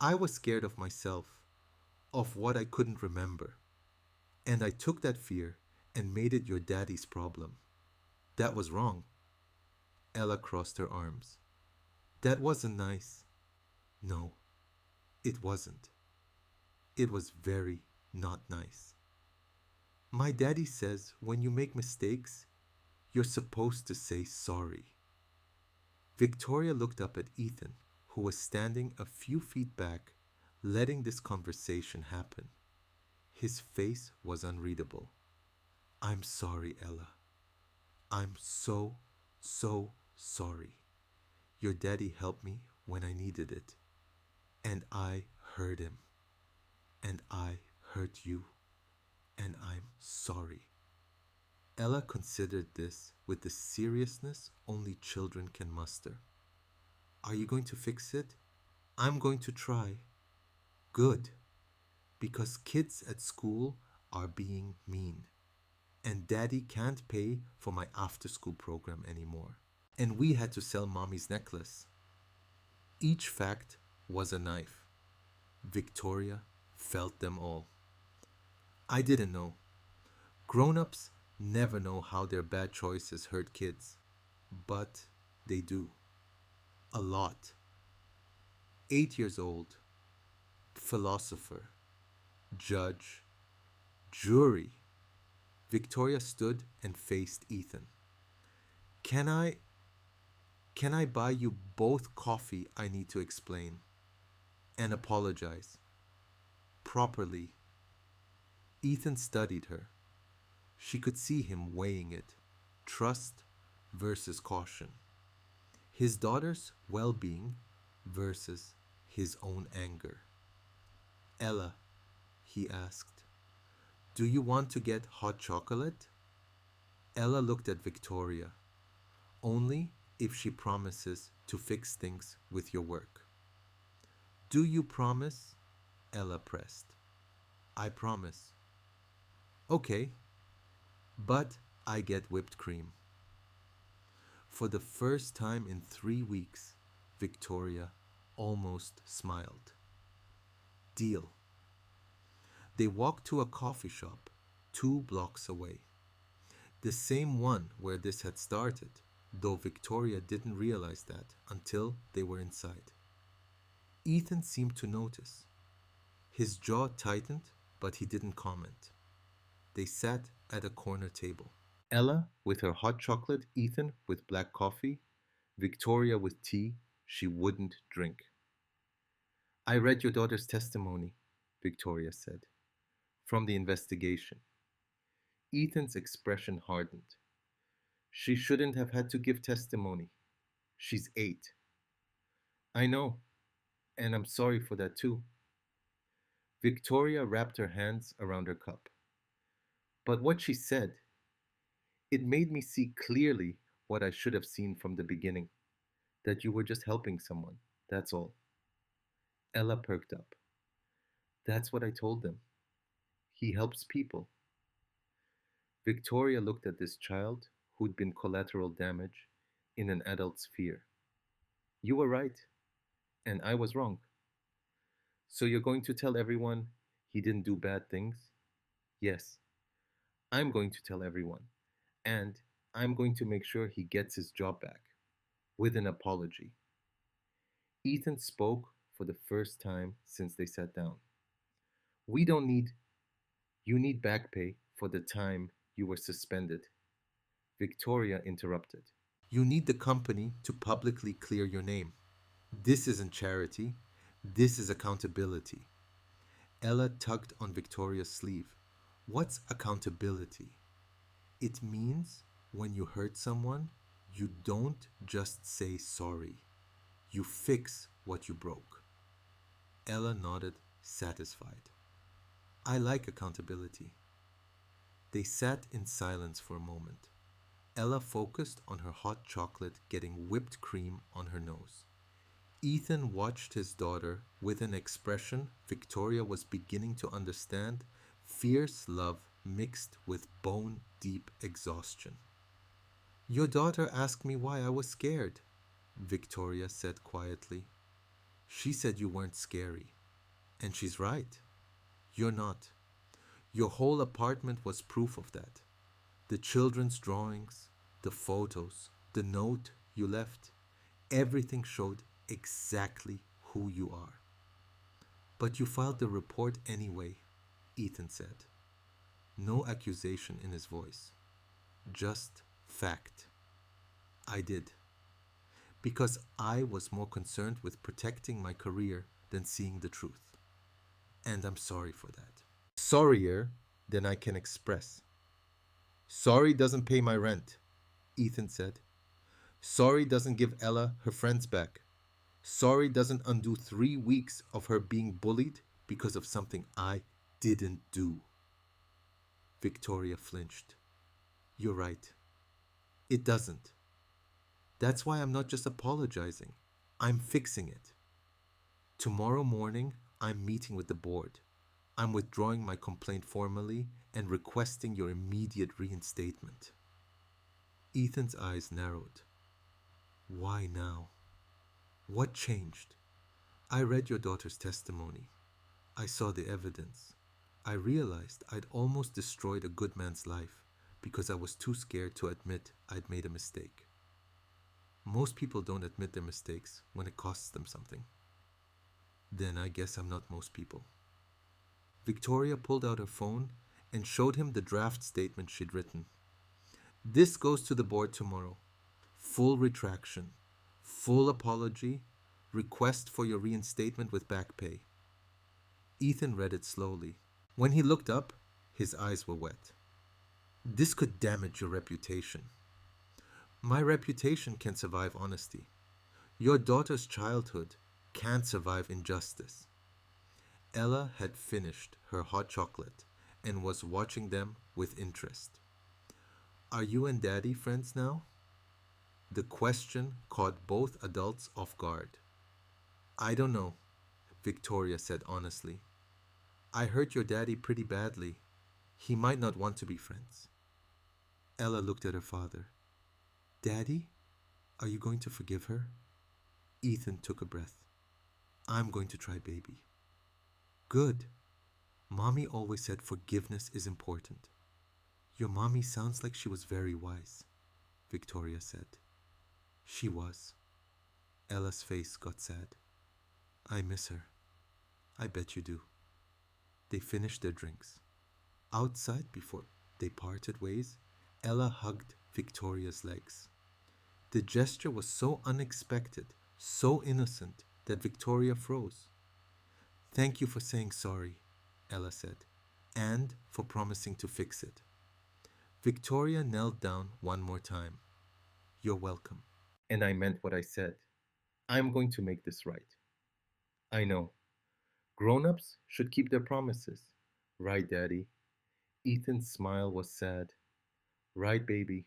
I was scared of myself, of what I couldn't remember. And I took that fear and made it your daddy's problem. That was wrong. Ella crossed her arms. That wasn't nice. No, it wasn't. It was very not nice. My daddy says when you make mistakes, you're supposed to say sorry. Victoria looked up at Ethan, who was standing a few feet back, letting this conversation happen. His face was unreadable. I'm sorry, Ella. I'm so, so sorry. Your daddy helped me when I needed it. And I hurt him. And I hurt you. And I'm sorry. Ella considered this with the seriousness only children can muster. Are you going to fix it? I'm going to try. Good. Because kids at school are being mean. And daddy can't pay for my after school program anymore. And we had to sell mommy's necklace. Each fact was a knife. Victoria felt them all. I didn't know. Grown ups never know how their bad choices hurt kids. But they do. A lot. 8 years old. Philosopher. Judge. Jury. Victoria stood and faced Ethan. Can I can I buy you both coffee? I need to explain and apologize properly. Ethan studied her. She could see him weighing it. Trust versus caution. His daughter's well-being versus his own anger. Ella, he asked, do you want to get hot chocolate? Ella looked at Victoria. Only if she promises to fix things with your work. Do you promise? Ella pressed. I promise. Okay, but I get whipped cream. For the first time in 3 weeks, Victoria almost smiled. Deal. They walked to a coffee shop 2 blocks away. The same one where this had started, though Victoria didn't realize that until they were inside. Ethan seemed to notice. His jaw tightened, but he didn't comment. They sat at a corner table. Ella with her hot chocolate, Ethan with black coffee, Victoria with tea she wouldn't drink. I read your daughter's testimony, Victoria said, from the investigation. Ethan's expression hardened. She shouldn't have had to give testimony. She's 8. I know, and I'm sorry for that too. Victoria wrapped her hands around her cup. But what she said, it made me see clearly what I should have seen from the beginning, that you were just helping someone, that's all. Ella perked up. That's what I told them. He helps people. Victoria looked at this child who'd been collateral damage in an adult's fear. You were right, and I was wrong. So you're going to tell everyone he didn't do bad things? Yes, I'm going to tell everyone. And I'm going to make sure he gets his job back with an apology. Ethan spoke for the first time since they sat down. We don't need, you need back pay for the time you were suspended. Victoria interrupted. You need the company to publicly clear your name. This isn't charity, this is accountability. Ella tugged on Victoria's sleeve. What's accountability? It means when you hurt someone, you don't just say sorry. You fix what you broke. Ella nodded, satisfied. I like accountability. They sat in silence for a moment. Ella focused on her hot chocolate getting whipped cream on her nose. Ethan watched his daughter with an expression Victoria was beginning to understand, fierce love mixed with bone deep exhaustion. Your daughter asked me why I was scared, Victoria said quietly. She said you weren't scary. And she's right. You're not. Your whole apartment was proof of that. The children's drawings, the photos, the note you left, everything showed exactly who you are. But you filed the report anyway, Ethan said. No accusation in his voice, just fact. I did. Because I was more concerned with protecting my career than seeing the truth. And I'm sorry for that. Sorrier than I can express. Sorry doesn't pay my rent, Ethan said. Sorry doesn't give Ella her friends back. Sorry doesn't undo 3 weeks of her being bullied because of something I didn't do. Victoria flinched. You're right. It doesn't. That's why I'm not just apologizing. I'm fixing it. Tomorrow morning, I'm meeting with the board. I'm withdrawing my complaint formally and requesting your immediate reinstatement. Ethan's eyes narrowed. Why now? What changed? I read your daughter's testimony. I saw the evidence. I realized I'd almost destroyed a good man's life because I was too scared to admit I'd made a mistake. Most people don't admit their mistakes when it costs them something. Then I guess I'm not most people. Victoria pulled out her phone and showed him the draft statement she'd written. This goes to the board tomorrow. Full retraction, full apology, request for your reinstatement with back pay. Ethan read it slowly. When he looked up, his eyes were wet. This could damage your reputation. My reputation can survive honesty. Your daughter's childhood can't survive injustice. Ella had finished her hot chocolate and was watching them with interest. Are you and Daddy friends now? The question caught both adults off guard. I don't know, Victoria said honestly. I hurt your daddy pretty badly. He might not want to be friends. Ella looked at her father. Daddy, are you going to forgive her? Ethan took a breath. I'm going to try, baby. Good. Mommy always said forgiveness is important. Your mommy sounds like she was very wise, Victoria said. She was. Ella's face got sad. I miss her. I bet you do. They finished their drinks. Outside, before they parted ways, Ella hugged Victoria's legs. The gesture was so unexpected, so innocent, that Victoria froze. Thank you for saying sorry, Ella said, and for promising to fix it. Victoria knelt down one more time. You're welcome. And I meant what I said. I'm going to make this right. I know. Grown-ups should keep their promises. Right, Daddy? Ethan's smile was sad. Right, baby.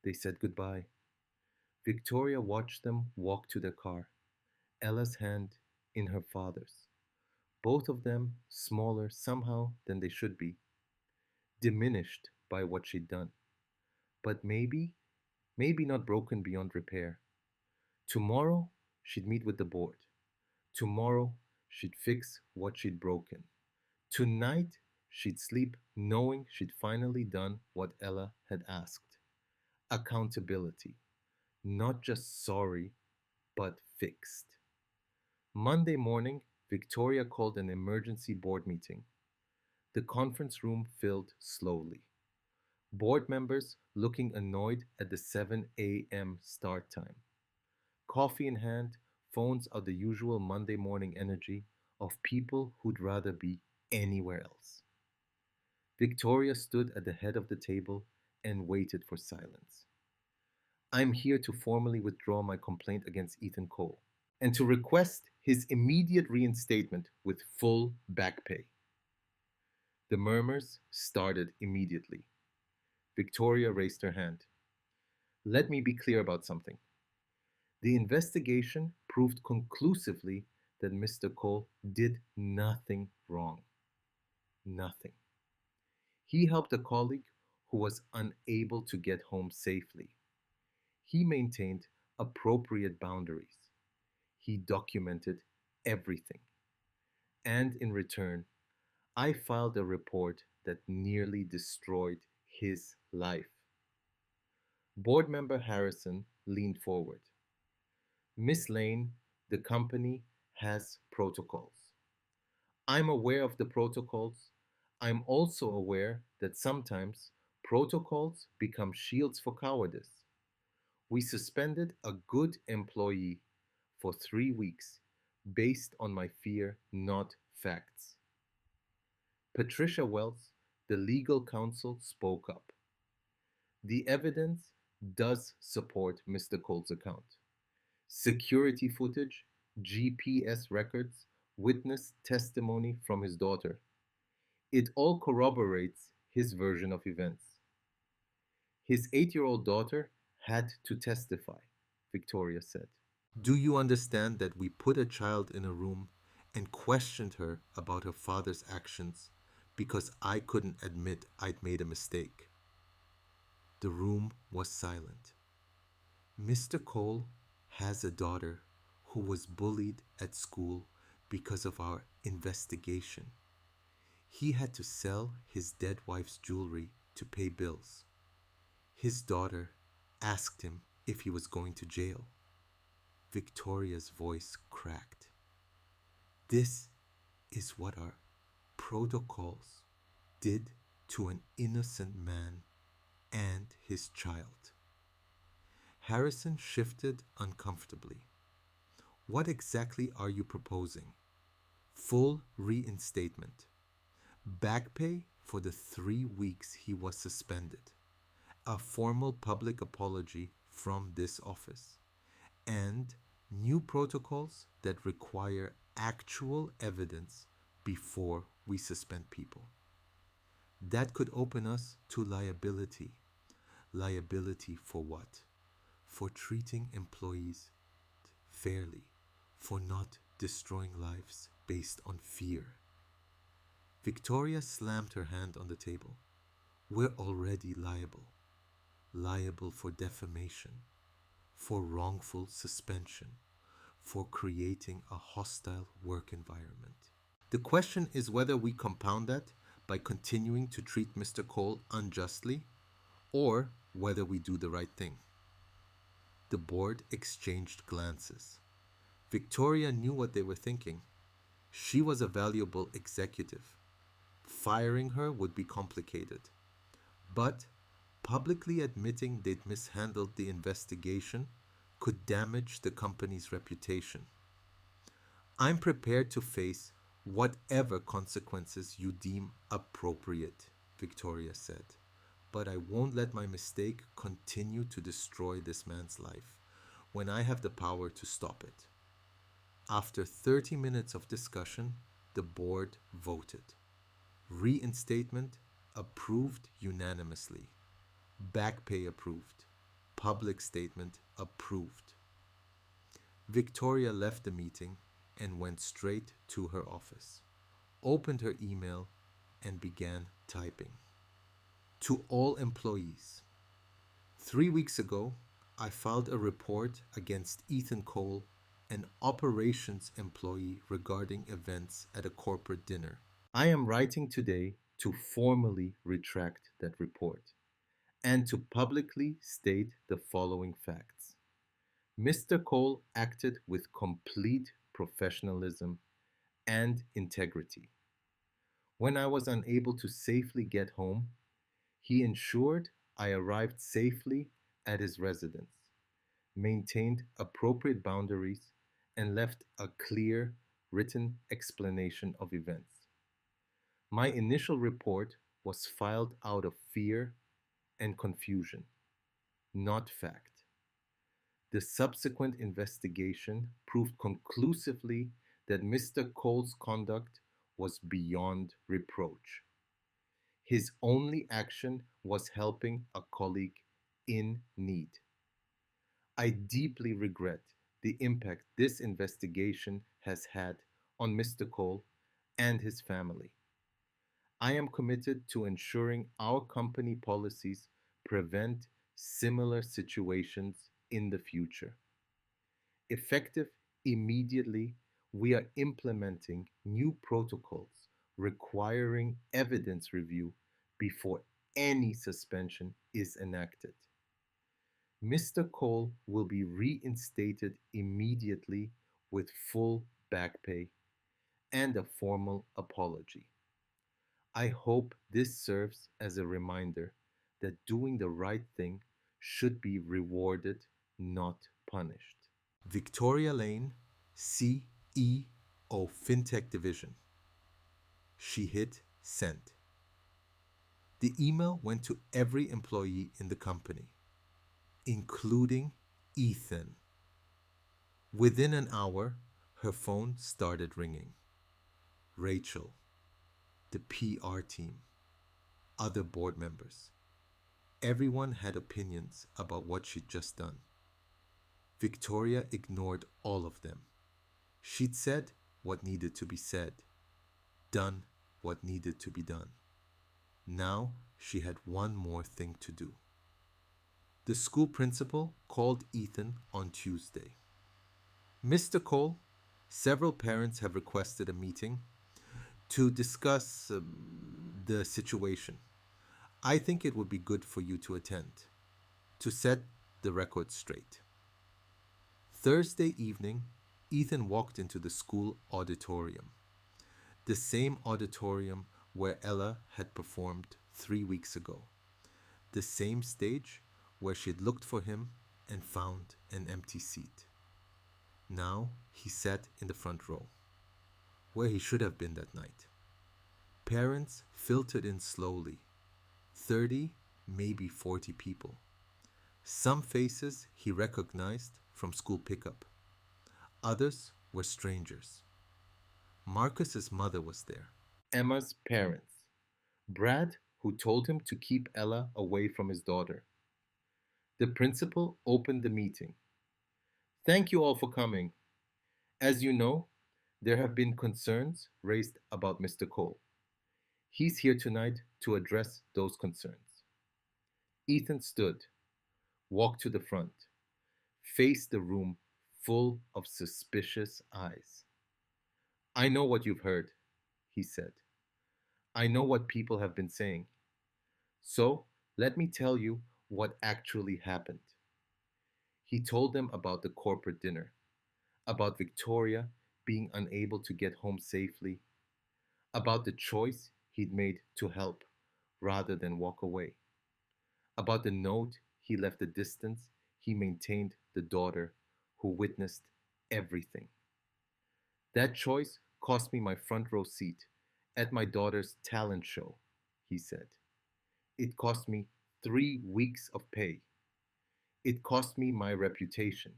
They said goodbye. Victoria watched them walk to their car, Ella's hand in her father's. Both of them smaller somehow than they should be, diminished by what she'd done. But maybe not broken beyond repair. Tomorrow, she'd meet with the board. Tomorrow, she'd fix what she'd broken. Tonight, she'd sleep knowing she'd finally done what Ella had asked. Accountability. Not just sorry, but fixed. Monday morning, Victoria called an emergency board meeting. The conference room filled slowly. Board members looking annoyed at the 7 a.m. start time. Coffee in hand, phones are the usual Monday morning energy of people who'd rather be anywhere else. Victoria stood at the head of the table and waited for silence. I'm here to formally withdraw my complaint against Ethan Cole and to request his immediate reinstatement with full back pay. The murmurs started immediately. Victoria raised her hand. Let me be clear about something. The investigation proved conclusively that Mr. Cole did nothing wrong. Nothing. He helped a colleague who was unable to get home safely. He maintained appropriate boundaries. He documented everything. And in return, I filed a report that nearly destroyed his life. Board member Harrison leaned forward. Miss Lane, the company has protocols. I'm aware of the protocols. I'm also aware that sometimes protocols become shields for cowardice. We suspended a good employee for 3 weeks based on my fear, not facts. Patricia Wells, the legal counsel, spoke up. The evidence does support Mr. Cole's account. Security footage, GPS records, witness testimony from his daughter. It all corroborates his version of events. His 8-year-old daughter had to testify, Victoria said. Do you understand that we put a child in a room and questioned her about her father's actions because I couldn't admit I'd made a mistake? The room was silent. Mr. Cole has a daughter who was bullied at school because of our investigation. He had to sell his dead wife's jewelry to pay bills. His daughter asked him if he was going to jail. Victoria's voice cracked. This is what our protocols did to an innocent man and his child. Harrison shifted uncomfortably. What exactly are you proposing? Full reinstatement. Back pay for the 3 weeks he was suspended. A formal public apology from this office. And new protocols that require actual evidence before we suspend people. That could open us to liability. Liability for what? For treating employees fairly, for not destroying lives based on fear. Victoria slammed her hand on the table. We're already liable. Liable for defamation, for wrongful suspension, for creating a hostile work environment. The question is whether we compound that by continuing to treat Mr. Cole unjustly, or whether we do the right thing. The board exchanged glances. Victoria knew what they were thinking. She was a valuable executive. Firing her would be complicated. But publicly admitting they'd mishandled the investigation could damage the company's reputation. I'm prepared to face whatever consequences you deem appropriate, Victoria said. But I won't let my mistake continue to destroy this man's life when I have the power to stop it. After 30 minutes of discussion, the board voted. Reinstatement approved unanimously. Back pay approved. Public statement approved. Victoria left the meeting and went straight to her office, opened her email, and began typing. To all employees, 3 weeks ago, I filed a report against Ethan Cole, an operations employee, regarding events at a corporate dinner. I am writing today to formally retract that report and to publicly state the following facts. Mr. Cole acted with complete professionalism and integrity. When I was unable to safely get home, he ensured I arrived safely at his residence, maintained appropriate boundaries, and left a clear written explanation of events. My initial report was filed out of fear and confusion, not fact. The subsequent investigation proved conclusively that Mr. Cole's conduct was beyond reproach. His only action was helping a colleague in need. I deeply regret the impact this investigation has had on Mr. Cole and his family. I am committed to ensuring our company policies prevent similar situations in the future. Effective immediately, we are implementing new protocols requiring evidence review before any suspension is enacted. Mr. Cole will be reinstated immediately with full back pay and a formal apology. I hope this serves as a reminder that doing the right thing should be rewarded, not punished. Victoria Lane, CEO FinTech Division. She hit send. The email went to every employee in the company, including Ethan. Within an hour, her phone started ringing. Rachel, the PR team, other board members. Everyone had opinions about what she'd just done. Victoria ignored all of them. She'd said what needed to be said, done what needed to be done. Now she had one more thing to do. The school principal called Ethan on Tuesday. Mr. Cole, several parents have requested a meeting to discuss the situation. I think it would be good for you to attend, to set the record straight. Thursday evening, Ethan walked into the school auditorium, the same auditorium where Ella had performed 3 weeks ago, the same stage where she had looked for him and found an empty seat. Now he sat in the front row, where he should have been that night. Parents filtered in slowly, 30, maybe 40 people. Some faces he recognized from school pickup. Others were strangers. Marcus's mother was there. Emma's parents. Brad, who told him to keep Ella away from his daughter. The principal opened the meeting. Thank you all for coming. As you know, there have been concerns raised about Mr. Cole. He's here tonight to address those concerns. Ethan stood, walked to the front, faced the room full of suspicious eyes. I know what you've heard, he said. I know what people have been saying. So let me tell you what actually happened. He told them about the corporate dinner, about Victoria being unable to get home safely, about the choice he'd made to help rather than walk away, about the note he left, the distance he maintained the daughter who witnessed everything. That choice cost me my front row seat at my daughter's talent show, he said. It cost me 3 weeks of pay. It cost me my reputation.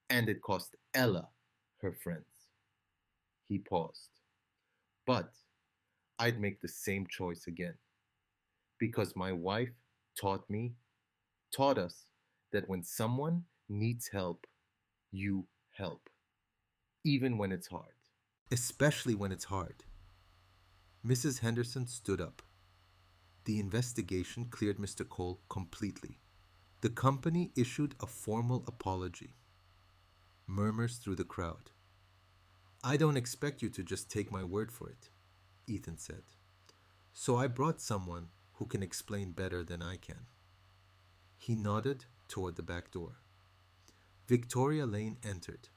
And it cost Ella her friends. He paused. But I'd make the same choice again. Because my wife taught us that when someone needs help, you help. Even when it's hard. Especially when it's hard. Mrs. Henderson stood up. The investigation cleared Mr. Cole completely. The company issued a formal apology. Murmurs through the crowd. I don't expect you to just take my word for it, Ethan said. So I brought someone who can explain better than I can. He nodded toward the back door. Victoria Lane entered.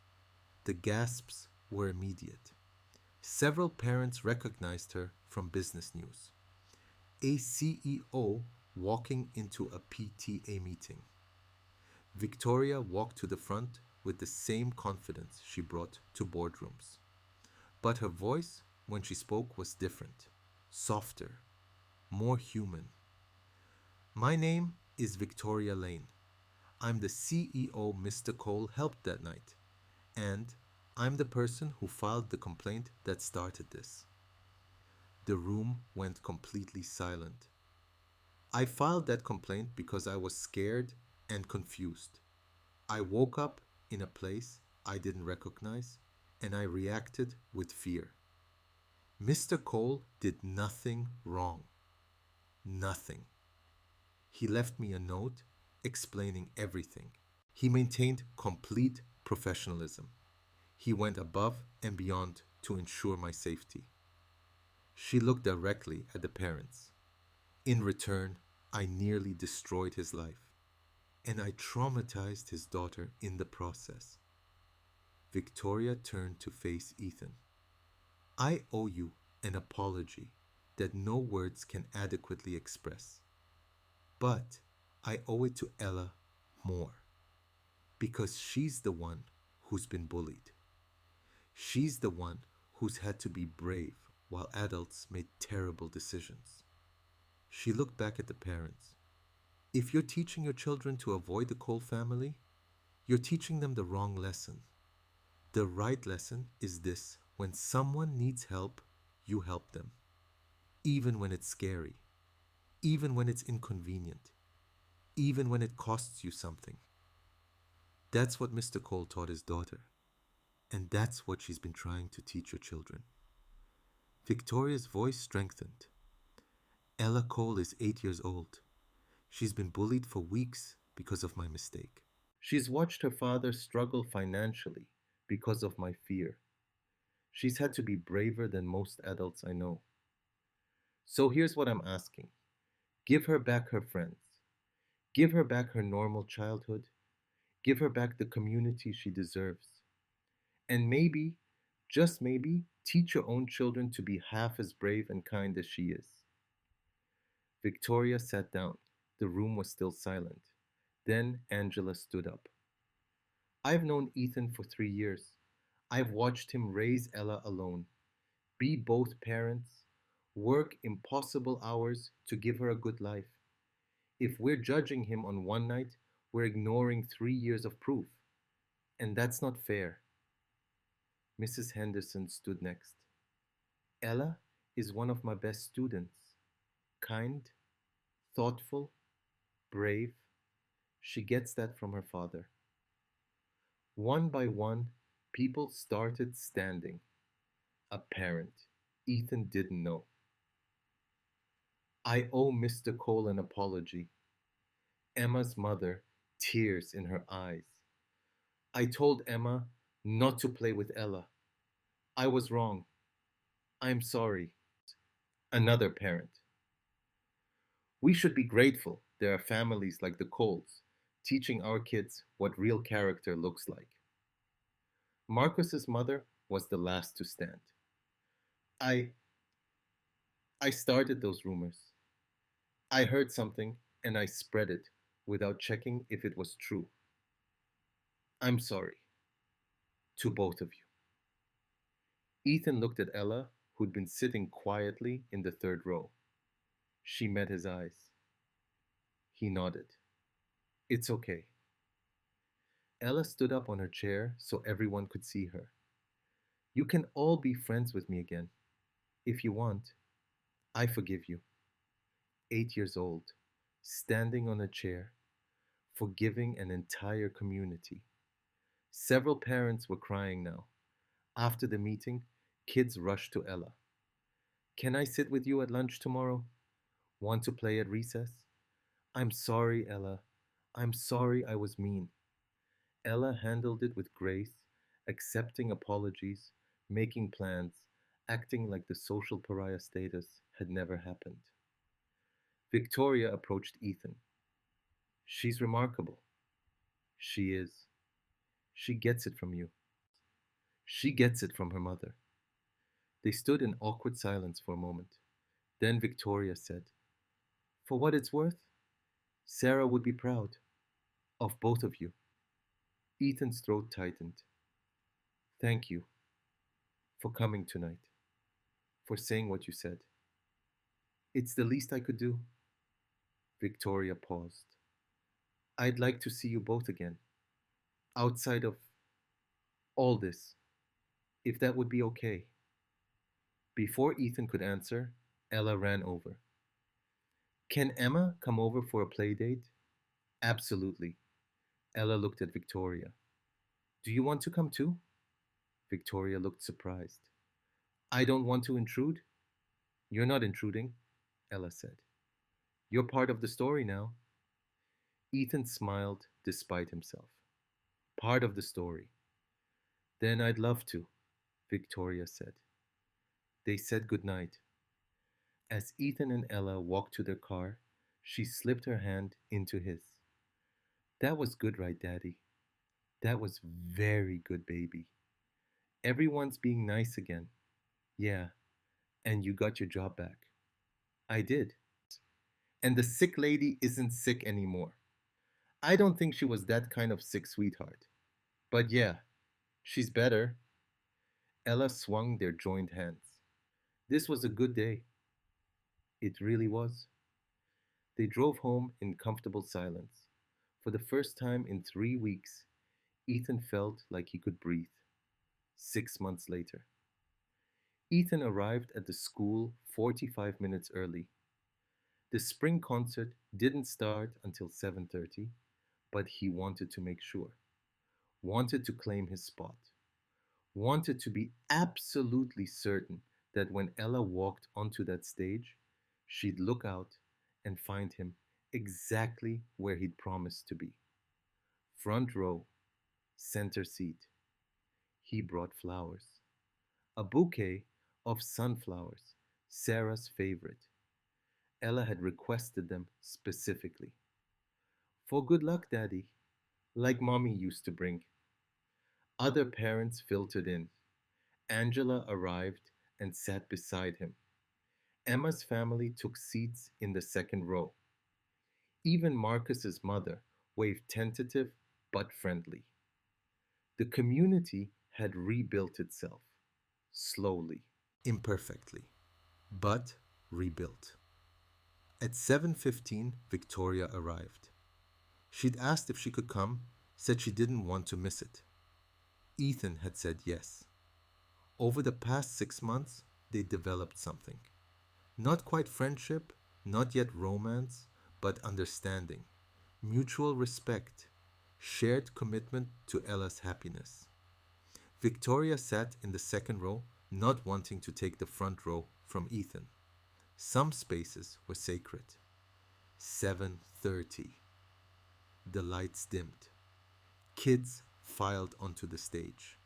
The gasps were immediate. Several parents recognized her from business news. A CEO walking into a PTA meeting. Victoria walked to the front with the same confidence she brought to boardrooms. But her voice, when she spoke, was different, softer, more human. My name is Victoria Lane. I'm the CEO Mr. Cole helped that night, and I'm the person who filed the complaint that started this. The room went completely silent. I filed that complaint because I was scared and confused. I woke up in a place I didn't recognize, and I reacted with fear. Mr. Cole did nothing wrong. Nothing. He left me a note explaining everything. He maintained complete professionalism. He went above and beyond to ensure my safety. She looked directly at the parents. In return, I nearly destroyed his life, and I traumatized his daughter in the process. Victoria turned to face Ethan. I owe you an apology that no words can adequately express. But I owe it to Ella more, because she's the one who's been bullied. She's the one who's had to be brave while adults made terrible decisions. She looked back at the parents. If you're teaching your children to avoid the Cole family, you're teaching them the wrong lesson. The right lesson is this: when someone needs help, you help them. Even when it's scary, even when it's inconvenient, even when it costs you something. That's what Mr. Cole taught his daughter, and that's what she's been trying to teach your children. Victoria's voice strengthened. Ella Cole is 8 years old. She's been bullied for weeks because of my mistake. She's watched her father struggle financially because of my fear. She's had to be braver than most adults I know. So here's what I'm asking. Give her back her friends. Give her back her normal childhood. Give her back the community she deserves. And maybe, just maybe, teach your own children to be half as brave and kind as she is. Victoria sat down. The room was still silent. Then Angela stood up. I've known Ethan for 3 years. I've watched him raise Ella alone, be both parents, work impossible hours to give her a good life. If we're judging him on one night, we're ignoring 3 years of proof. And that's not fair. Mrs. Henderson stood next. Ella is one of my best students. Kind, thoughtful, brave. She gets that from her father. One by one, people started standing. A parent Ethan didn't know. I owe Mr. Cole an apology. Emma's mother, tears in her eyes. I told Emma not to play with Ella. I was wrong. I'm sorry. Another parent. We should be grateful there are families like the Coles teaching our kids what real character looks like. Marcus's mother was the last to stand. I I started those rumors. I heard something and I spread it without checking if it was true. I'm sorry. To both of you. Ethan looked at Ella, who'd been sitting quietly in the third row. She met his eyes. He nodded. It's okay. Ella stood up on her chair so everyone could see her. You can all be friends with me again. If you want, I forgive you. 8 years old, standing on a chair, forgiving an entire community. Several parents were crying now. After the meeting, kids rushed to Ella. Can I sit with you at lunch tomorrow? Want to play at recess? I'm sorry, Ella. I'm sorry I was mean. Ella handled it with grace, accepting apologies, making plans, acting like the social pariah status had never happened. Victoria approached Ethan. She's remarkable. She is. She gets it from you. She gets it from her mother. They stood in awkward silence for a moment. Then Victoria said, "For what it's worth, Sarah would be proud of both of you." Ethan's throat tightened. "Thank you for coming tonight, for saying what you said. It's the least I could do." Victoria paused. "I'd like to see you both again, outside of all this, if that would be okay." Before Ethan could answer, Ella ran over. "Can Emma come over for a play date?" "Absolutely." Ella looked at Victoria. "Do you want to come too?" Victoria looked surprised. "I don't want to intrude." "You're not intruding," Ella said. "You're part of the story now." Ethan smiled despite himself. "Part of the story." "Then I'd love to," Victoria said. They said goodnight. As Ethan and Ella walked to their car, she slipped her hand into his. "That was good, right, Daddy? That was very good, baby. Everyone's being nice again." "Yeah, and you got your job back." "I did. And the sick lady isn't sick anymore. I don't think she was that kind of sick sweetheart. But yeah, she's better." Ella swung their joined hands. "This was a good day." It really was. They drove home in comfortable silence. For the first time in 3 weeks, Ethan felt like he could breathe. 6 months later, Ethan arrived at the school 45 minutes early. The spring concert didn't start until 7:30, but he wanted to make sure. Wanted to claim his spot. Wanted to be absolutely certain that when Ella walked onto that stage, she'd look out and find him exactly where he'd promised to be. Front row, center seat. He brought flowers. A bouquet of sunflowers, Sarah's favorite. Ella had requested them specifically. "For good luck, Daddy," like Mommy used to bring. Other parents filtered in. Angela arrived and sat beside him. Emma's family took seats in the second row. Even Marcus's mother waved tentative but friendly. The community had rebuilt itself, slowly, imperfectly, but rebuilt. At 7:15, Victoria arrived. She'd asked if she could come, said she didn't want to miss it. Ethan had said yes. Over the past 6 months, they developed something. Not quite friendship, not yet romance, but understanding, mutual respect, shared commitment to Ella's happiness. Victoria sat in the second row, not wanting to take the front row from Ethan. Some spaces were sacred. 7:30. The lights dimmed. Kids filed onto the stage.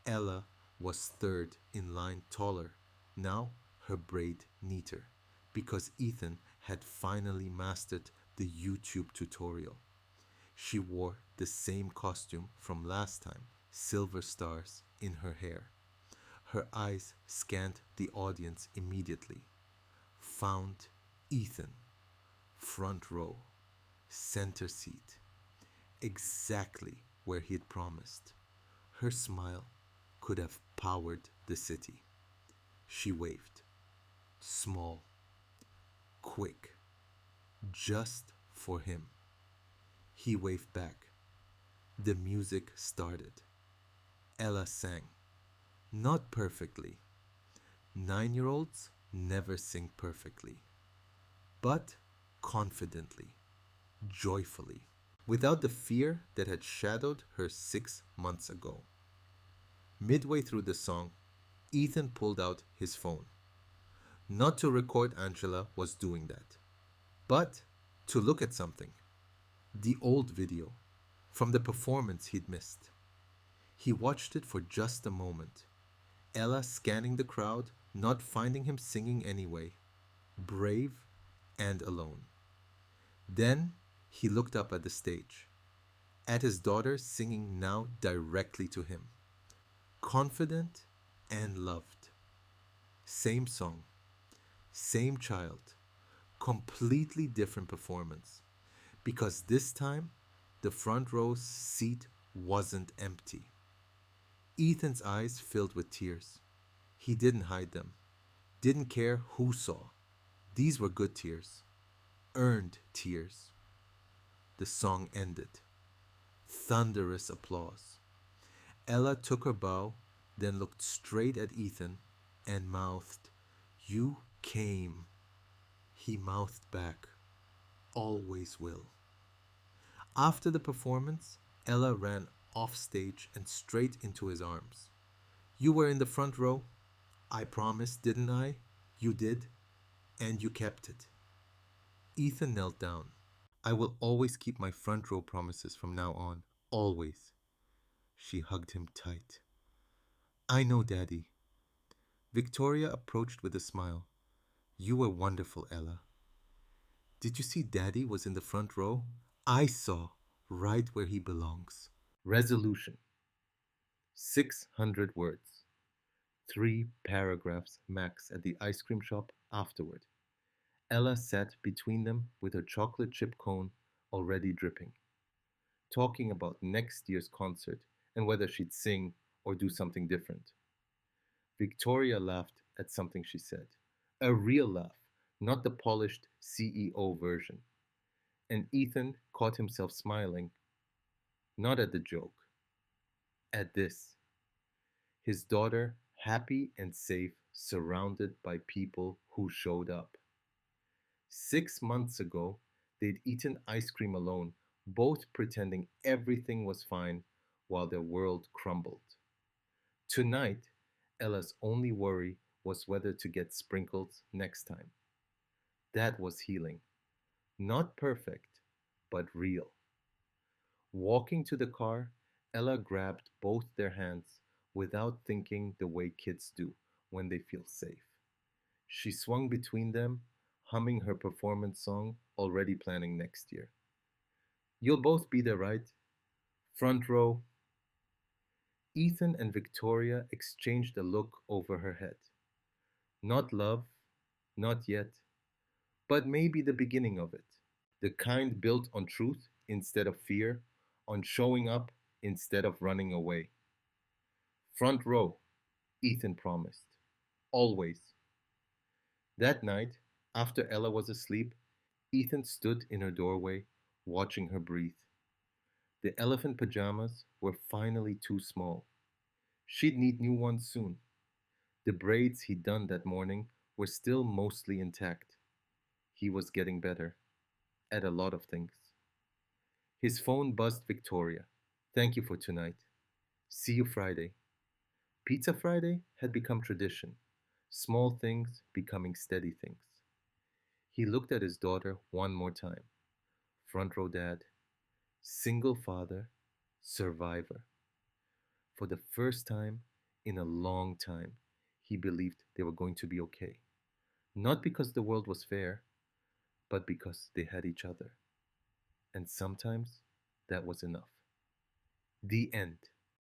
Ella was third in line, taller, now her braid neater, because Ethan had finally mastered the YouTube tutorial. She wore the same costume from last time, silver stars in her hair. Her eyes scanned the audience immediately. Found Ethan, front row, center seat, exactly where he'd promised. Her smile could have powered the city. She waved. Small, quick, just for him. He waved back. The music started. Ella sang. Not perfectly. 9-year-olds never sing perfectly. But confidently, joyfully, without the fear that had shadowed her 6 months ago. Midway through the song, Ethan pulled out his phone. Not to record Angela was doing that. but to look at something, the old video from the performance he'd missed. He watched it for just a moment, Ella scanning the crowd, not finding him singing anyway, brave and alone. Then he looked up at the stage, at his daughter singing now directly to him, confident and loved. Same song, same child, completely different performance. Because this time, the front row seat wasn't empty. Ethan's eyes filled with tears. He didn't hide them, didn't care who saw. These were good tears, earned tears. The song ended. Thunderous applause. Ella took her bow, then looked straight at Ethan and mouthed, "You came." He mouthed back, "Always will." After the performance, Ella ran off stage and straight into his arms. "You were in the front row. I promised, didn't I? You did, and you kept it." Ethan knelt down. "I will always keep my front row promises from now on. Always." She hugged him tight. "I know, Daddy." Victoria approached with a smile. "You were wonderful, Ella." "Did you see Daddy was in the front row?" "I saw, right where he belongs." Resolution: 600 words. 3 paragraphs max at the ice cream shop afterward. Ella sat between them with her chocolate chip cone already dripping, talking about next year's concert and whether she'd sing or do something different. Victoria laughed at something she said. A real laugh, not the polished CEO version. And Ethan caught himself smiling, not at the joke, at this. His daughter happy and safe, surrounded by people who showed up. 6 months ago, they'd eaten ice cream alone, both pretending everything was fine while their world crumbled. Tonight, Ella's only worry was whether to get sprinkles next time. That was healing. Not perfect, but real. Walking to the car, Ella grabbed both their hands without thinking the way kids do when they feel safe. She swung between them, humming her performance song, already planning next year. "You'll both be there, right? Front row." Ethan and Victoria exchanged a look over her head. Not love, not yet, but maybe the beginning of it. The kind built on truth instead of fear, on showing up instead of running away. "Front row," Ethan promised. "Always." That night, after Ella was asleep, Ethan stood in her doorway, watching her breathe. The elephant pajamas were finally too small. She'd need new ones soon. The braids he'd done that morning were still mostly intact. He was getting better at a lot of things. His phone buzzed Victoria. "Thank you for tonight. See you Friday." Pizza Friday had become tradition, small things becoming steady things. He looked at his daughter one more time. Front row dad, single father, survivor. For the first time in a long time, he believed they were going to be okay. Not because the world was fair, but because they had each other. And sometimes that was enough. The end.